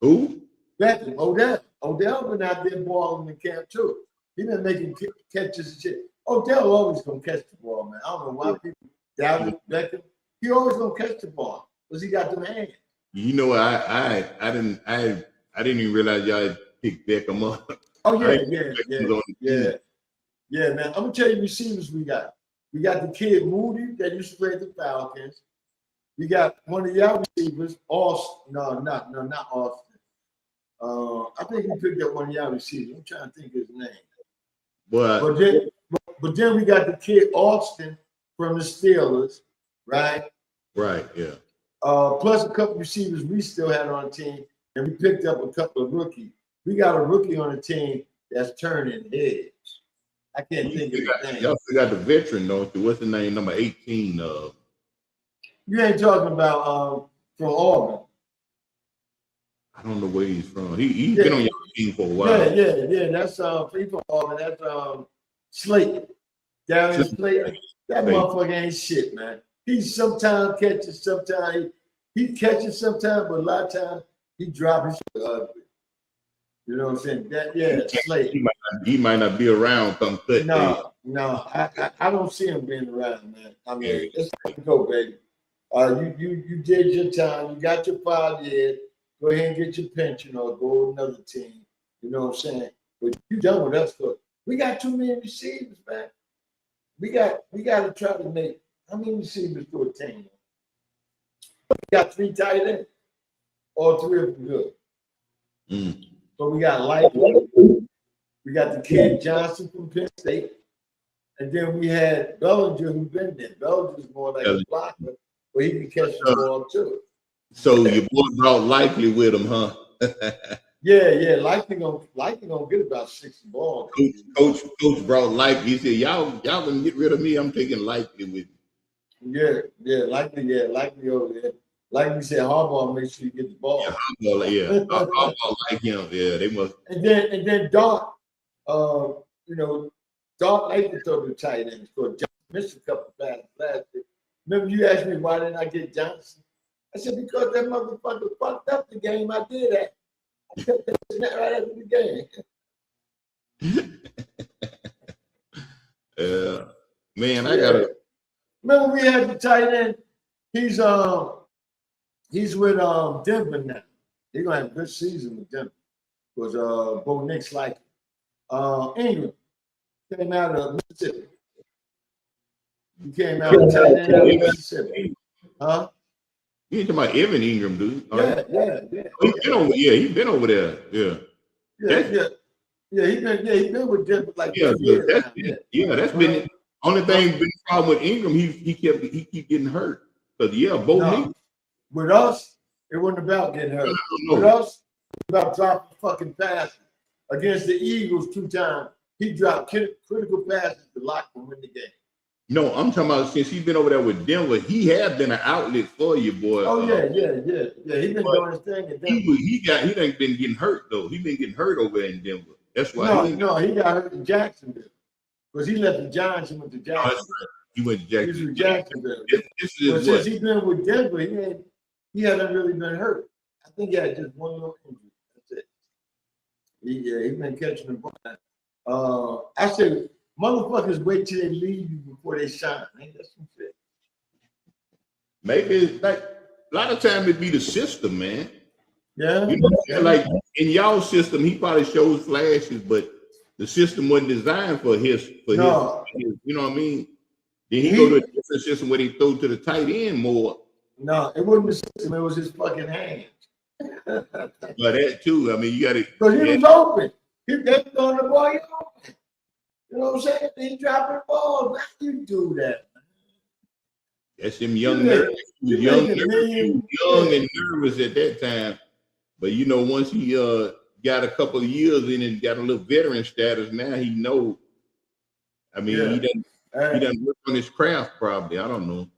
Who? Beckham, Odell. Odell been out there balling in camp too. He been making catches and shit. Odell always gonna catch the ball, man. I don't know why people doubt Beckham. He always gonna catch the ball because he got them hands. You know, I didn't even realize y'all had picked Beckham up. Oh yeah, man. I'm gonna tell you receivers we got. We got the kid Moody that used to play at the Falcons. We got one of y'all receivers, Austin. No, not Austin. I think he picked up one of y'all receivers. I'm trying to think of his name. But then we got the kid Austin from the Steelers, right? Right, yeah. Plus a couple receivers we still had on the team, and we picked up a couple of rookies. We got a rookie on the team that's turning heads. I can't think of his name. Y'all still got the veteran, don't you? What's the name? Number 18. You ain't talking about from Auburn. I don't know where he's from. He's been on your team for a while. Yeah. That's he's from Auburn. That's Slayton. Darius Slayton. That motherfucker ain't shit, man. He sometimes catches, sometimes he catches sometimes, but a lot of times he drops his ugly. You know what I'm saying? Slayton. He might not be around come cut. No, I don't see him being around, man. I mean, let's go, baby. You did your time. You got your 5 years. Go ahead and get your pension or go to another team. You know what I'm saying? But you done with us, though. We got too many receivers, man. We got to try to make how many receivers to a team? We got 3 tight ends. All 3 of them good. So we got Lightning. We got the kid Johnson from Penn State. And then we had Bellinger who's been there. Bellinger's more like a blocker, but he can catch the ball too. So your boy brought Likely with him, huh? Yeah. Likely gonna get about 60 balls. Coach brought Likely. He said, y'all can get rid of me. I'm taking Likely with me. Yeah, Likely over there. Like we said, Harbaugh make sure you get the ball. Harbaugh like him. Yeah, they must. And then Dart, Dart like to throw the tight ends. So Johnson missed a couple passes last year. Remember you asked me why didn't I get Johnson? I said because that motherfucker fucked up the game. I did that. I kept that right after the game. Man, I gotta. Remember we had the tight end. He's with Denver now. They're gonna have a good season with Denver. Because Bo Nix like Ingram came out of Mississippi. He came out of tight end of Mississippi. Huh? You ain't talking about Evan Ingram, dude. Yeah. He's been over there. Yeah, he been with Denver like 2 years. That's been it. Only thing been the problem with Ingram, he keep getting hurt. Because Bo Nix. With us, it wasn't about getting hurt. With us, it was about dropping fucking passes. Against the Eagles 2 times, he dropped critical passes to lock them in the game. No, I'm talking about since he's been over there with Denver, he has been an outlet for you, boy. Oh yeah. He's been doing his thing in Denver. He done been getting hurt though. He been getting hurt over there in Denver. That's why. He got hurt in Jacksonville because he left the Giants and went to Jacksonville. That's right. He went to Jacksonville. He was with Jacksonville. But since he's been with Denver, he hasn't really been hurt. I think he had just one little injury. That's it. He's been catching the ball. I said, motherfuckers wait till they leave you before they shine. Ain't that some shit? Maybe it's like a lot of times it be the system, man. Yeah. Like in y'all system, he probably shows flashes, but the system wasn't designed for his. You know what I mean? Then he go to a different system where they throw to the tight end more. No, it wasn't the system. It was his fucking hands. But that too. I mean, you got to. Because he was open. He kept throwing the ball open. You know what I'm saying? He dropping the ball. How you do that? That's him young nervous. He was young and nervous at that time. But once he got a couple of years in and got a little veteran status, now he knows. I mean, he doesn't work on his craft probably. I don't know.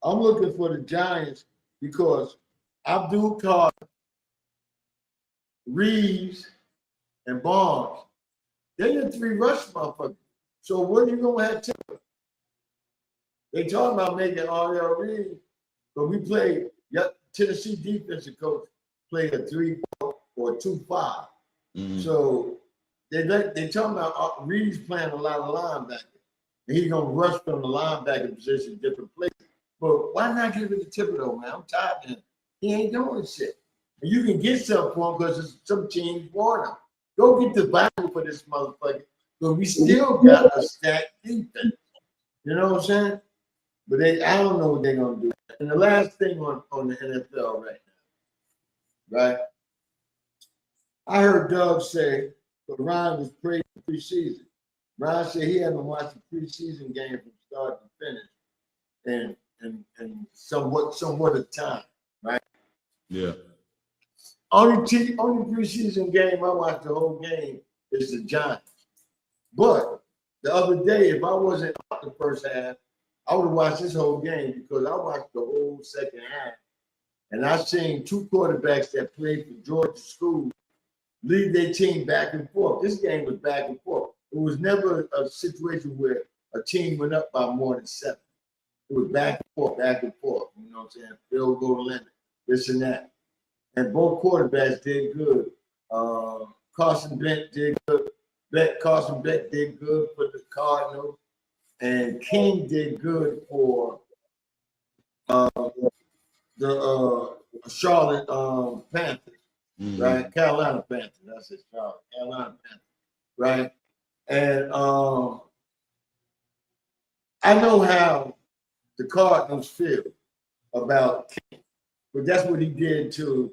I'm looking for the Giants because Abdul Carter, Reeves, and Barnes, they're the 3 rush motherfuckers. So what are you gonna have to? They talking about making R.L. Reed, but we played. Tennessee defensive coach played a 3-4 or 2-5. So they talking about Reed's playing a lot of linebacker, and he's gonna rush from the linebacker position different places. But why not give it to Thibodeau, man? I'm tired of him. He ain't doing shit. And you can get something for him because some teams want him. Go get the Bible for this motherfucker. But we still got a stacked defense. You know what I'm saying? But I don't know what they're gonna do. And the last thing on the NFL right now, right? I heard Doug say that Ryan was praising preseason. Ryan said he hadn't watched a preseason game from start to finish and somewhat of time, right? Yeah. Only preseason game I watched the whole game is the Giants. But the other day, if I wasn't out the first half, I would have watched this whole game because I watched the whole second half. And I seen two quarterbacks that played for Georgia School lead their team back and forth. This game was back and forth. It was never a situation where a team went up by more than 7. It was back and forth, back and forth. You know what I'm saying? Field goal limit, this and that. And both quarterbacks did good. Carson Beck did good. Carson Beck did good for the Cardinals. And King did good for the Charlotte Panthers, right? Carolina Panthers. That's it, Charlotte. Carolina Panthers, right? And I know how the Cardinals feel about King, but that's what he did to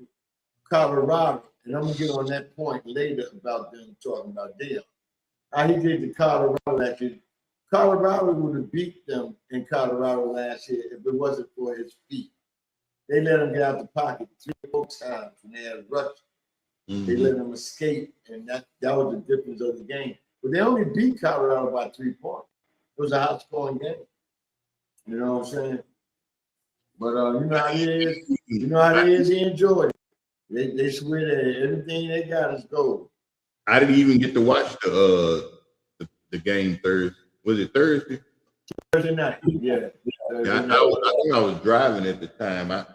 Colorado. And I'm gonna get on that point later about them talking about Dale. How he did to Colorado last year. Colorado would have beat them in Colorado last year if it wasn't for his feet. They let him get out the pocket 3 or 4 times when they had rushed. They let him escape, and that was the difference of the game. But they only beat Colorado by 3 points. It was a high-scoring game. You know what I'm saying? But you know how he is. You know how he is. He enjoyed it. They swear that everything they got is gold. I didn't even get to watch the game Thursday. Was it Thursday? Thursday night. Yeah. I think I was driving at the time. I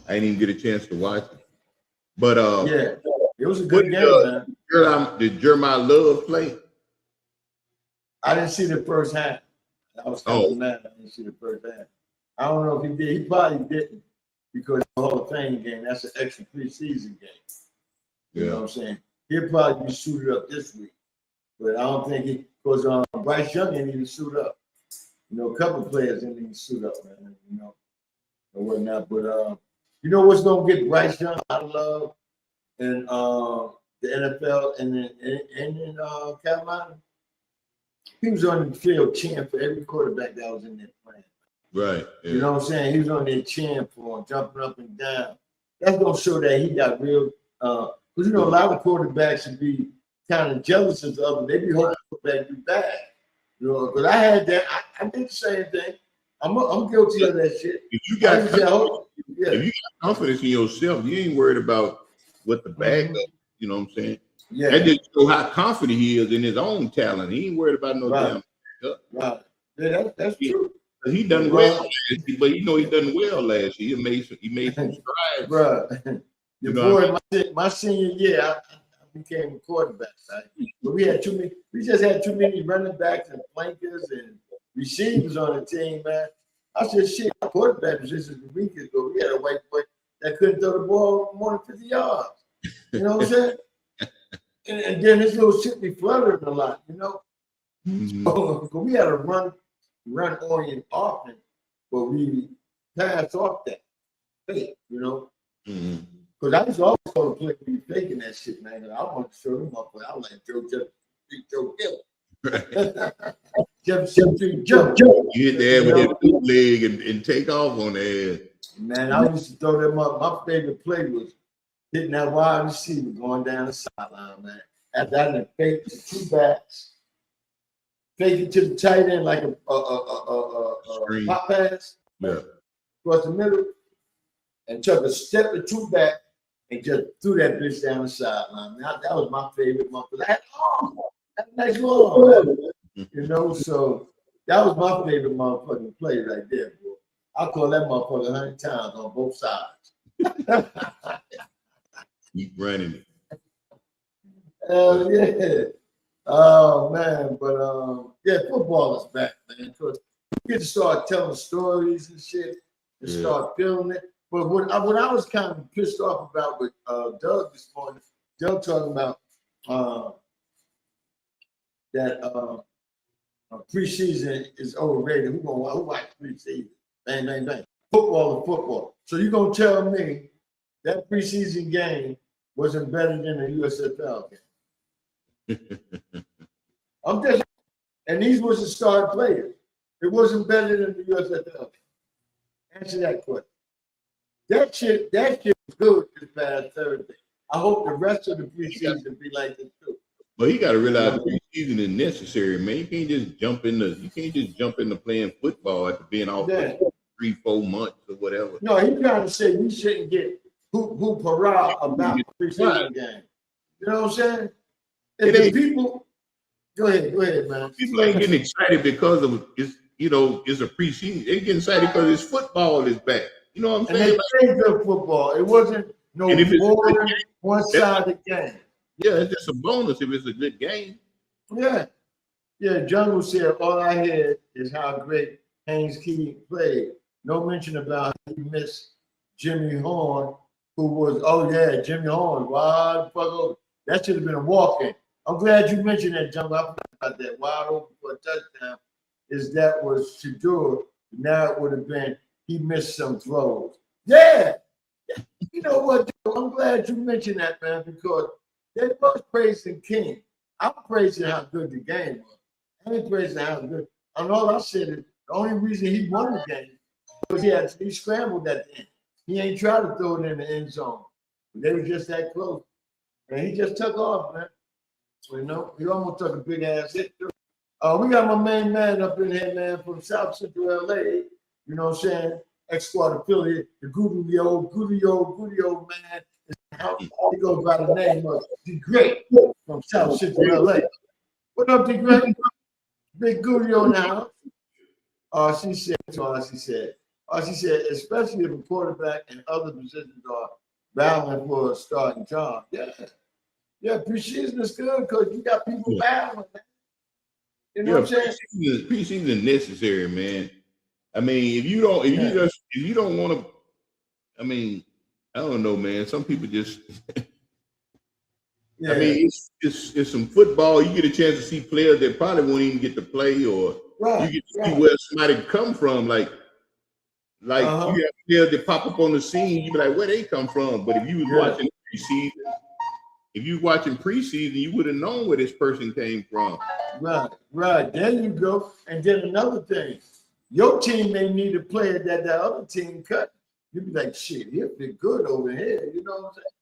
didn't even get a chance to watch it. But yeah, it was a good game, man. Did Jeremiah Love play? I didn't see the first half. I was kind of mad. I didn't see the first half. I don't know if he did. He probably didn't because the Hall of Fame game. That's an extra preseason game. You know what I'm saying? He'll probably be suited up this week, but I don't think he. Because Bryce Young didn't even suit up. You know, a couple of players didn't even suit up, man. You know, and whatnot. But you know what's gonna get Bryce Young out of love in the NFL and in Carolina? He was on the field cheering for every quarterback that was in there playing. Right. Yeah. You know what I'm saying? He was on there cheering for him, jumping up and down. That's gonna show that he got real. Because you know, a lot of quarterbacks should be kind of jealous of them. They be hoping that be bad. You know, but I had that. I did the same thing. I'm guilty of that shit. If you got confidence in yourself, you ain't worried about what the bag up. You know what I'm saying? Yeah. That just show how confident he is in his own talent. He ain't worried about no damn. Right. Yeah, that's true. He done well last year, but you know he done well last year. He made some strides. Bro, my senior year, I became a quarterback, right? But we just had too many running backs and flankers and receivers on the team, man. I said, shit, our quarterback position a week ago. We had a white boy that couldn't throw the ball more than 50 yards. You know what I'm saying? And then this little shit be fluttering a lot, you know? So we had a run-oriented offense, but we passed off that, you know? Because I was always going to play be faking that shit, man. And I want to show them up, but I was like Joe Gill. Jump. You hit the air with your leg and take off on the air. Man, I used to throw them up. My favorite play was hitting that wide receiver going down the sideline, man. After I done faked the 2 backs, fake it to the tight end like a pop pass. Yeah. Across the middle, and took a step or 2 back and just threw that bitch down the sideline. That was my favorite one because I had nice long, you know. So That was my favorite motherfucking play right there, bro. I call that motherfucker 100 times on both sides. Keep running it. Yeah. Oh man, but yeah, football is back, man. Because you get to start telling stories and shit and start feeling it. But what I was kind of pissed off about with Doug this morning, Doug talking about that preseason is overrated. Who watch preseason? Bang, bang, bang. Football is football. So you gonna tell me that preseason game wasn't better than the USFL game? I'm just, and these was the star players. It wasn't better than the USFL. Answer that question. That shit was good this past Thursday. I hope the rest of the preseason be like this too. But you got to realize the preseason is necessary, man. You can't just jump into playing football after being off for 3-4 months or whatever. No, he's trying to say we shouldn't get hoop hurrah about the preseason game. You know what I'm saying? If the people, go ahead, man. People ain't getting excited because of it's a preseason. They getting excited because it's football is back. You know what I'm saying? And they played good football. It wasn't no boring one-sided game. Yeah, it's just a bonus if it's a good game. Yeah. Yeah, Jungle said all I heard is how great Haynes Key played. No mention about how he missed Jimmy Horn, who was, Jimmy Horn. Wide fuck over. That should have been a walk-in. I'm glad you mentioned that, Jungle. I forgot about that. Wide open for a touchdown. That was Shador. Now it would have been he missed some throws. Yeah. You know what, Joe? I'm glad you mentioned that, man, because they was praising King. I'm praising how good the game was. I ain't praising how good. And all I said is the only reason he won the game was he scrambled at the end. He ain't tried to throw it in the end zone. They were just that close. And he just took off, man. You know, he almost took a big ass hit, too. We got my main man up in here, man, from South Central LA. You know what I'm saying? X-Squad affiliate, the goody old man. He goes by the name of D Great from South Central LA. What up, D Great? Big goody on the house. She said, especially if a quarterback and other positions are battling for a starting job. Yeah, preseason is good because you got people battling, man. You know what I'm saying? Preseason is necessary, man. I mean, if you don't want to, I mean, I don't know, man. Some people just, I mean, it's some football. You get a chance to see players that probably won't even get to play, or you get to see where somebody come from. Like you have players that pop up on the scene, you be like, where they come from? But if you was watching preseason, you would have known where this person came from. Right. There you go. And then another thing, your team may need a player that other team cut. You'd be like, shit, he'll be good over here. You know what I'm saying?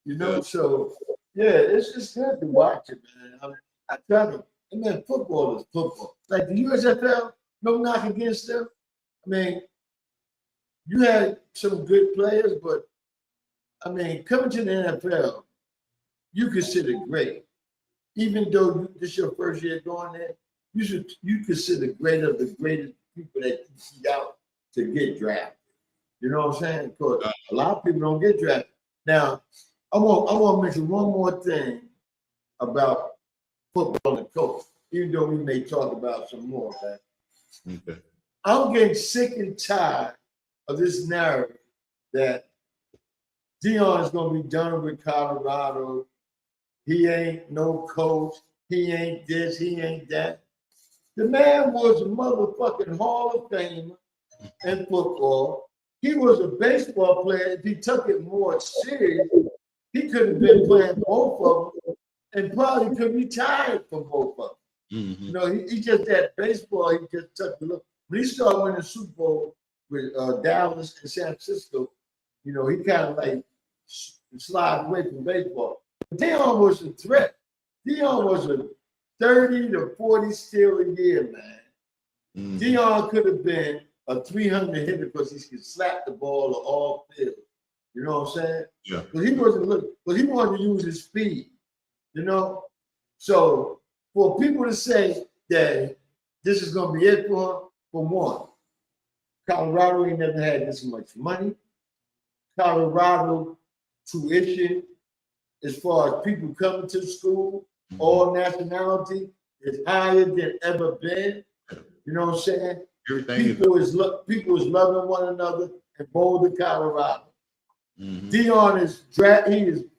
You know, so yeah, it's just good to watch it, man. I try to. And then football is football. Like the USFL, no knock against them. I mean, you had some good players, but I mean, coming to the NFL, you consider great. Even though this is your first year going there, you consider great of the greatest people that you see out to get drafted. You know what I'm saying? Because a lot of people don't get drafted. Now, I want to mention one more thing about football and coach, even though we may talk about some more, man. Okay. I'm getting sick and tired of this narrative that Dion is going to be done with Colorado. He ain't no coach. He ain't this. He ain't that. The man was a motherfucking Hall of Famer in football. He was a baseball player. If he took it more serious, he could have been playing both of them and probably could retire from both of them. Mm-hmm. You know, he just that baseball. He just took a look. When he started winning the Super Bowl with Dallas and San Francisco, you know, he kind of like slid away from baseball. Dion was a threat. Dion was a 30 to 40 steal a year, man. Mm-hmm. Dion could have been a 300 hitter because he could slap the ball all field. You know what I'm saying? Yeah. But he wasn't looking, but he wanted to use his speed, you know? So for people to say that this is going to be it for one. Colorado ain't never had this much money. Colorado tuition, as far as people coming to school, all nationality, is higher than ever been. You know what I'm saying? People is loving one another in Boulder, Colorado. Dion is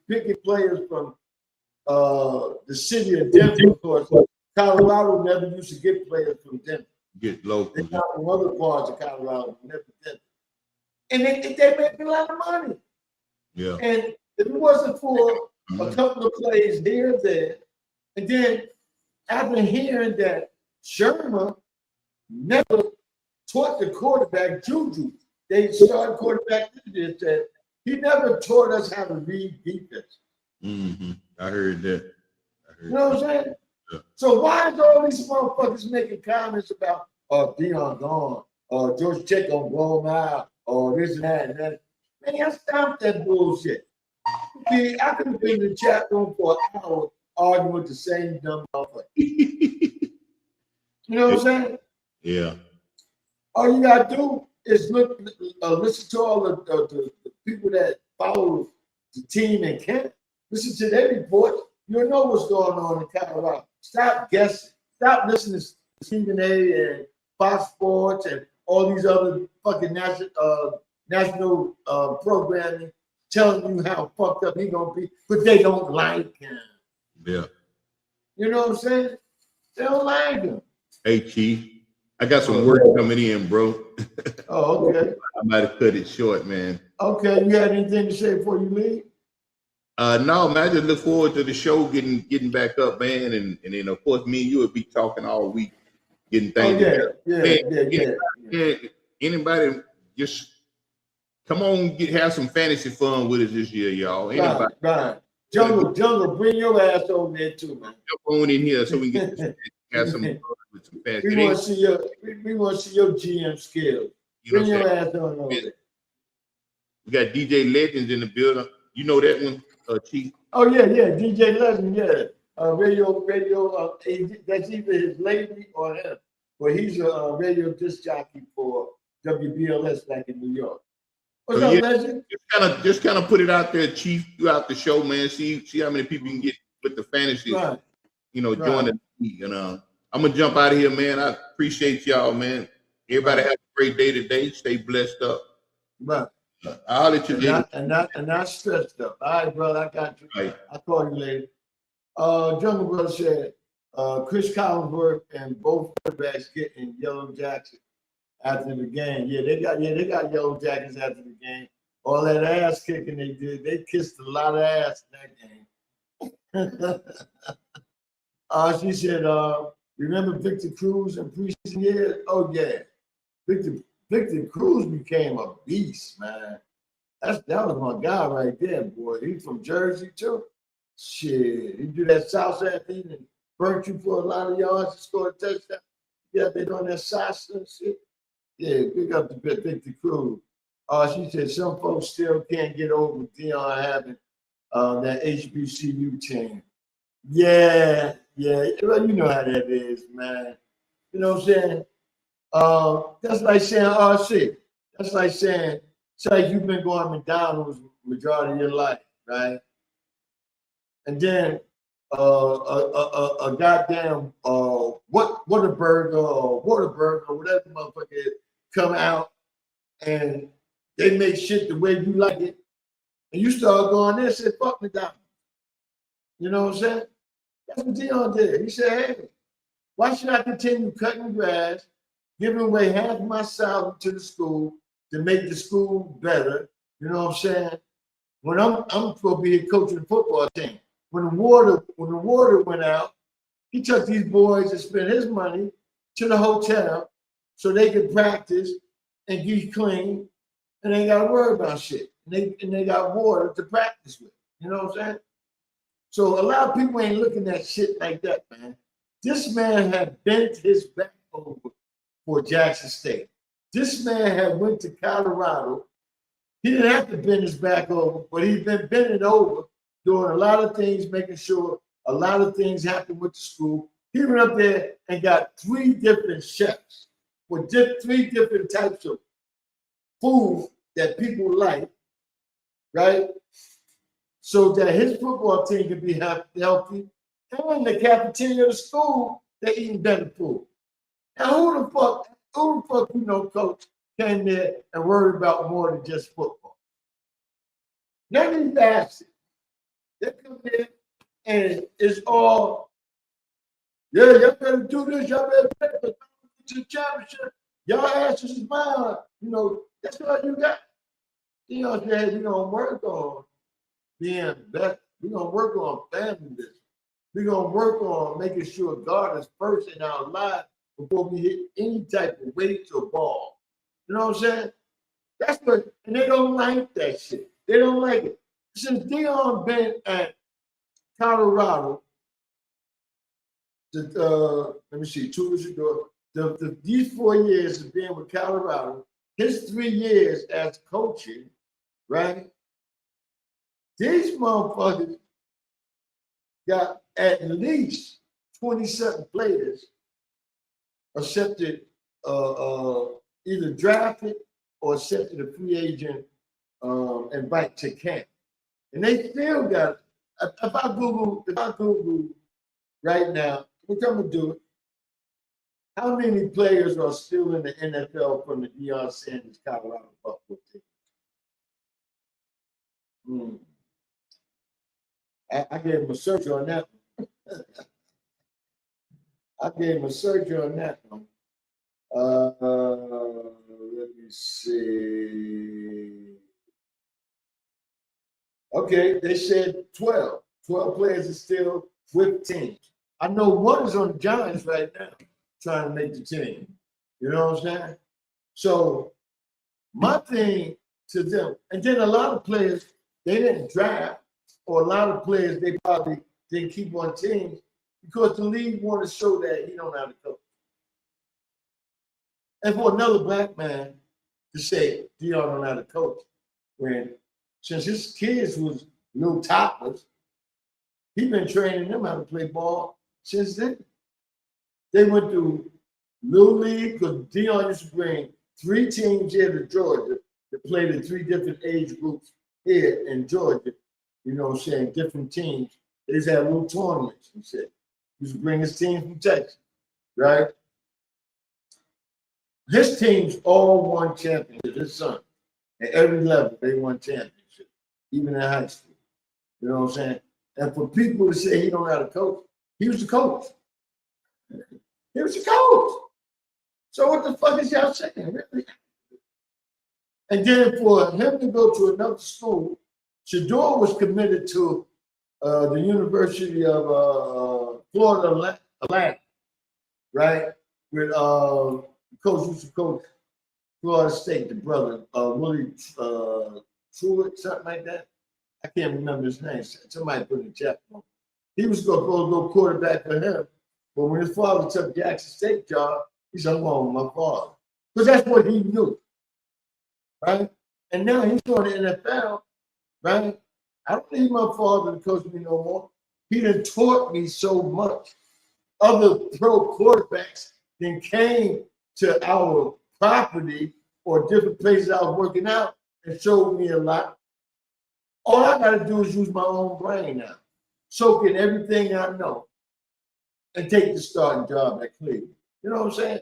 picking players from the city of Denver, because Colorado never used to get players from Denver. Get local. They got from other parts of Colorado, never Denver. And they make a lot of money. Yeah. And if it wasn't for a couple of plays here and there, and then after hearing that Sherman never taught the quarterback Juju, they started quarterback that he never taught us how to read defense. I heard that. You know what I'm saying? Yeah. So why is all these motherfuckers making comments about Dion gone, or George Tech gonna blow him out, or this and that and that? Man, stop that bullshit. I could have been in the chat room for an hour arguing with the same dumb motherfucker. You know what I'm saying? Yeah. All you gotta do is listen to all the people that follow the team in Kent. Listen to their reports. You'll know what's going on in Colorado. Stop guessing. Stop listening to Stephen A. and Fox Sports and all these other fucking national programming telling you how fucked up he's gonna be, but they don't like him. Yeah. You know what I'm saying? They don't like him. Hey, Chief, I got some work coming in, bro. Oh, okay. I might have cut it short, man. Okay, you had anything to say before you leave? No, man, I just look forward to the show getting back up, man, and then of course me and you would be talking all week, getting things together. Yeah. Anybody just come on, have some fantasy fun with us this year, y'all. Anybody? Right. Jungle, bring your ass over there too, man. Jump on in here so we can have some fun with some fantasy. We want to see your GM skills. Bring your ass on over there. We got DJ Legends in the building. You know that one, Chief? Oh yeah, DJ Legend, yeah. Radio. That's either his lady or him. But he's a radio disc jockey for WBLS back in New York. What's up, Legend? Just kind of put it out there, Chief, throughout the show, man. See how many people you can get with the fantasy. Right. Join the league. And I'm gonna jump out of here, man. I appreciate y'all, man. Everybody have a great day today. Stay blessed up. Right. I'll let you and not stressed up. All right, brother, I got you. Right. I'll call you later. Jungle Brother said Chris Collinsworth and both quarterbacks getting yellow jackets after the game. Yeah, they got yellow jackets after the game. All that ass kicking they did, they kissed a lot of ass in that game. She said, remember Victor Cruz in preseason years? Oh yeah. Victor Cruz became a beast, man. That was my guy right there, boy. He's from Jersey too. Shit, he do that Southside thing and burnt you for a lot of yards and scored a touchdown. Yeah, they doing that sauce and shit. Yeah, pick up the Victor Cruz. She said some folks still can't get over Dion having that HBCU team. Yeah. Well, you know how that is, man. You know what I'm saying? That's like saying RC. That's like saying, say you've been going to McDonald's majority of your life, right? And then a goddamn Whataburger or whatever the motherfucker is come out and they make shit the way you like it, and you start going there and say, fuck McDonald's. You know what I'm saying? That's what Dion did. He said, hey, why should I continue cutting grass, giving away half my salary to the school to make the school better? You know what I'm saying? When I'm supposed to be coaching the football team. When the water went out, he took these boys and spent his money to the hotel so they could practice and get clean, and they got to worry about shit. And they got water to practice with. You know what I'm saying? So a lot of people ain't looking at shit like that, man. This man had bent his back over for Jackson State. This man had went to Colorado. He didn't have to bend his back over, but he's been bending over, doing a lot of things, making sure a lot of things happen with the school. He went up there and got 3 different chefs with 3 different types of food that people like, right? So that his football team can be healthy. And the cafeteria of the school, they're eating better food. Now, who the fuck, coach came there and worried about more than just football? None of these bastards. They come there and it's all, yeah, y'all better do this, y'all better get to the championship. Y'all asses is mine. That's all you got. Said, we're gonna work on being better. We're gonna work on family business. We're gonna work on making sure God is first in our life before we hit any type of weights or ball. You know what I'm saying? That's what, and they don't like that shit. They don't like it. Since Dion been at Colorado, let me see, 2 years ago, these 4 years of being with Colorado, his 3 years as coaching, right? These motherfuckers got at least 27 players accepted, either drafted or accepted a free agent invite to camp. And they still got, if I Google right now, which I'm gonna do it, how many players are still in the NFL from the Deion Sanders Colorado Buffalo team? I gave him a search on that one. Let me see. Okay, they said 12. 12 players are still with teams. I know one is on the Giants right now trying to make the team. You know what I'm saying? So my thing to them, and then a lot of players, they didn't draft, or a lot of players, they probably didn't keep on teams because the league wanted to show that he don't know how to coach. And for another black man to say Dion don't know how to coach, when since his kids was little toddlers, he been training them how to play ball since then. They went through Little League because Dion used to bring 3 teams here to Georgia to play the 3 different age groups here in Georgia. You know what I'm saying? Different teams. They just had little tournaments, he said. He used to bring his team from Texas, right? His teams all won championships, his son. At every level, they won championships, even in high school. You know what I'm saying? And for people to say he don't know how to coach, he was the coach. He was the coach. So what the fuck is y'all saying, really? And then for him to go to another school, Shador was committed to the University of Florida Atlantic, right? With coach used to coach Florida State, the brother, Willie Truitt, something like that. I can't remember his name. Somebody put in the chat. He was going to go quarterback for him. But when his father took Jackson State job, he said, I'm going with my father. Because that's what he knew, right? And now he's going to the NFL, right? I don't need my father to coach me no more. He done taught me so much. Other pro quarterbacks then came to our property or different places I was working out and showed me a lot. All I got to do is use my own brain now, soak in everything I know, and take the starting job at Cleveland. You know what I'm saying?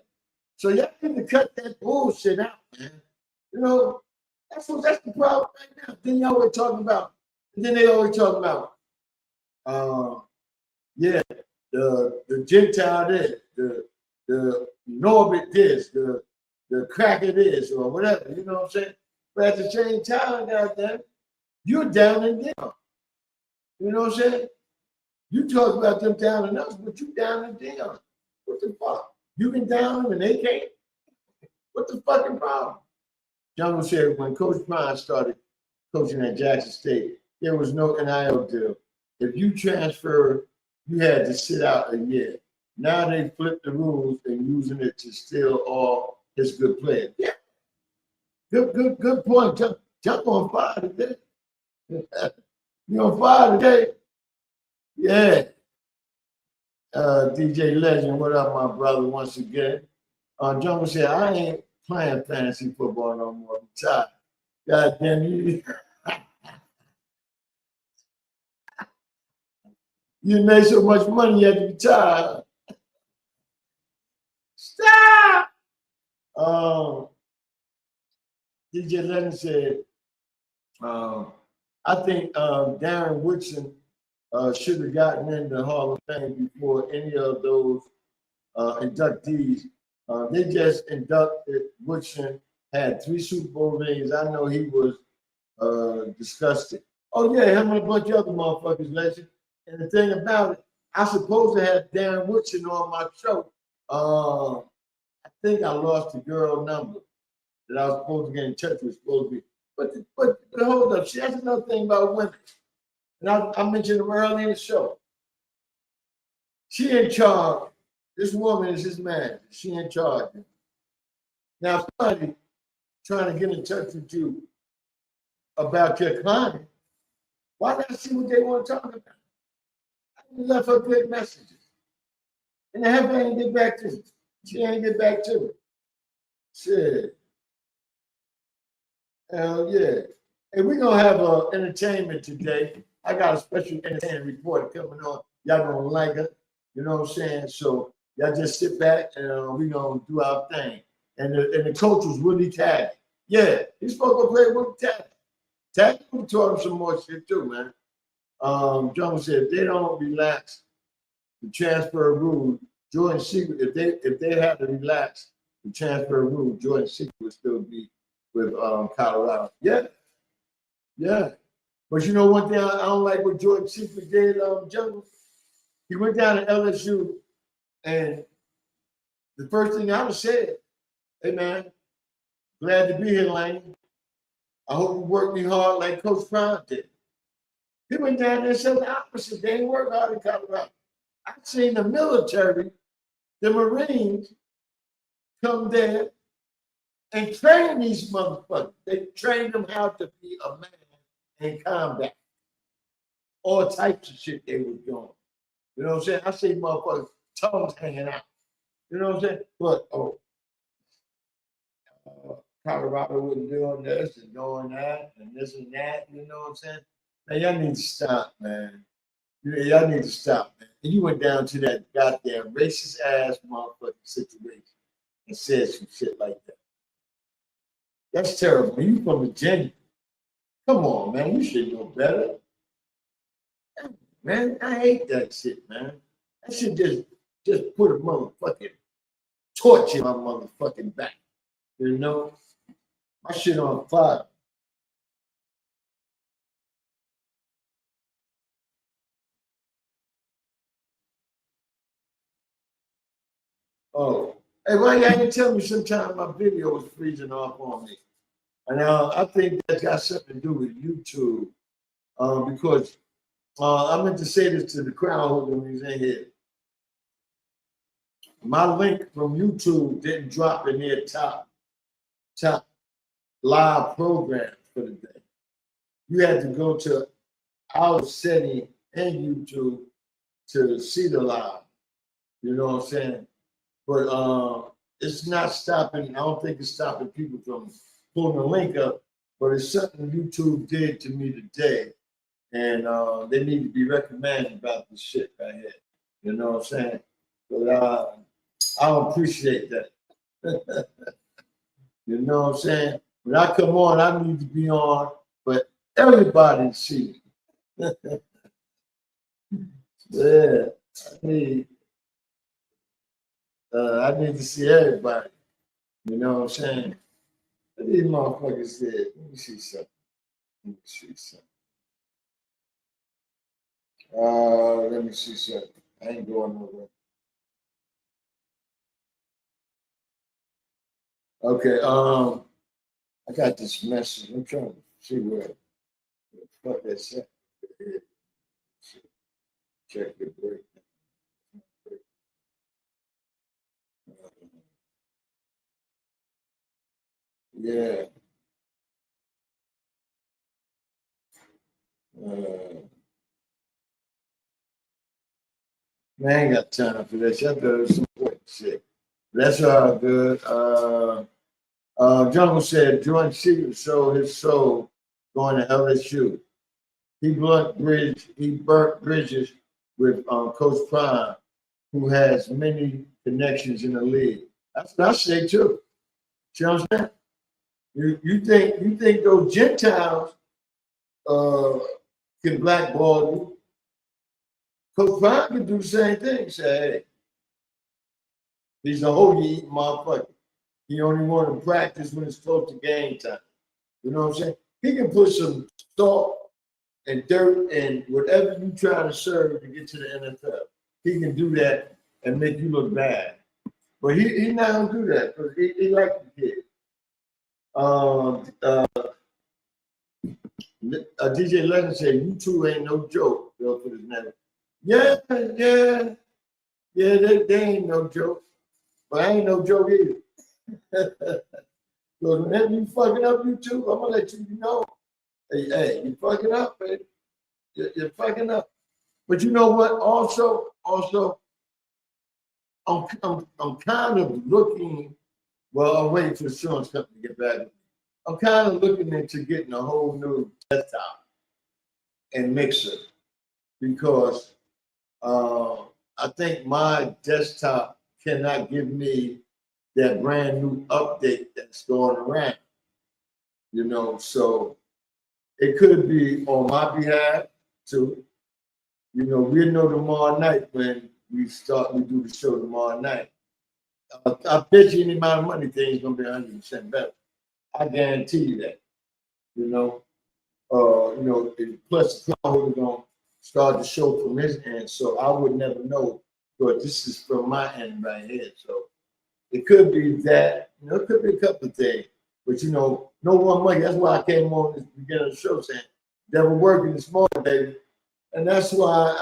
So y'all need to cut that bullshit out, man. You know, that's the problem right now. Then y'all always talking about, and then they always talking about, the Gentile this, the Norbit this, the cracker this, or whatever. You know what I'm saying? But at the same time, goddamn, you're down and down. You know what I'm saying? You talk about them down and us, but you down and down. What the fuck? You can down them and they can't? What the fucking problem? Jungle said when Coach Prime started coaching at Jackson State, there was no NIL deal. If you transfer, you had to sit out a year. Now they flipped the rules and using it to steal all his good players. Yeah. Good point. Jump on fire today. You on fire today? Yeah. DJ Legend, what up, my brother, once again. Jungle said, I ain't playing fantasy football no more. I'm tired. God damn you. You made so much money, you had to be tired. Stop! DJ Legend said, I think Darren Woodson should have gotten in the Hall of Fame before any of those inductees. They just inducted Woodson, had 3 Super Bowl rings. I know he was disgusted. Oh, yeah, him and a bunch of other motherfuckers, Legend. And the thing about it, I supposed to have Darren Woodson on my show. I think I lost the girl number that I was supposed to get in touch with, supposed to be. But hold up, see, that's another thing about women. And I mentioned them early in the show. She in charge. This woman is his man. She in charge. Now, if somebody trying to get in touch with you about your client, why not see what they want to talk about? I left her good messages. And the heifer ain't get back to me. She ain't get back to me. Shit. Hell yeah. And we're going to have entertainment today. I got a special entertainment report coming on. Y'all going to like it. You know what I'm saying? So y'all just sit back and we're going to do our thing. And the coach was Willie Tagg. Yeah, he's supposed to play Willie Tagg. Tagg taught him some more shit too, man. John said if they don't relax the transfer rule, Jordan Secret, if they had to relax the transfer rule, Jordan Secret would still be with Colorado. Yeah. Yeah. But you know one thing I don't like what Jordan Secret did, Jungle? He went down to LSU and the first thing I was said, hey man, glad to be here, Lane. I hope you work me hard like Coach Prime did. He went down there and said the opposite. They ain't work hard in Colorado. I've seen the military, the Marines, come there and train these motherfuckers. They train them how to be a man in combat. All types of shit they were doing. You know what I'm saying? I see motherfuckers tongues hanging out. You know what I'm saying? But Colorado wasn't doing this and doing that and this and that. You know what I'm saying? Man, y'all need to stop, man. Y'all need to stop, man. And you went down to that goddamn racist ass motherfucking situation and said some shit like that. That's terrible. You from Virginia. Come on, man. You should know better. Man, I hate that shit, man. That shit just put a motherfucking torch in my motherfucking back. You know? My shit on fire. Oh. Hey, why y'all didn't tell me sometime my video was freezing off on me? And I think that got something to do with YouTube. Because I meant to say this to the crowd holder when he's in here. My link from YouTube didn't drop in their top live program for the day. You had to go to our setting in YouTube to see the live. You know what I'm saying? But it's not stopping. I don't think it's stopping people from pulling the link up. But it's something YouTube did to me today. And they need to be recommended about this shit right here. You know what I'm saying? But I don't appreciate that. You know what I'm saying? When I come on, I need to be on, but everybody see. Yeah, I need to see everybody. You know what I'm saying? These motherfuckers said, let me see something. Let me see something. Let me see something. I ain't going nowhere. Okay, I got this message. I'm trying to see where the fuck that's at. Check the break. Yeah. Man, I ain't got time for that. Y'all do some shit. That's all good. Jungle said Jordan Secret sold his soul going to LSU. He burnt bridges with Coach Prime, who has many connections in the league. That's what I say too. See what I'm saying? You think those Gentiles can blackball you? Coach Prime can do the same thing. Say, hey, he's a hoagie eating motherfucker. He only want to practice when it's close to game time. You know what I'm saying? He can put some salt and dirt and whatever you trying to serve to get to the NFL. He can do that and make you look bad. But he not gonna do that because he like the kid. DJ Legend said, "You two ain't no joke." Go for this never. Yeah, they ain't no joke, but I ain't no joke either. So whenever you fucking up, you two, I'm gonna let you know. Hey, you fucking up, baby. You're fucking up. But you know what? Also, I'm kind of looking. Well, I'm waiting for the insurance company to get back. I'm kind of looking into getting a whole new desktop and mixer because I think my desktop cannot give me that brand new update that's going around. You know, so it could be on my behalf too. You know, we'll know tomorrow night when we do the show tomorrow night. I bet you any amount of money thing's gonna be 100% better. I guarantee you that. You know, plus the crowd gonna start the show from his end, so I would never know. But this is from my end right here, so it could be that. You know, it could be a couple of things, but you know, no one money. That's why I came on this beginning of the show saying, "Devil working this morning, baby," and that's why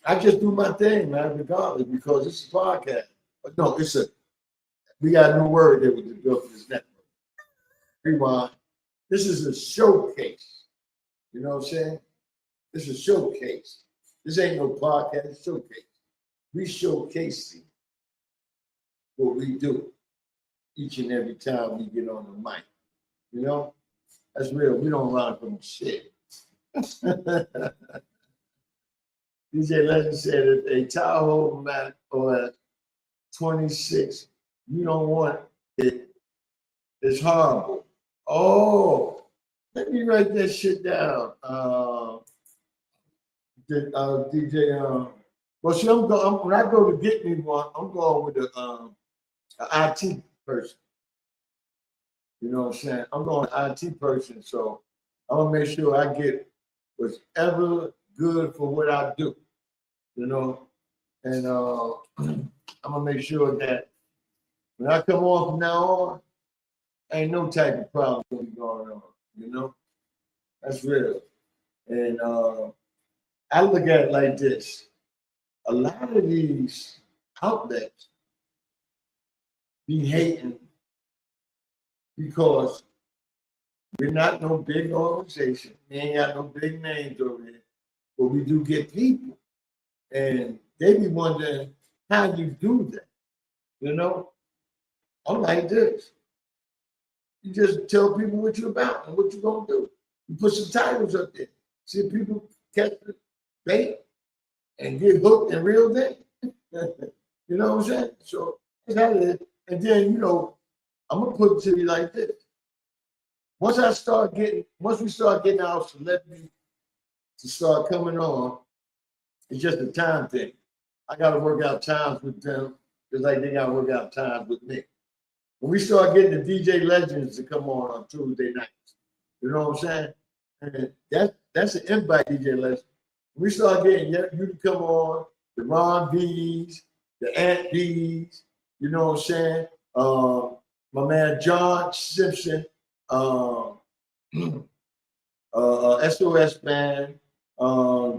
I just do my thing, man, regardless, because it's a podcast. But no, we got a new word that was developed for this network. Rewind. This is a showcase. You know what I'm saying? This is a showcase. This ain't no podcast, it's a showcase. We showcasing what we do each and every time we get on the mic. You know? That's real. We don't run from shit. DJ Legend said if a Tahoe Mac or a 26, you don't want it. It's horrible. Oh, let me write that shit down. DJ, well, see, when I go to get me one, I'm going with an IT person. You know what I'm saying? I'm going IT person, so I'm gonna make sure I get what's ever good for what I do. You know, and I'm gonna make sure that when I come on from now on, ain't no type of problem going on. You know, that's real. And I look at it like this: a lot of these outlets be hating because we're not no big organization. We ain't got no big names over here, but we do get people, and they be wondering how you do that. You know, I'm like this. You just tell people what you're about and what you're gonna do. You put some titles up there. See if people catch the bait and get hooked and reel in. You know what I'm saying? So that's how it is. And then, you know, I'm gonna put it to you like this. Once we start getting our celebrities to start coming on, it's just a time thing. I gotta work out times with them, just like they gotta work out times with me. When we start getting the DJ legends to come on Tuesday nights, you know what I'm saying? And that's an invite, DJ legend. When we start getting you to come on, the Ron B's, the Ant B's, you know what I'm saying? My man John Simpson, SOS Band,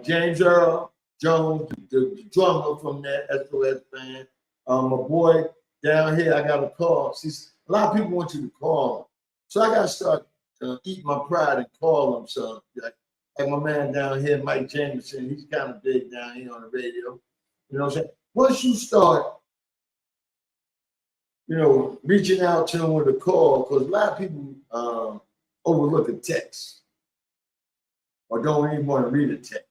James Earl Jones, the drummer from that SOS Band. My boy down here, I got a call. See, a lot of people want you to call them. So I got to start eating my pride and call them something. Like, like my man down here, Mike Jameson, he's kind of big down here on the radio. You know what I'm saying? Once you start, reaching out to them with a call, because a lot of people overlook a text or don't even want to read a text.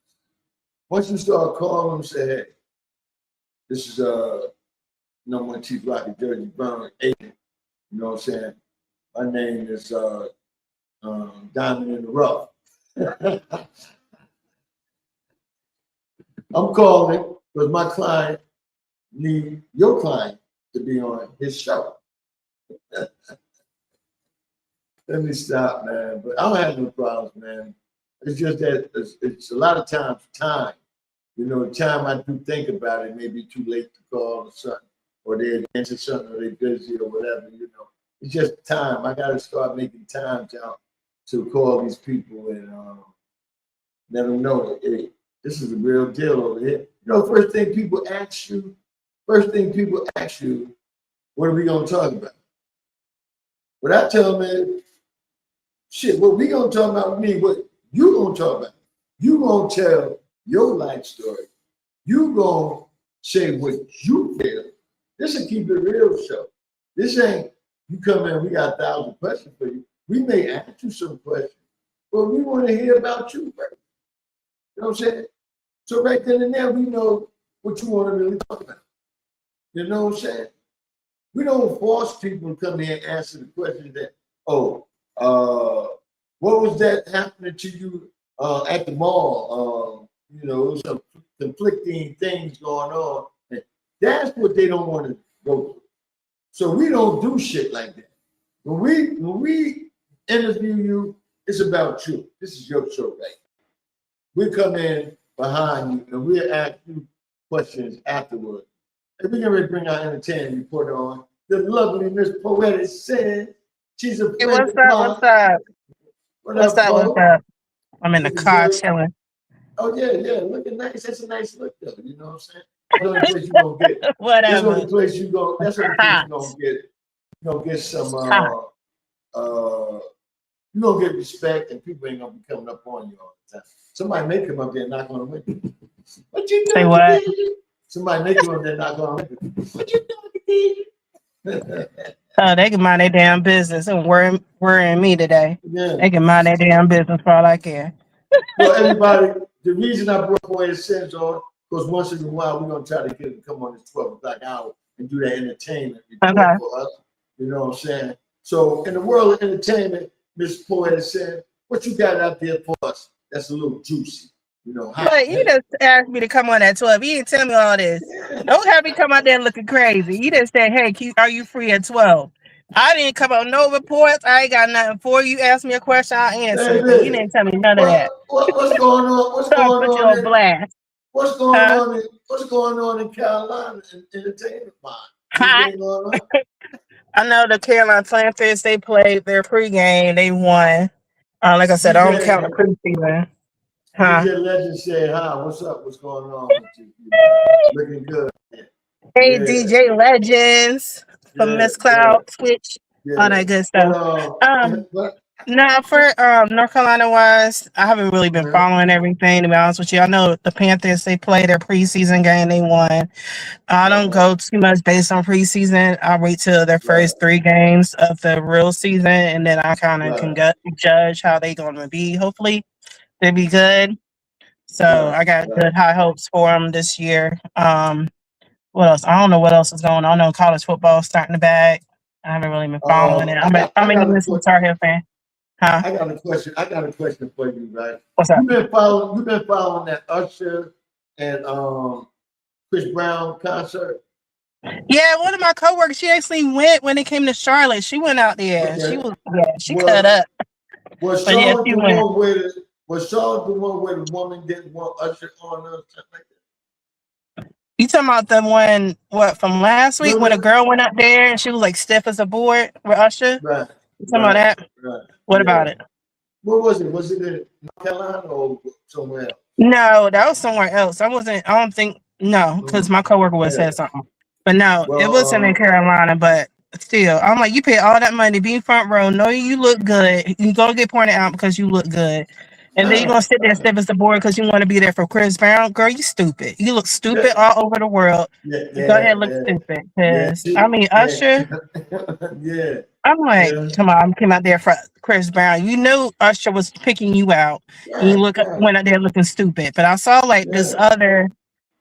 Once you start calling them, say, hey, this is number one Chief Rocker, Jerseyvern agent. You know what I'm saying? My name is Diamond in the Rough. I'm calling because my client need your client to be on his show. Let me stop, man. But I don't have no problems, man. It's just that it's a lot of times time. The time I do think about it, may be too late to call or something, or they're into something, or they're busy or whatever, It's just time. I got to start making times out to call these people and let them know, hey, this is a real deal over here. First thing people ask you, what are we going to talk about? What I tell them is, shit, what we going to talk about me, what you going to talk about? You going to tell your life story. You going to say what you feel. This is Keep It Real show. This ain't, you come in, we got 1,000 questions for you. We may ask you some questions, but we want to hear about you first. You know what I'm saying? So right then and there, we know what you want to really talk about. You know what I'm saying? We don't force people to come here and answer the question that, what was that happening to you at the mall? Some conflicting things going on. And that's what they don't want to go through. So we don't do shit like that. When we interview you, it's about you. This is your show, right? We come in behind you and we'll ask you questions afterwards. And we're going to bring our entertainment reporter on. The lovely Miss Poetic Sin. She's a friend What's of up? mine. What's up? What's up? What's up? I'm in the car chilling. Oh yeah, looking nice. That's a nice look, though. You know what I'm saying? That's the only place you're gonna get. Whatever. That's the only place you're gonna get. You're gonna get some. You're gonna get respect, and people ain't gonna be coming up on you all the time. Somebody may come up there and knock on the window. What you doing? Say what? Somebody may come up there and knock on the window. What you doing? They can mind their damn business and worrying me today. Yeah. They can mind their damn business for all I care. Well, everybody, the reason I brought Poetic Sins on, because once in a while we're gonna try to get him to come on this 12 o'clock hour and do that entertainment report for us. You know what I'm saying? So in the world of entertainment, Miss Poetic Sins, what you got out there for us that's a little juicy? But you just asked me to come on at 12. You didn't tell me all this. Don't have me come out there looking crazy. You just said, hey, are you free at 12? I didn't come on no reports. I ain't got nothing for you. Ask me a question, I'll answer. But you didn't tell me none of that. What's going on? What's going on? Put you on blast. What's going on in Carolina in entertainment mind? I know the Carolina Panthers, they played their pregame. They won. Like I said, I don't count the preseason. DJ Legend said, hi, what's up? What's going on with you? Looking good. Hey, DJ Legends from Miss Cloud, Twitch, all that good stuff. No, for North Carolina wise, I haven't really been following everything, to be honest with you. I know the Panthers, they played their preseason game, they won. I don't go too much based on preseason. I wait till their first 3 games of the real season, and then I kind of can judge how they going to be. Hopefully, they'll be good. So I got good high hopes for them this year. What else? I don't know what else is going on. I know college football is starting to bag. I haven't really been following it. I'm a Tar Heel fan. Huh? I got a question for you, right? What's up? You've been following that Usher and Chris Brown concert. Yeah, one of my coworkers, she actually went when it came to Charlotte. She went out there. Okay. She cut up. Was Charlotte the one where the woman didn't want Usher on or something like that? You talking about the one from last week when a girl went up there and she was like stiff as a board with Usher? Right. You talking about that? Right. What about it? Where was it? Was it in North Carolina or somewhere else? No, that was somewhere else. Because my coworker would have said something. But no, it wasn't in Carolina, but still, I'm like, you pay all that money to be front row, know you look good. You gonna get pointed out because you look good. And then you're gonna sit there stiff as the board because you want to be there for Chris Brown. Girl, you stupid. You look stupid all over the world. Go ahead, look stupid. Cause I mean, Usher. Yeah. I'm like, come on, I came out there for Chris Brown. You knew Usher was picking you out. And you went out there looking stupid. But I saw like this other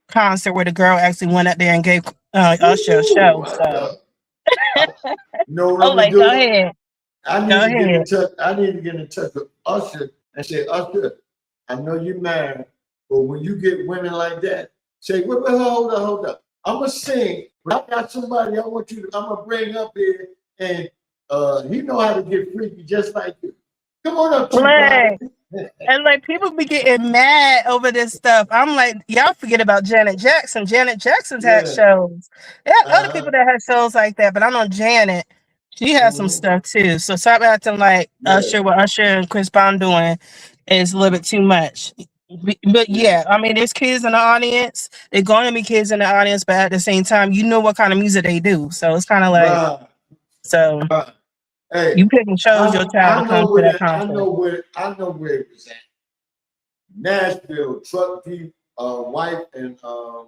concert where the girl actually went out there and gave Usher a show. So know what I'm I'm gonna like, go do? ahead. I need Go to get in ahead. touch. I need to get in touch with Usher and say, Usher, I know you're married, but when you get women like that, say, hold up. I'm gonna sing, but I got somebody I want you to. I'm gonna bring up here, and he know how to get freaky just like you. Come on up, Chief Right. Rock. And like people be getting mad over this stuff. I'm like, y'all forget about Janet Jackson. Janet Jackson's had shows. There are other people that had shows like that, but I know Janet, she has some stuff too. So stop acting like Usher, what Usher and Chris Brown doing is a little bit too much. But yeah, I mean, there's kids in the audience. They're going to be kids in the audience, but at the same time, you know what kind of music they do. So it's kind of like, so Hey, you pick and chose your child to come to that I concert. know where it was at. Nashville, Truck Deep, wife, and I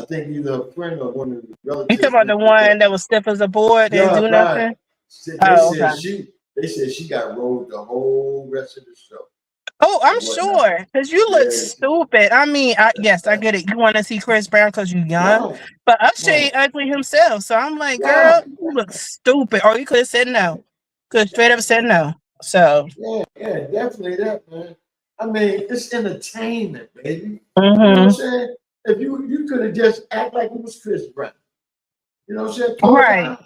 think either a friend or one of the relatives. You talking about the one that was stiff as a board, didn't do nothing? They said she got rolled the whole rest of the show. Oh, I'm sure, because you look stupid. I mean, yes, I get it. You want to see Chris Brown because you're young, but Usher ain't ugly himself. So I'm like, girl, you look stupid. Or you could have said no. Could have straight up said no. So yeah, definitely that, man. I mean, it's entertainment, baby. You know what I'm saying? If you could have just act like it was Chris Brown. You know what I'm saying? Right.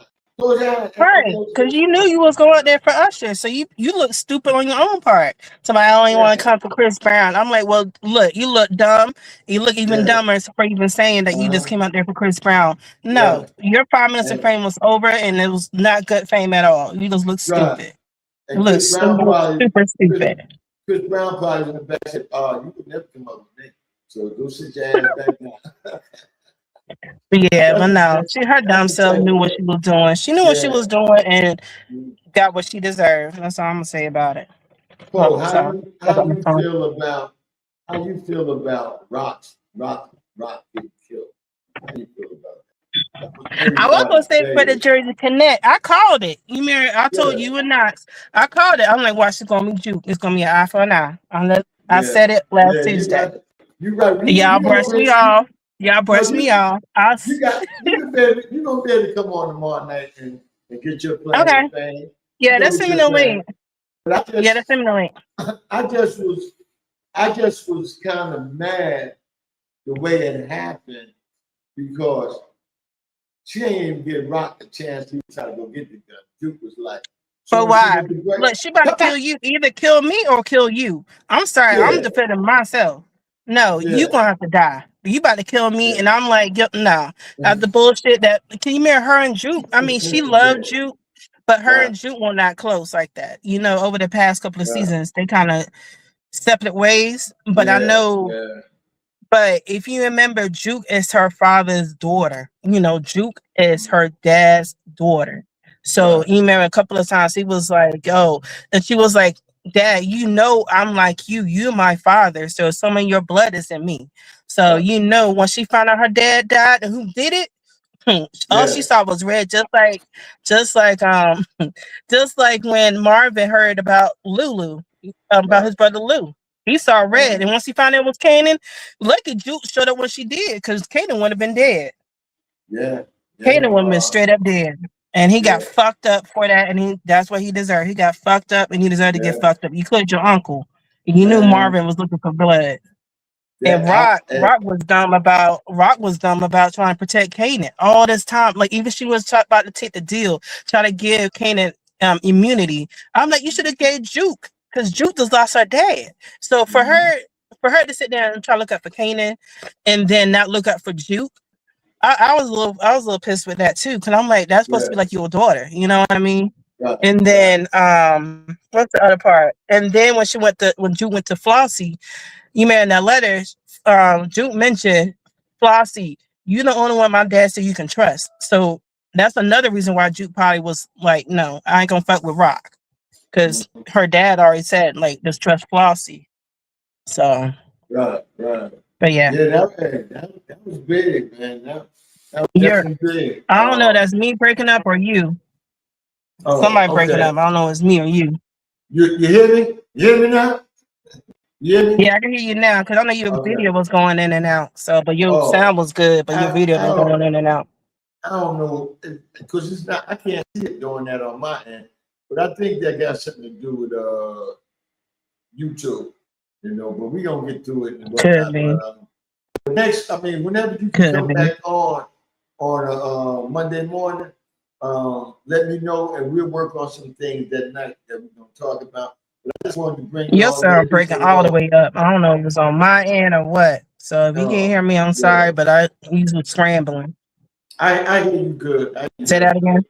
Right, because you knew you was going out there for Usher, so you look stupid on your own part. Somebody I only want to come for Chris Brown. I'm like, well, look, you look dumb. You look even dumber for even saying that you just came out there for Chris Brown. No, your 5 minutes of fame was over, and it was not good fame at all. You just look stupid. You look super stupid. Chris Brown probably in the back said, "Oh, you could never come up with me. So go sit your ass back down." Yeah, but no, her dumb self knew what she was doing. She knew what she was doing and got what she deserved. That's all I'm gonna say about it. Paul, how you feel about Rock getting killed? How you feel about that? I was gonna say for the Jersey Connect. I called it. You remember I told you and Knox. I called it. I'm like, watch, it's gonna be juke. It's gonna be an eye for an eye. I said it last Tuesday. You right. Y'all brushed me off. Y'all brushed me off. You gonna be able to come on tomorrow night and get your plan. Okay. Yeah, that's send me the link. Yeah, that's send me the link. I just was kind of mad the way it happened because she ain't even give Rock a chance to try to go get the gun. Duke was like, but why? Look, she about to kill you. Either kill me or kill you. I'm sorry, I'm defending myself. No, you gonna have to die. You about to kill me, and I'm like, no. After bullshit that can you marry her and Juke? I mean, she loved Juke, but her and Juke were not close like that. You know, over the past couple of seasons, they kind of separate ways. But I know. But if you remember, Juke is her father's daughter. You know, Juke is her dad's daughter. So you remember a couple of times he was like, "Oh," and she was like, "Dad, you know I'm like you. You're my father. So some of your blood is in me." So you know when she found out her dad died and who did it, all she saw was red, just like just like when Marvin heard about Lulu, about his brother Lou. He saw red, and once he found out it was Kanan, lucky Juke showed up when she did, because Kanan would have been dead. Kanan would have been straight up dead. And he got fucked up for that, and that's what he deserved. He got fucked up, and he deserved to get fucked up. You killed your uncle. And you knew Marvin was looking for blood. And Rock was dumb about trying to protect Kanan all this time. Like even she was about to take the deal, try to give Kanan immunity. I'm like, you should have gave Juke, because Juke just lost her dad. So for her to sit down and try to look up for Kanan and then not look up for Juke, I was a little pissed with that too, because I'm like, that's supposed to be like your daughter, you know what I mean? And then what's the other part? And then when Juke went to Flossie, you made in that letter, Juke mentioned, Flossie, you're the only one my dad said you can trust. So that's another reason why Juke probably was like, no, I ain't gonna fuck with Rock. Because her dad already said, like, just trust Flossie. So, Right. but yeah, That was big, man. That was you're. definitely big. I don't know. That's me breaking up or you. Oh, Somebody breaking okay. up. I don't know. If it's me or you. You hear me? You hear me now? You hear me? Yeah, I can hear you now because I know your Okay. video was going in and out. So, but your Oh, sound was good, but your video I been going in and out. don't know because it's not. I can't see it doing that on my end, but I think that got something to do with YouTube, But we gonna get through it and Could whatnot. be. But next, whenever you can Could come be. back on a Monday morning, let me know and we'll work on some things that night that we're gonna talk about. But I just wanted to bring Your y'all sound ladies breaking all the along. way up. I don't know if it's on my end or what. So if you can't hear me, I'm sorry, but I usually scrambling. I hear you good. Say that again.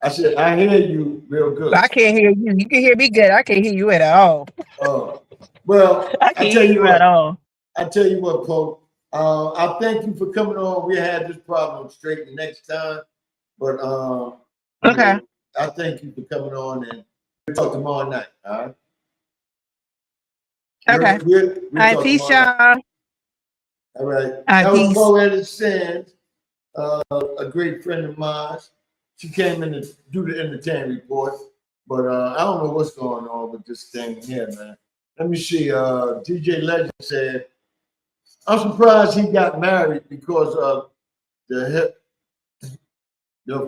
I said I hear you real good. I can't hear you. You can hear me good. I can't hear you at all. Well, I can't hear you at all. I tell you what, Pope. I thank you for coming on. We had this problem straight the next time, but okay. I thank you for coming on, and we'll talk tomorrow night. All right. Okay. We'll all right. Peace, y'all. All right. All right. That Peace. was Poetic Sands, a great friend of mine. She came in to do the entertainment report, but I don't know what's going on with this thing here, man. Let me see. DJ Legend said, I'm surprised he got married because of the hip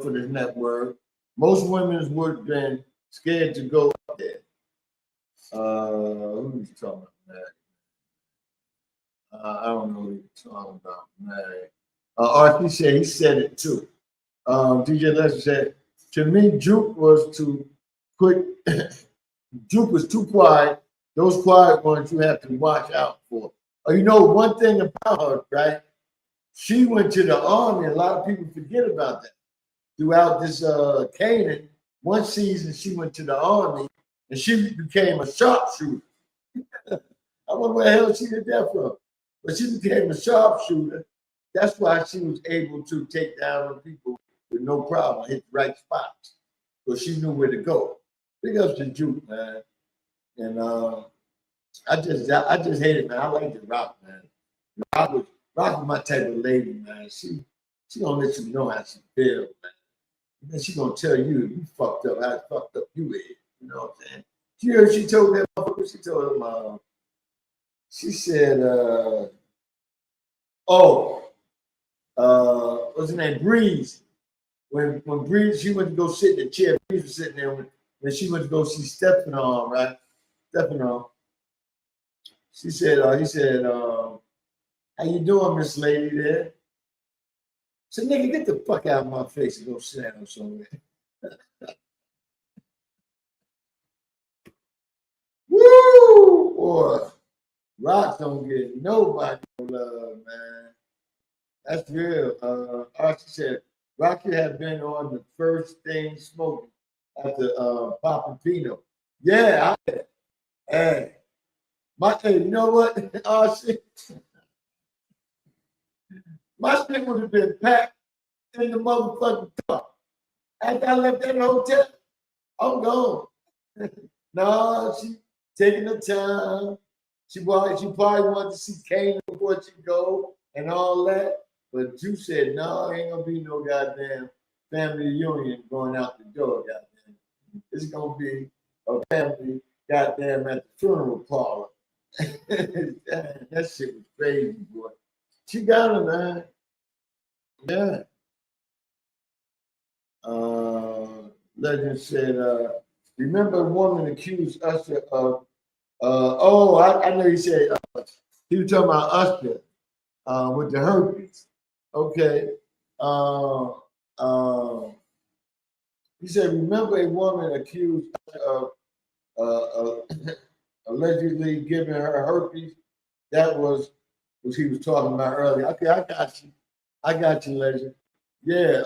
for this network. Most women would have been scared to go up there. Who's talking about that? I don't know who he's talking about. Man. RT said he said it too. DJ Legend said, to me, Juke was too quick. Juke was too quiet. Those quiet ones you have to watch out for. One thing about her, right? She went to the army. A lot of people forget about that. Throughout this Canaan, one season she went to the army and she became a sharpshooter. I wonder where the hell she did that from. But she became a sharpshooter. That's why she was able to take down people with no problem, hit the right spots. Because she knew where to go. Big ups to Juke, man. And I just hate it, man. I like the Rock, man. Rock was my type of lady, man. She gonna let you know how she feel, man. And then she gonna tell you fucked up, how fucked up you is. You know what I'm saying? You heard she told that motherfucker, she told him, she said, what's her name? Breeze. When Breeze, she went to go sit in the chair, Breeze was sitting there when she went to go see Stephanon, right? Stephanon. She said, he said, how you doing, Miss Lady there? I said, nigga, get the fuck out of my face and go sit down somewhere. Woo! Boy, Rock don't get nobody love, man. That's real. Archie said, Rocky had been on the first thing smoking after Papa Pino. Yeah, hey, you know what, Archie? My shit would have been packed in the motherfucking car. After I left that hotel, I'm gone. No, she taking her time. She probably wanted to see Kane before she go and all that. But you said, no, ain't gonna be no goddamn family reunion going out the door, goddamn. It's gonna be a family goddamn at the funeral parlor. That shit was crazy, boy. She got her, man. Yeah. Legend said, remember a woman accused Usher of, I know he said, he was talking about Usher with the herpes. Okay. He said, remember a woman accused of allegedly giving her herpes? That was what he was talking about earlier. Okay, I got you, Legend. Yeah,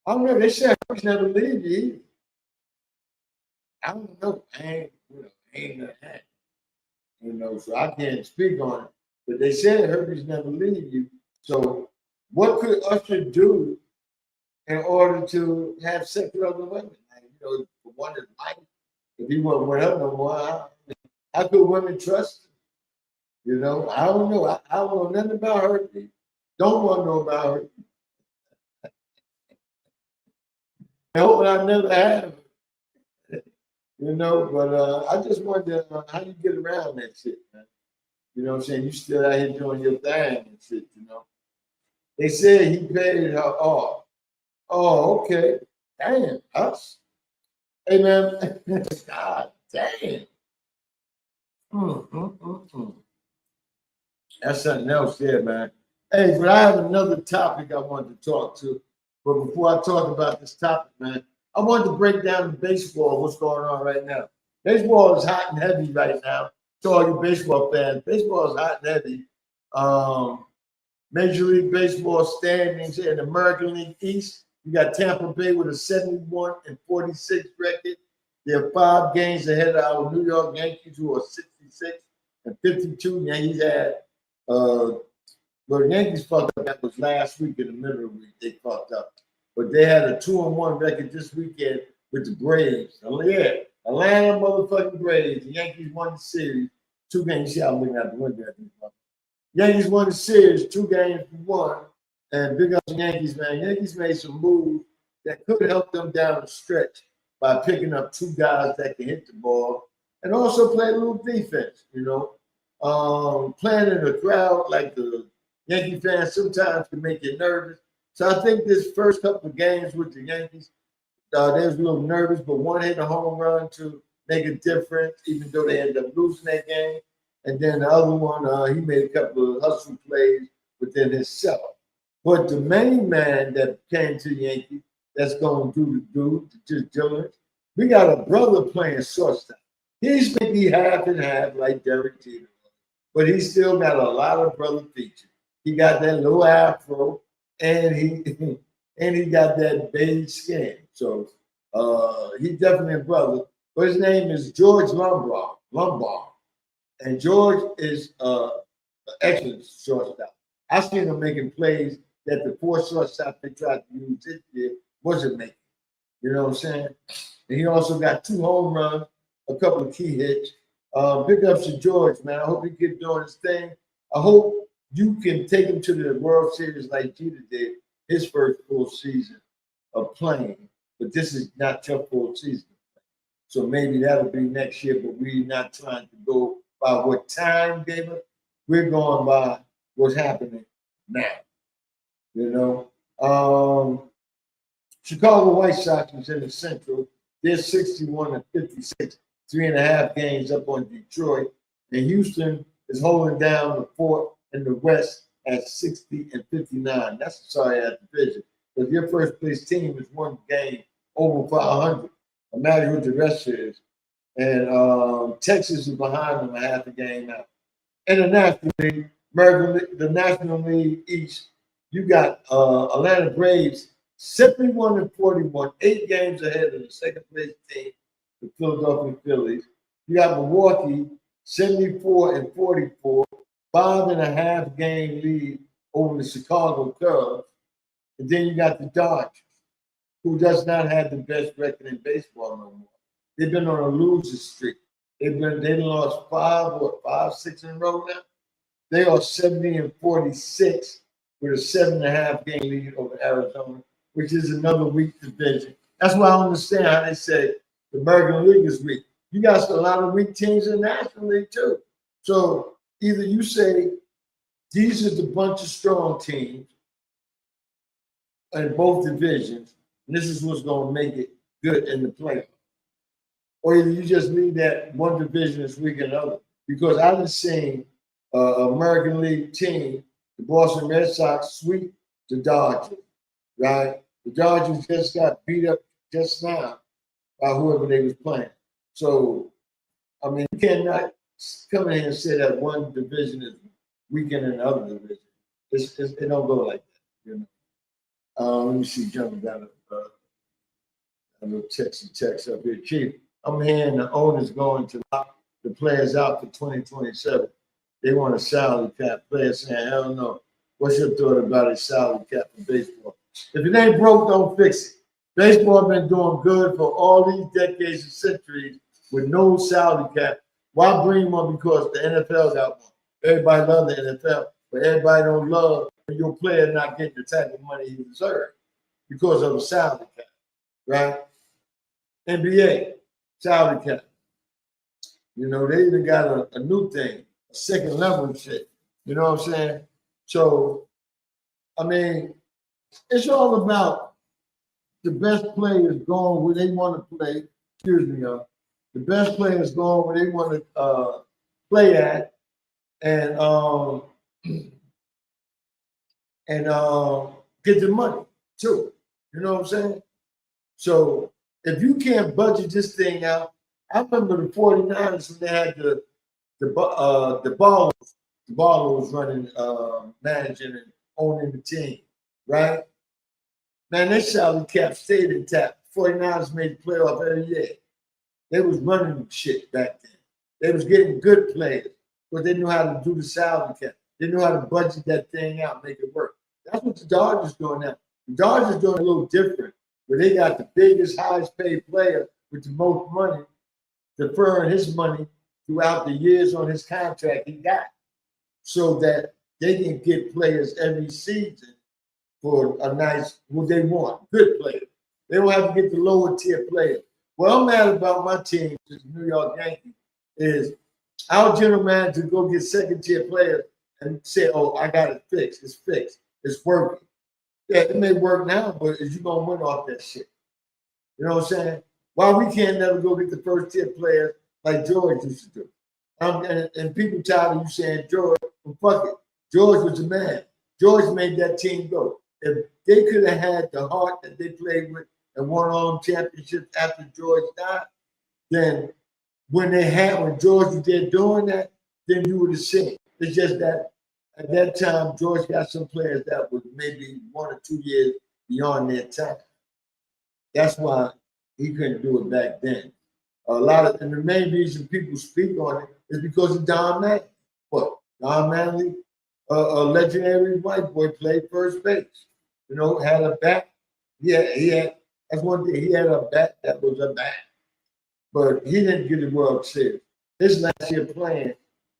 I don't know. They said herpes never leave you. I don't know. I ain't none of that. So I can't speak on it. But they said herpes never leave you. So what could Usher do in order to have sex with other women? For one is life. If he wasn't with her no more, How could women trust her? You know, I don't know. I don't know nothing about her. Don't want to know about her. I hope I never have. You know, but I just wonder how you get around that shit, man. You know what I'm saying? You still out here doing your thing and shit, you know. They said he paid her off. Oh, okay. Damn, us. Hey, man. God damn. That's something else there, man. Hey, but I have another topic I wanted to talk to. But before I talk about this topic, man, I wanted to break down the baseball, what's going on right now. Baseball is hot and heavy right now. To all you baseball fans, baseball is hot and heavy. Major League Baseball standings in the American League East. You got Tampa Bay with a 71-46 record. They're 5 games ahead of our New York Yankees, who are 66-52. Yankees had, well, the Yankees fucked up. That was last week in the middle of the week. They fucked up. But they had a 2-1 record this weekend with the Braves. Yeah, Atlanta motherfucking Braves. The Yankees won the series. 2 games. See how I'm looking at the window. Yankees won the series 2-1. And big up the Yankees, man. Yankees made some moves that could help them down the stretch by picking up 2 guys that can hit the ball and also play a little defense, you know. Playing in a crowd like the Yankee fans sometimes can make you nervous. So I think this first couple of games with the Yankees, they was a little nervous, but one hit a home run to make a difference, even though they ended up losing that game. And then the other one, he made a couple of hustle plays within himself. But the main man that came to the Yankees that's going to do just Dylan, we got a brother playing shortstop. He's maybe half and half like Derek Jeter, but he still got a lot of brother features. He got that little afro, and he got that beige skin. So he's definitely a brother. But his name is George Lombard. And George is an excellent shortstop. I seen him making plays that the 4 shortstop they tried to use this year wasn't making. You know what I'm saying? And he also got 2 home runs, a couple of key hits. Big ups to George, man. I hope he keeps doing his thing. I hope you can take him to the World Series like Jeter did, his first full season of playing. But this is not your full season. So maybe that'll be next year, but we're not trying to go by what time gave us. We're going by what's happening now. You know, Chicago White Sox is in the Central. They're 61-56, 3.5 games up on Detroit. And Houston is holding down the fort in the West at 60-59. That's a sorry-ass division. Because your first place team is 1 game over 500. Imagine what the rest is. And Texas is behind them a half a game out. In the National League, the National League East, you got Atlanta Braves 71-41, 8 games ahead of the second place team, the Philadelphia Phillies. You got Milwaukee 74-44, 5.5 game lead over the Chicago Cubs. And then you got the Dodgers, who does not have the best record in baseball no more. They've been on a losing streak. They lost 5, 6 in a row now. They are 70-46 with a 7.5 game lead over Arizona, which is another weak division. That's why I understand how they say the American League is weak. You got a lot of weak teams in the National League too. So either you say these are the bunch of strong teams in both divisions, and this is what's going to make it good in the playoffs. Or either you just leave that one division is weak and other. Because I done seen American League team, the Boston Red Sox, sweep the Dodgers, right? The Dodgers just got beat up just now by whoever they was playing. So, I mean, you cannot come in here and say that one division is weaker than the other division. It don't go like that, you know. Let me see, jumping down a little text up here. Chief, I'm hearing the owners going to lock the players out for 2027. They want a salary cap. Players saying, hell no. What's your thought about a salary cap for baseball? If it ain't broke, don't fix it. Baseball been doing good for all these decades and centuries with no salary cap. Why bring one? Because the NFL got one. Everybody loves the NFL, but everybody don't love when your player not getting the type of money he deserves because of the salary cap, right? NBA, salary cap. You know, they even got a new thing, a second level shit. You know what I'm saying? So, I mean, it's all about the best players going where they want to play. Excuse me, y'all. The best players going where they want to play at, and get the money too. You know what I'm saying? So if you can't budget this thing out, I remember the 49ers when they had the ball was running, managing and owning the team, right? Man, their salary cap stayed intact. 49ers made the playoff every year. They was running shit back then. They was getting good players, but they knew how to do the salary cap. They knew how to budget that thing out, make it work. That's what the Dodgers doing now. The Dodgers doing a little different, where they got the biggest, highest paid player with the most money, deferring his money throughout the years on his contract he got, so that they can get players every season for a nice, what they want, good players. They don't have to get the lower tier players. What I'm mad about my team, the New York Yankees, is our general manager go get second tier players and say, "Oh, I got it fixed. It's fixed. It's working." Yeah, it may work now, but is you gonna win off that shit? You know what I'm saying? Why we can't never go get the first tier players like George used to do? And people tired of you saying George, well, fuck it. George was the man. George made that team go. If they could have had the heart that they played with and won all them championships after George died, then when George was there doing that, then you would have seen. It's just that at that time, George got some players that was maybe 1 or 2 years beyond their time. That's why he couldn't do it back then. And the main reason people speak on it is because of Don Manley. What? Don Manley, a legendary white boy, played first base. You know, had a bat. That's one thing. He had a bat that was a bat. But he didn't get the World Series. This last year playing,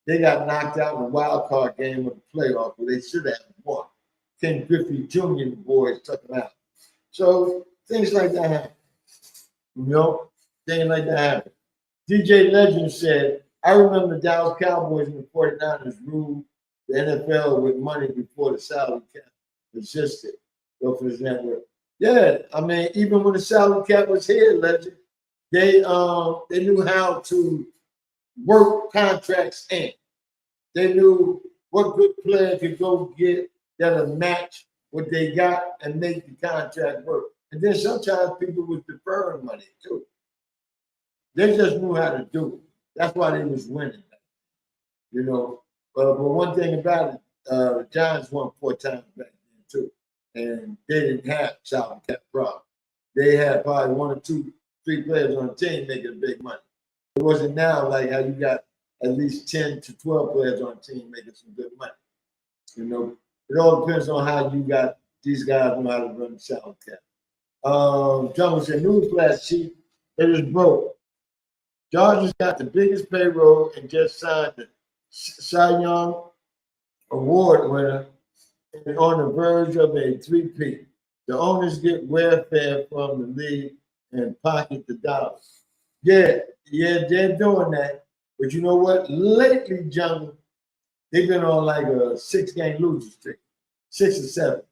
they got knocked out in the wild card game of the playoff where they should have won. Ken Griffey Jr. and the boys took them out. So things like that happen. You know, things like that happen. DJ Legend said, I remember the Dallas Cowboys and the 49ers ruled the NFL with money before the salary cap existed. Go for this network. Yeah, I mean, even when the salary cap was here, Legend, they knew how to work contracts in. They knew what good player could go get that'll match what they got and make the contract work. And then sometimes people was deferring money too. They just knew how to do it. That's why they was winning. You know, but one thing about it, the Giants won 4 times back then too, and they didn't have salary cap problem. They had probably 1 or 2, 3 players on the team making big money. It wasn't now like how you got at least 10 to 12 players on the team making some good money. You know, it all depends on how you got these guys know how to run the salary cap. John said, newsflash, Chief, it is broke. Dodgers got the biggest payroll and just signed the Cy Young Award winner and on the verge of a 3-peat. The owners get welfare from the league and pocket the dollars. Yeah, they're doing that. But you know what? Lately, Jungle, they've been on like a 6-game losing streak, 6 or 7.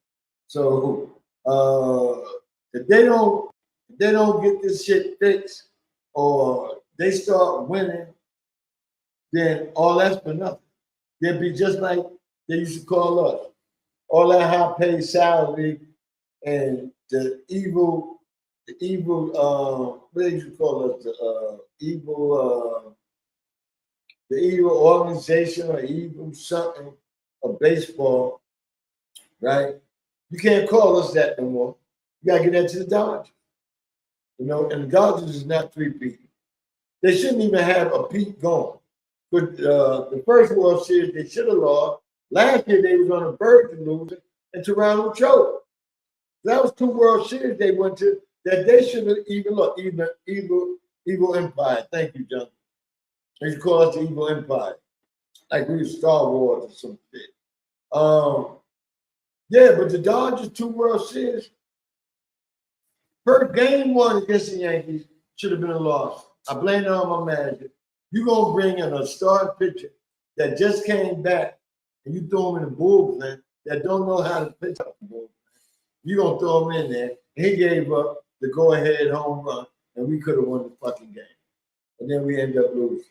So if they don't get this shit fixed or they start winning, then all that's for nothing. They'll be just like they used to call us. All that high paid salary and the evil, what they used to call us, the evil organization or evil something of baseball, right? You can't call us that no more. You gotta get that to the Dodgers. You know, and the Dodgers is not 3-peat. They shouldn't even have a peak going. But the first World Series they should have lost. Last year they was on the verge of losing, and Toronto choked. That was 2 World Series they went to that they should have even looked. Evil Empire. Thank you, John. It's called the Evil Empire. Like we were Star Wars or some shit. Yeah, but the Dodgers 2 World Series. First game 1 against the Yankees should have been a loss. I blame it on my manager. You gonna bring in a starting pitcher that just came back and you throw him in the bullpen that don't know how to pitch up the bullpen. You gonna throw him in there. He gave up the go-ahead home run, and we could have won the fucking game. And then we end up losing.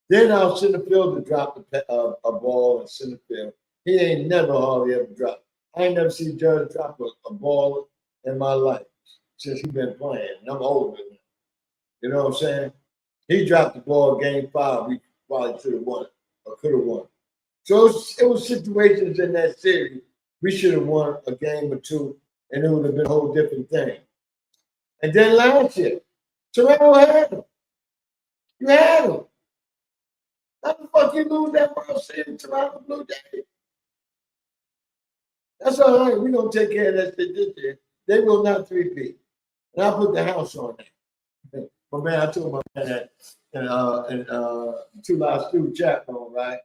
Then our center fielder dropped a ball in center field. He ain't never hardly ever dropped. I ain't never seen Judge drop a ball in my life since he been playing. And I'm older now. You know what I'm saying? He dropped the ball game 5. We probably should have won or could have won. So it was situations in that series. We should have won a game or 2, and it would have been a whole different thing. And then last year, Toronto had him. You had him. How the fuck you lose that World Series, Toronto Blue Jays? That's all right. We're going to take care of that shit this year. They will not 3-peat. And I put the house on that. But man, I told my man that in 2 Live Stew chat room, right?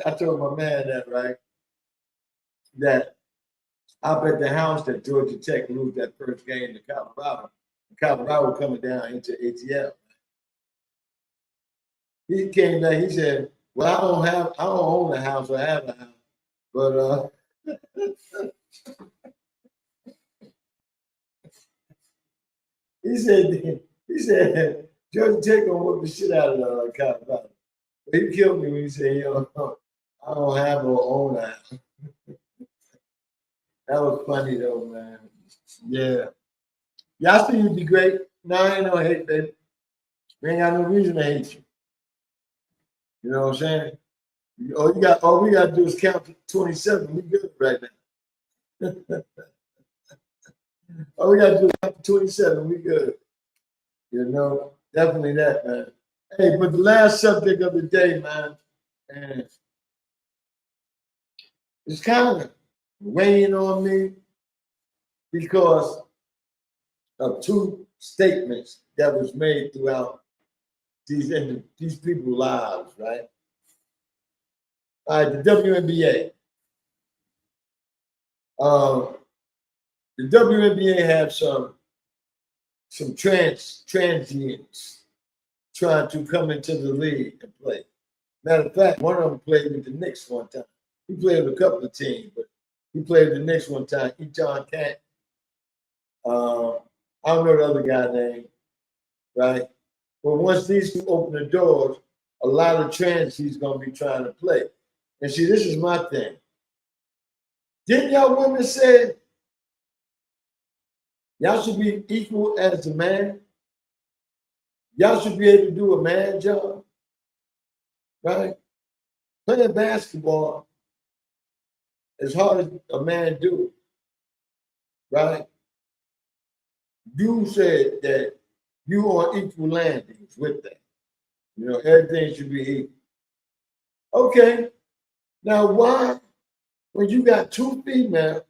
I told my man that, right? That I bet the house that Georgia Tech lose that first game to Colorado. Colorado coming down into ATL. He came back, he said, well, I don't own a house or have a house. But he said, Georgia Tech gonna whip the shit out of Colorado. He killed me when he said, I don't have or own a house. That was funny though, man. Yeah. Y'all see you'd be great. No, I ain't no hate, baby. We ain't got no reason to hate you. You know what I'm saying? All we got to do is count to 27. We good right now. All we got to do is count to 27. We good. You know, definitely that, man. Hey, but the last subject of the day, man, and it's kind of weighing on me because of 2 statements that was made throughout these people's lives, right? All right, the WNBA. The WNBA have some transients trying to come into the league and play. Matter of fact, one of them played with the Knicks one time. He played with a couple of teams, but he played with the Knicks one time. John Kent. I don't know the other guy's name, right? But once these 2 open the doors, a lot of transients going to be trying to play. And see, this is my thing. Didn't y'all women say y'all should be equal as a man? Y'all should be able to do a man job, right? Playing basketball as hard as a man do, right? You said that you on equal landings with that. You know, everything should be equal. Okay. Now, why, when you got 2 females,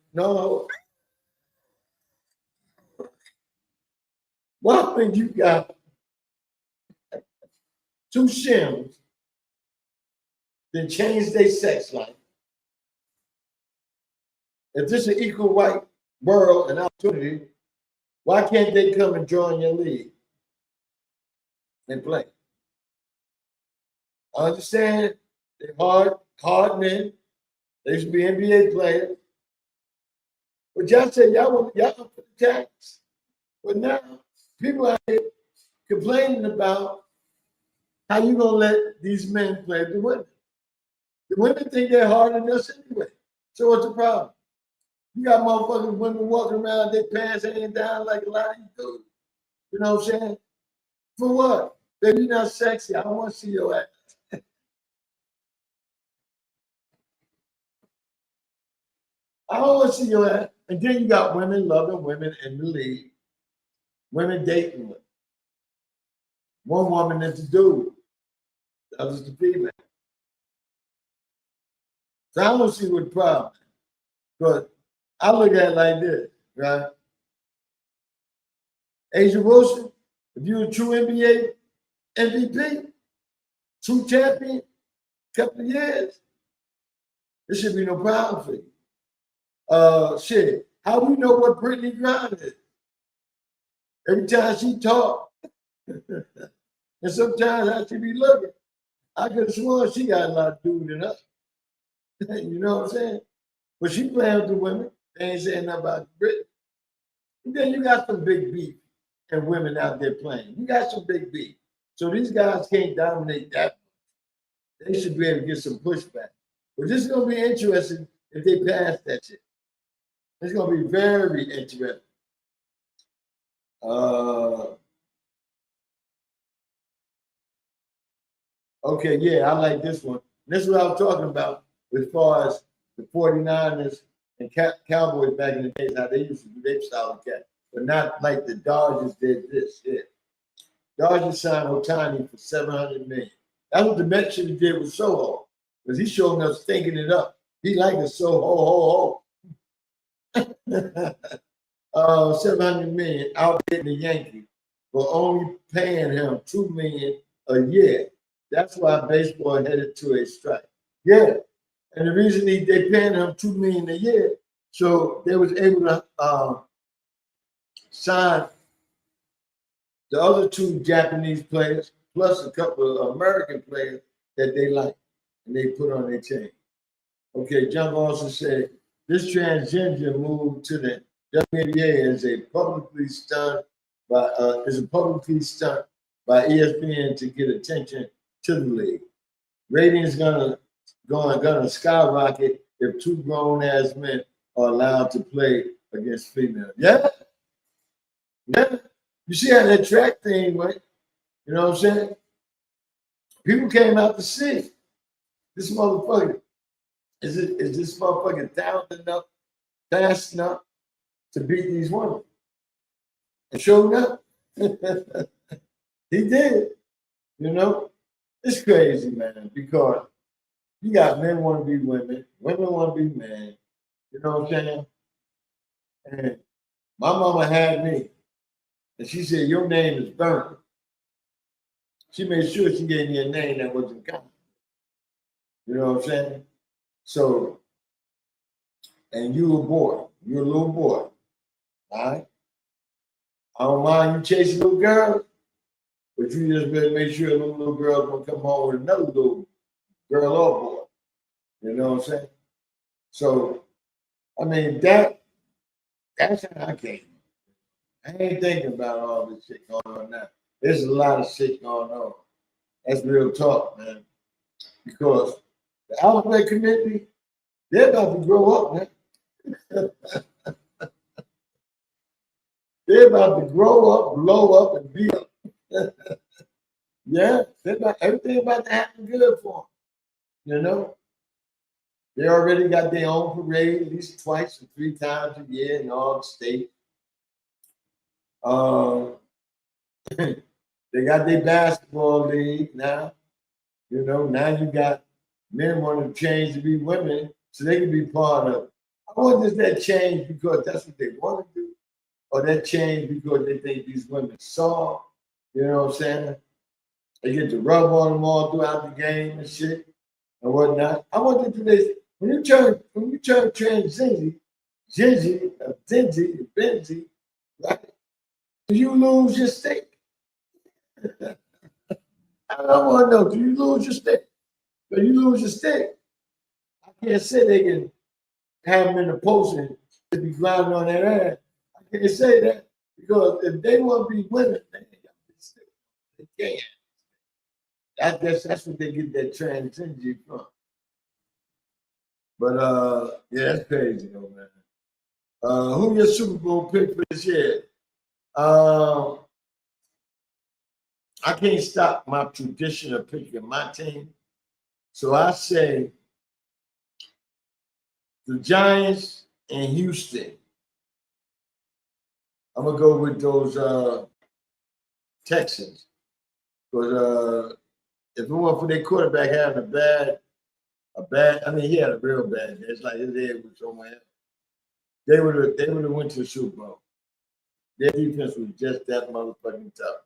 why when you got 2 shims that change their sex life? If this is an equal white world and opportunity, why can't they come and join your league and play? I understand they're hard men. They should be NBA players. But y'all say y'all up for the tax. But now people are complaining about how you gonna let these men play the women. The women think they're harder than us anyway. So what's the problem? You got motherfucking women walking around, their pants hanging down like a lot of you do. You know what I'm saying? For what? Baby, you're not sexy. I don't want to see your ass. I don't want to see your ass. And then you got women loving women in the league. Women dating women. One woman is the dude. The other's the female. So I don't see what the problem is. But I look at it like this, right? Asia Wilson, if you're a true NBA, MVP, 2 champions, couple of years. There should be no problem for you. Shit, how we know what Brittany Griner is? Every time she talk, and sometimes I should be looking. I could have sworn she got a lot to do with us. You know what I'm saying? But she playing with the women. They ain't saying nothing about Brittany. And then you got some big beef and women out there playing. You got some big beef. So these guys can't dominate that. They should be able to get some pushback. But this is going to be interesting if they pass that shit. It's going to be very interesting. Okay, yeah, I like this one. This is what I was talking about as far as the 49ers and Cowboys back in the days, how they used to do their style of catch, but not like the Dodgers did this shit. Dodgers signed Otani for $700 million. That's what the Mets should have did with Soho, because he's showing us thinking it up. He like a Soho, $700 million out getting the Yankees, but only paying him $2 million a year. That's why baseball headed to a strike. Yeah, and the reason they paying him $2 million a year, so they was able to sign the other 2 Japanese players plus a couple of American players that they like, and they put on their team. Okay, John also said this transgender move to the WNBA is a publicly stunt by ESPN to get attention to the league. Ratings gonna skyrocket if 2 grown ass men are allowed to play against females. Yeah. You see how that track thing went? You know what I'm saying? People came out to see this motherfucker. Is this motherfucker talented enough, fast enough to beat these women? And showed up. He did. You know? It's crazy, man, because you got men want to be women want to be men. You know what I'm saying? And my mama had me, and she said, your name is Burn. She made sure she gave me a name that wasn't common. You know what I'm saying? So, and you a boy. You're a little boy. All right? I don't mind you chasing little girls, but you just better make sure the little girls don't come home with another little girl or boy. You know what I'm saying? So, I mean, that's how I came. I ain't thinking about all this shit going on now. There's a lot of shit going on. That's real talk, man. Because the alphabet community, they're about to grow up, man. They're about to grow up, blow up, and be up. Yeah, everything about to happen good for them. You know? They already got their own parade at least twice or 3 times a year in all the states. They got their basketball league now. You know, now you got men want to change to be women so they can be part of it. I wonder if that change because that's what they want to do, or that change because they think these women saw. You know what I'm saying? They get to rub on them all throughout the game and shit and whatnot. I wonder if they when you turn transgender, Benji, right? Do you lose your stake? I want to know, do you lose your stake? When you lose your stake, I can't say they can have them in the post and to be grinding on their ass. I can't say that because if they want to be women, they ain't got to stake. They can't. That's what they get that transgender from. But yeah, that's crazy though, man. Who your Super Bowl pick for this year? I can't stop my tradition of picking my team. So I say the Giants and Houston. I'm gonna go with those Texans. Because if it weren't for their quarterback having a bad, I mean he had a real bad day. It's like his head was somewhere else. They would have went to the Super Bowl. Their defense was just that motherfucking tough.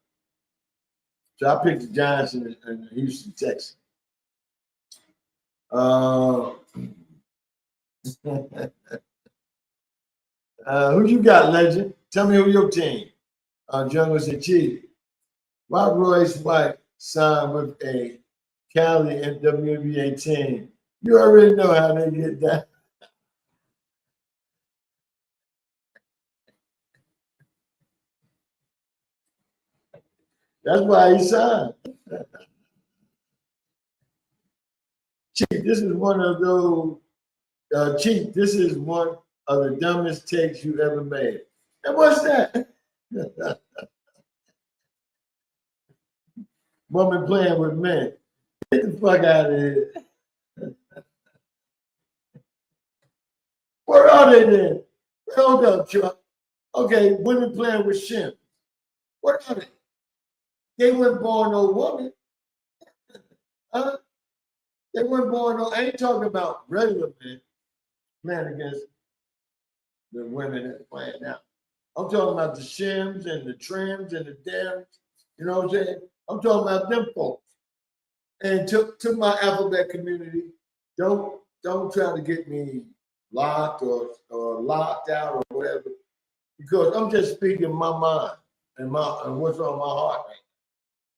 So I picked the Giants in Houston, Texas. Who you got, legend? Tell me who your team. Jungle said, Chief, why Royce White signed with a Cali and WNBA team? You already know how they get that. That's why he signed. Chief, this is one of those. Chief, this is one of the dumbest takes you ever made. And what's that? Woman playing with men. Get the fuck out of here. Where are they then? Hold up, Chuck. Okay, women playing with shrimp. What are they? They weren't born no woman. Huh? They weren't born no. I ain't talking about regular men playing against the women that are playing now. I'm talking about the shims and the trims and the dems. You know what I'm saying? I'm talking about them folks. And to my alphabet community, don't try to get me locked or locked out or whatever, because I'm just speaking my mind and what's on my heart right now.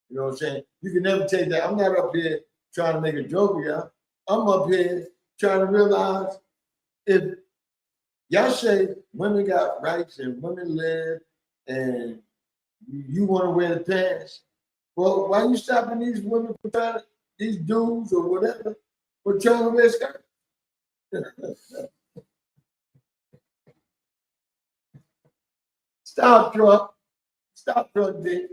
You know what I'm saying? You can never take that. I'm not up here trying to make a joke of y'all. I'm up here trying to realize if y'all say women got rights and women live and you want to wear the pants, well, why you stopping these women from trying to, these dudes or whatever, for trying to wear skirts? Stop, truck. Stop, truck, dick.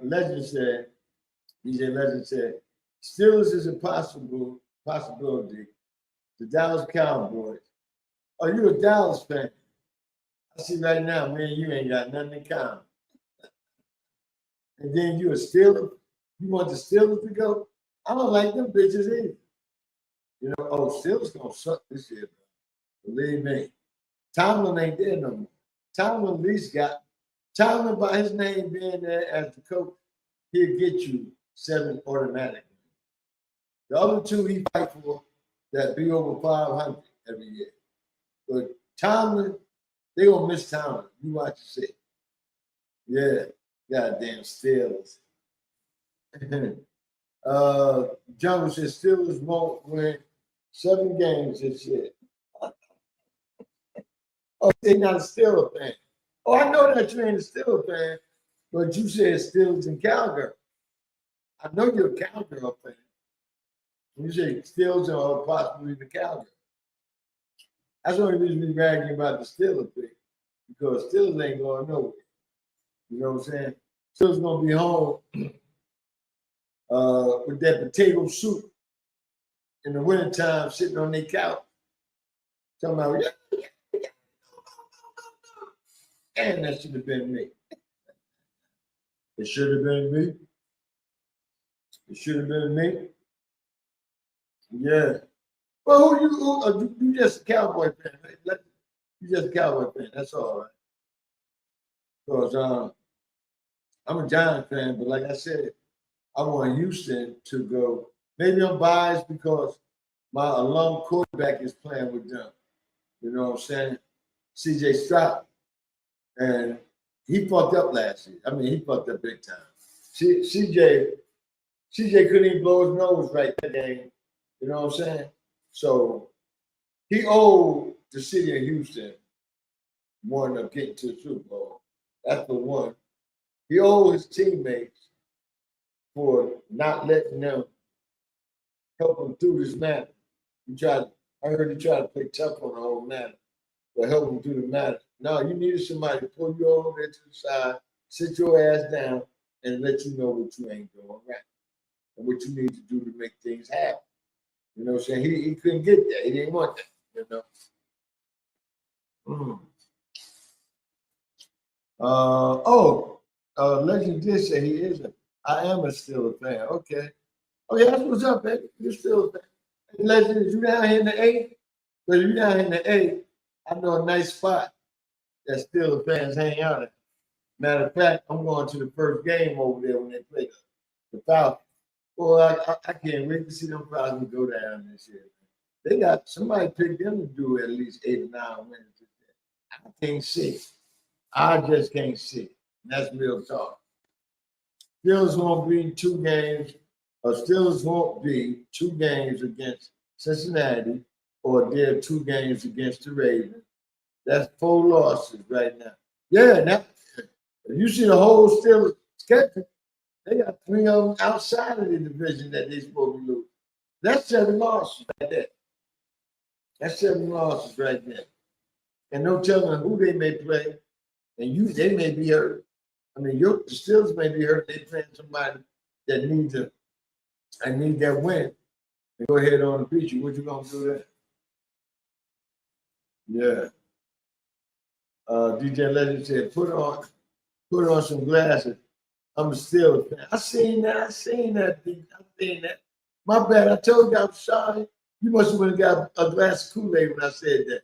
Legend said, DJ Legend said, Steelers is a possibility. The Dallas Cowboys. Oh, you a Dallas fan? I see right now, man, you ain't got nothing in common. And then you a Steeler? You want the Steelers to go? I don't like them bitches either. You know, Steelers gonna suck this year, bro. Believe me. Tomlin ain't there no more. Tomlin at least got Tomlin by his name being there as the coach, he'll get you 7 automatically. The other 2 he fight for that be over 500 every year. But Tomlin, they gonna miss Tomlin. You watch the shit. Yeah, goddamn Steelers. Jungle says Steelers won't win 7 games this year. Oh, they're not a Steelers fan. Oh, I know that you ain't a Steelers fan, but you said Steelers and Cowgirl. I know you're a Cowgirl fan. You say Steelers are possibly the Cowgirl. That's the only reason we're bragging about the Steelers thing, because Steelers ain't going nowhere. You know what I'm saying? Steelers gonna be home with that potato soup in the wintertime, sitting on their couch, talking about, yeah. And that should have been me. It should have been me. It should have been me. Yeah. Well, you just a Cowboy fan. Right? You just a Cowboy fan. That's all right. Because I'm a Giant fan, but like I said, I want Houston to go. Maybe I'm biased because my alum quarterback is playing with them. You know what I'm saying? CJ Stroud. And he fucked up last year. I mean, he fucked up big time. CJ couldn't even blow his nose right that game. You know what I'm saying? So he owed the city of Houston one of getting to the Super Bowl. That's the one. He owed his teammates for not letting them help him through this matter. I heard he tried to play tough on the whole matter, but help him through the matter. No, you needed somebody to pull you over there to the side, sit your ass down, and let you know what you ain't doing right and what you need to do to make things happen. You know what I'm saying? He couldn't get that. He didn't want that, you know. Legend did say he isn't. I am still a fan. Okay. Okay, that's what's up, baby. You're still a fan. Hey, Legend, is you down here in the A? But if you down here in the A, I know a nice spot that Steelers fans hang out at. Matter of fact, I'm going to the first game over there when they play the Falcons. Boy, I can't wait to see them Falcons go down this year. They got somebody picked them to do at least 8 or 9 wins. I can't see it. I just can't see it. That's real talk. Steelers won't be 2 games, or Steelers won't be 2 games against Cincinnati, or they're 2 games against the Ravens. That's 4 losses right now. Yeah, now if you see the whole Steelers schedule, they got 3 of them outside of the division that they're supposed to lose. That's 7 losses right there. That's 7 losses right there. And no telling who they may play, and they may be hurt. I mean, the Steelers may be hurt. They playing somebody that needs that win. And go ahead on and beat you. What you gonna do there? Yeah. DJ Legend said, put on some glasses. I'm a Steelers fan. I seen that. My bad. I told you I'm sorry. You must have went and got a glass of Kool-Aid when I said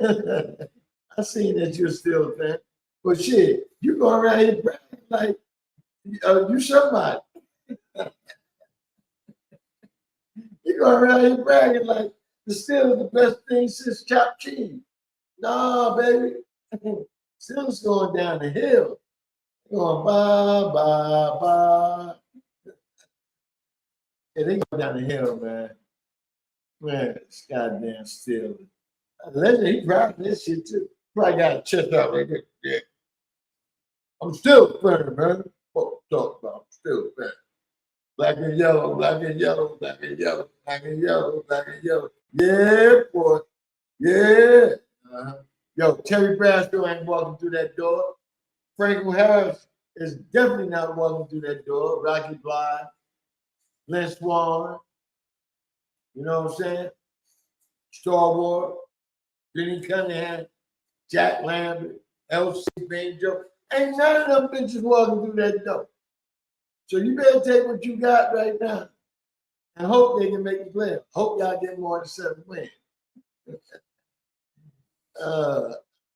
that. I seen that you're still a fan. But shit, you go around here bragging like you somebody. You go around here bragging like the Steelers the best thing since chopped cheese. Nah, baby. Steelers going down the hill. Going bye, bye, bye. Yeah, they go down the hill, man. Man, it's goddamn Steelers. Legend, he proud of this shit too. Probably got a chest out right there. Yeah. I'm still a fan, man. What talk about? I'm still a fan. Black and yellow, black and yellow, black and yellow, black and yellow, black and yellow. Yeah, boy. Yeah. Yo, Terry Bradshaw ain't walking through that door. Franklin Harris is definitely not walking through that door. Rocky Blythe, Lynn Swan, you know what I'm saying? Star Wars, Jenny Cunningham, Jack Lambert, L.C. Banjo. Ain't none of them bitches walking through that door. So you better take what you got right now and hope they can make the play. Hope y'all get more than 7 wins.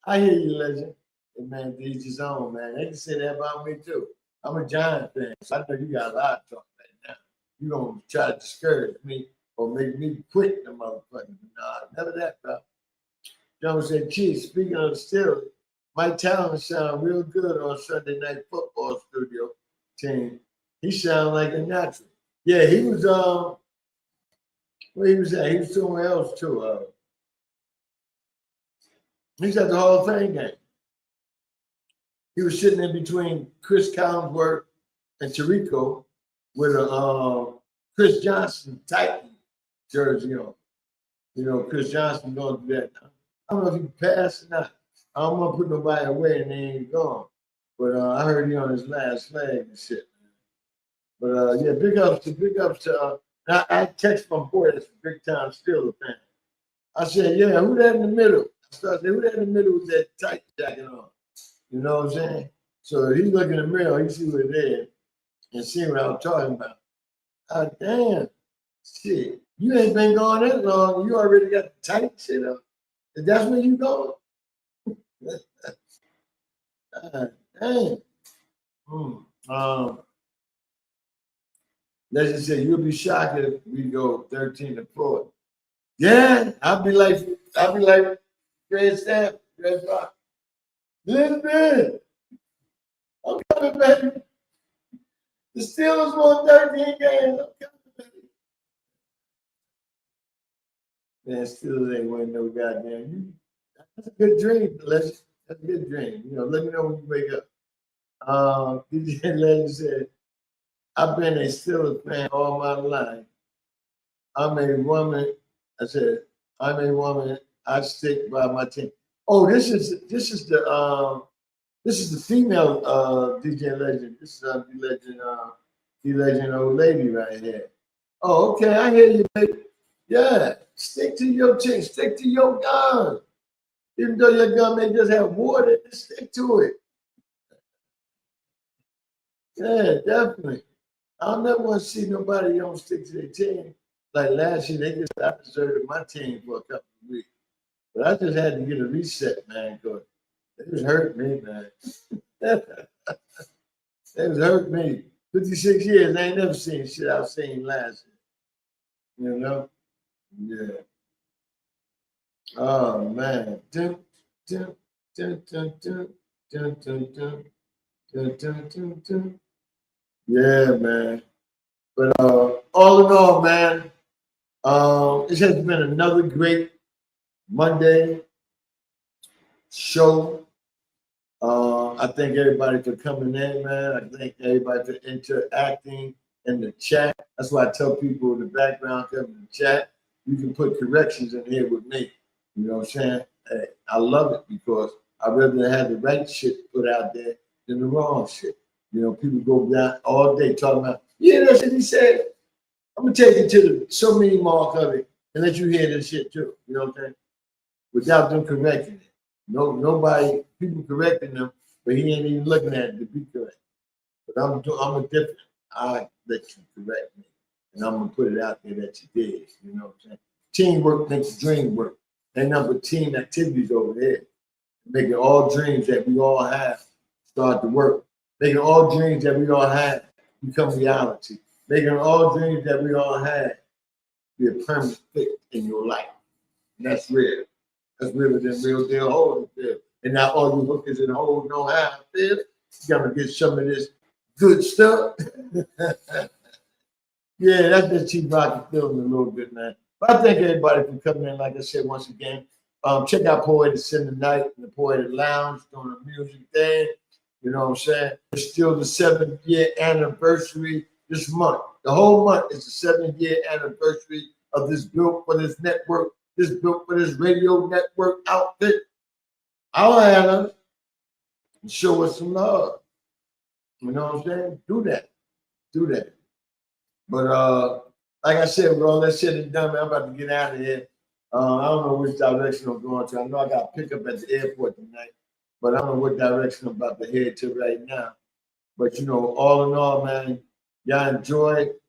I hear you, Legend. Hey, man, each his own, man. They can say that about me, too. I'm a Giant fan, so I know you got a lot of talk right now. You're going to try to discourage me or make me quit the motherfucker. Nah, never that, bro. John said, Chief, speaking of the Steelers, Mike Talon sound real good on Sunday Night Football studio team. He sounded like a natural. Yeah, he was, where he was at? He was somewhere else, too. He's at the Hall of Fame game. He was sitting in between Chris Collinsworth and Tirico with a Chris Johnson Titan jersey on. You know, Chris Johnson going to do that. I don't know if he passed or not. I don't want to put nobody away and they ain't gone. But I heard he on his last leg and shit. But yeah, big ups to I text my boy that's a big time Steelers fan. I said, yeah, who that in the middle? I started, who that in the middle with that tight jacket on? You know what I'm saying? So he look in the mirror, he see what it is, and see what I was talking about. Ah, damn, shit, you ain't been gone that long. You already got the tight shit up. If that's where you going? Damn. Let's just say you'll be shocked if we go 13-4. Yeah, I'll be like Fred Staff, Fred Rock. Listen, I'm coming, baby. The Steelers won 13 games. I'm coming, baby. Man, Steelers ain't winning no goddamn. That's a good dream, Legend. That's a good dream. You know, let me know when you wake up. DJ Legend said, I've been a Steelers fan all my life. I'm a woman. I said, I'm a woman. I stick by my team. Oh, this is the female DJ Legend. This is the legend old lady right here. Oh, okay, I hear you, baby. Yeah, stick to your team. Stick to your gun. Even though your gun may just have water, just stick to it. Yeah, definitely. I'll never want to see nobody don't stick to their team. Like last year, I deserted my team for a couple of weeks. But I just had to get a reset, man, because It was hurt me, man. It was hurt me. 56 years, I ain't never seen shit I've seen last year. You know? Yeah. Oh, man. Dun, dun, dun, dun, dun, dun, dun, dun, dun, dun, dun, dun. Yeah, man. But all in all, man, it has been another great Monday show. I thank everybody for coming in, man. I thank everybody for interacting in the chat. That's why I tell people in the background, come in the chat. You can put corrections in here with me. You know what I'm saying? Hey, I love it because I'd rather have the right shit put out there than the wrong shit. You know, people go down all day talking about, yeah, that's what he said. I'm going to take it to the so many mark of it and let you hear this shit too. You know what I'm saying? Without them correcting it. Nobody, people correcting them, but he ain't even looking at it to be correct. But I'm a different. I let you correct me, and I'm gonna put it out there that you did. You know what I'm saying? Teamwork makes the dream work. Ain't nothing but team activities over there, making all dreams that we all have start to work. Making all dreams that we all have become reality. Making all dreams that we all have be a permanent fit in your life. And that's real. That's realer than real deal holding feel. And now all you hookers and hoes know how I feel. You gotta get some of this good stuff. Yeah, that's the Chief Rocka feeling a little bit, man. But I thank everybody for coming in. Like I said once again, check out Poetic Sin Night and the Poetic Lounge doing a music thing. You know what I'm saying? It's still the 7th year anniversary this month. The whole month is the 7th year anniversary of this Built for This network. This Built for This radio network outfit. I'll add us and show us some love. You know what I'm saying? Do that. Do that. But like I said, with all that shit and done, man, I'm about to get out of here. I don't know which direction I'm going to. I know I got to pick up at the airport tonight, but I don't know what direction I'm about to head to right now. But, you know, all in all, man, y'all enjoy it.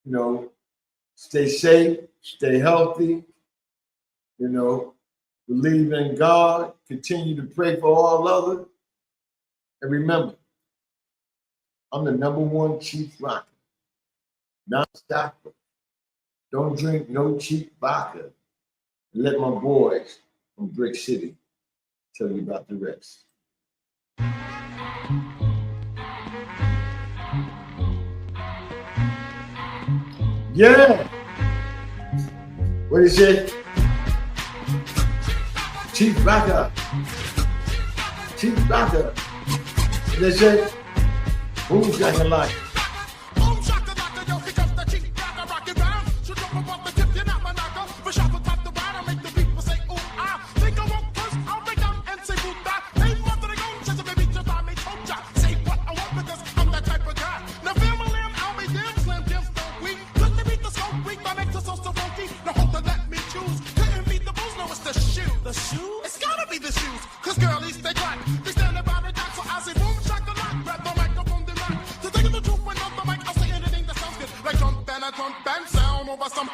You know, stay safe, stay healthy. You know, believe in God, continue to pray for all others. And remember, I'm the #1 Chief Rocka. Non-stopper. Don't drink no cheap vodka. Let my boys from Brick City tell you about the rest. Yeah. What is it? Chief Rocka. Chief Rocka. They say, who's got your life? The shoes? It's gotta be the shoes. Cause girlies, they got they stand about the dock. So I say boom, shakalaka, grab the microphone, then rock. To take the truth when on the mic, I'll say anything that sounds good. Like jump and a jump and sound over some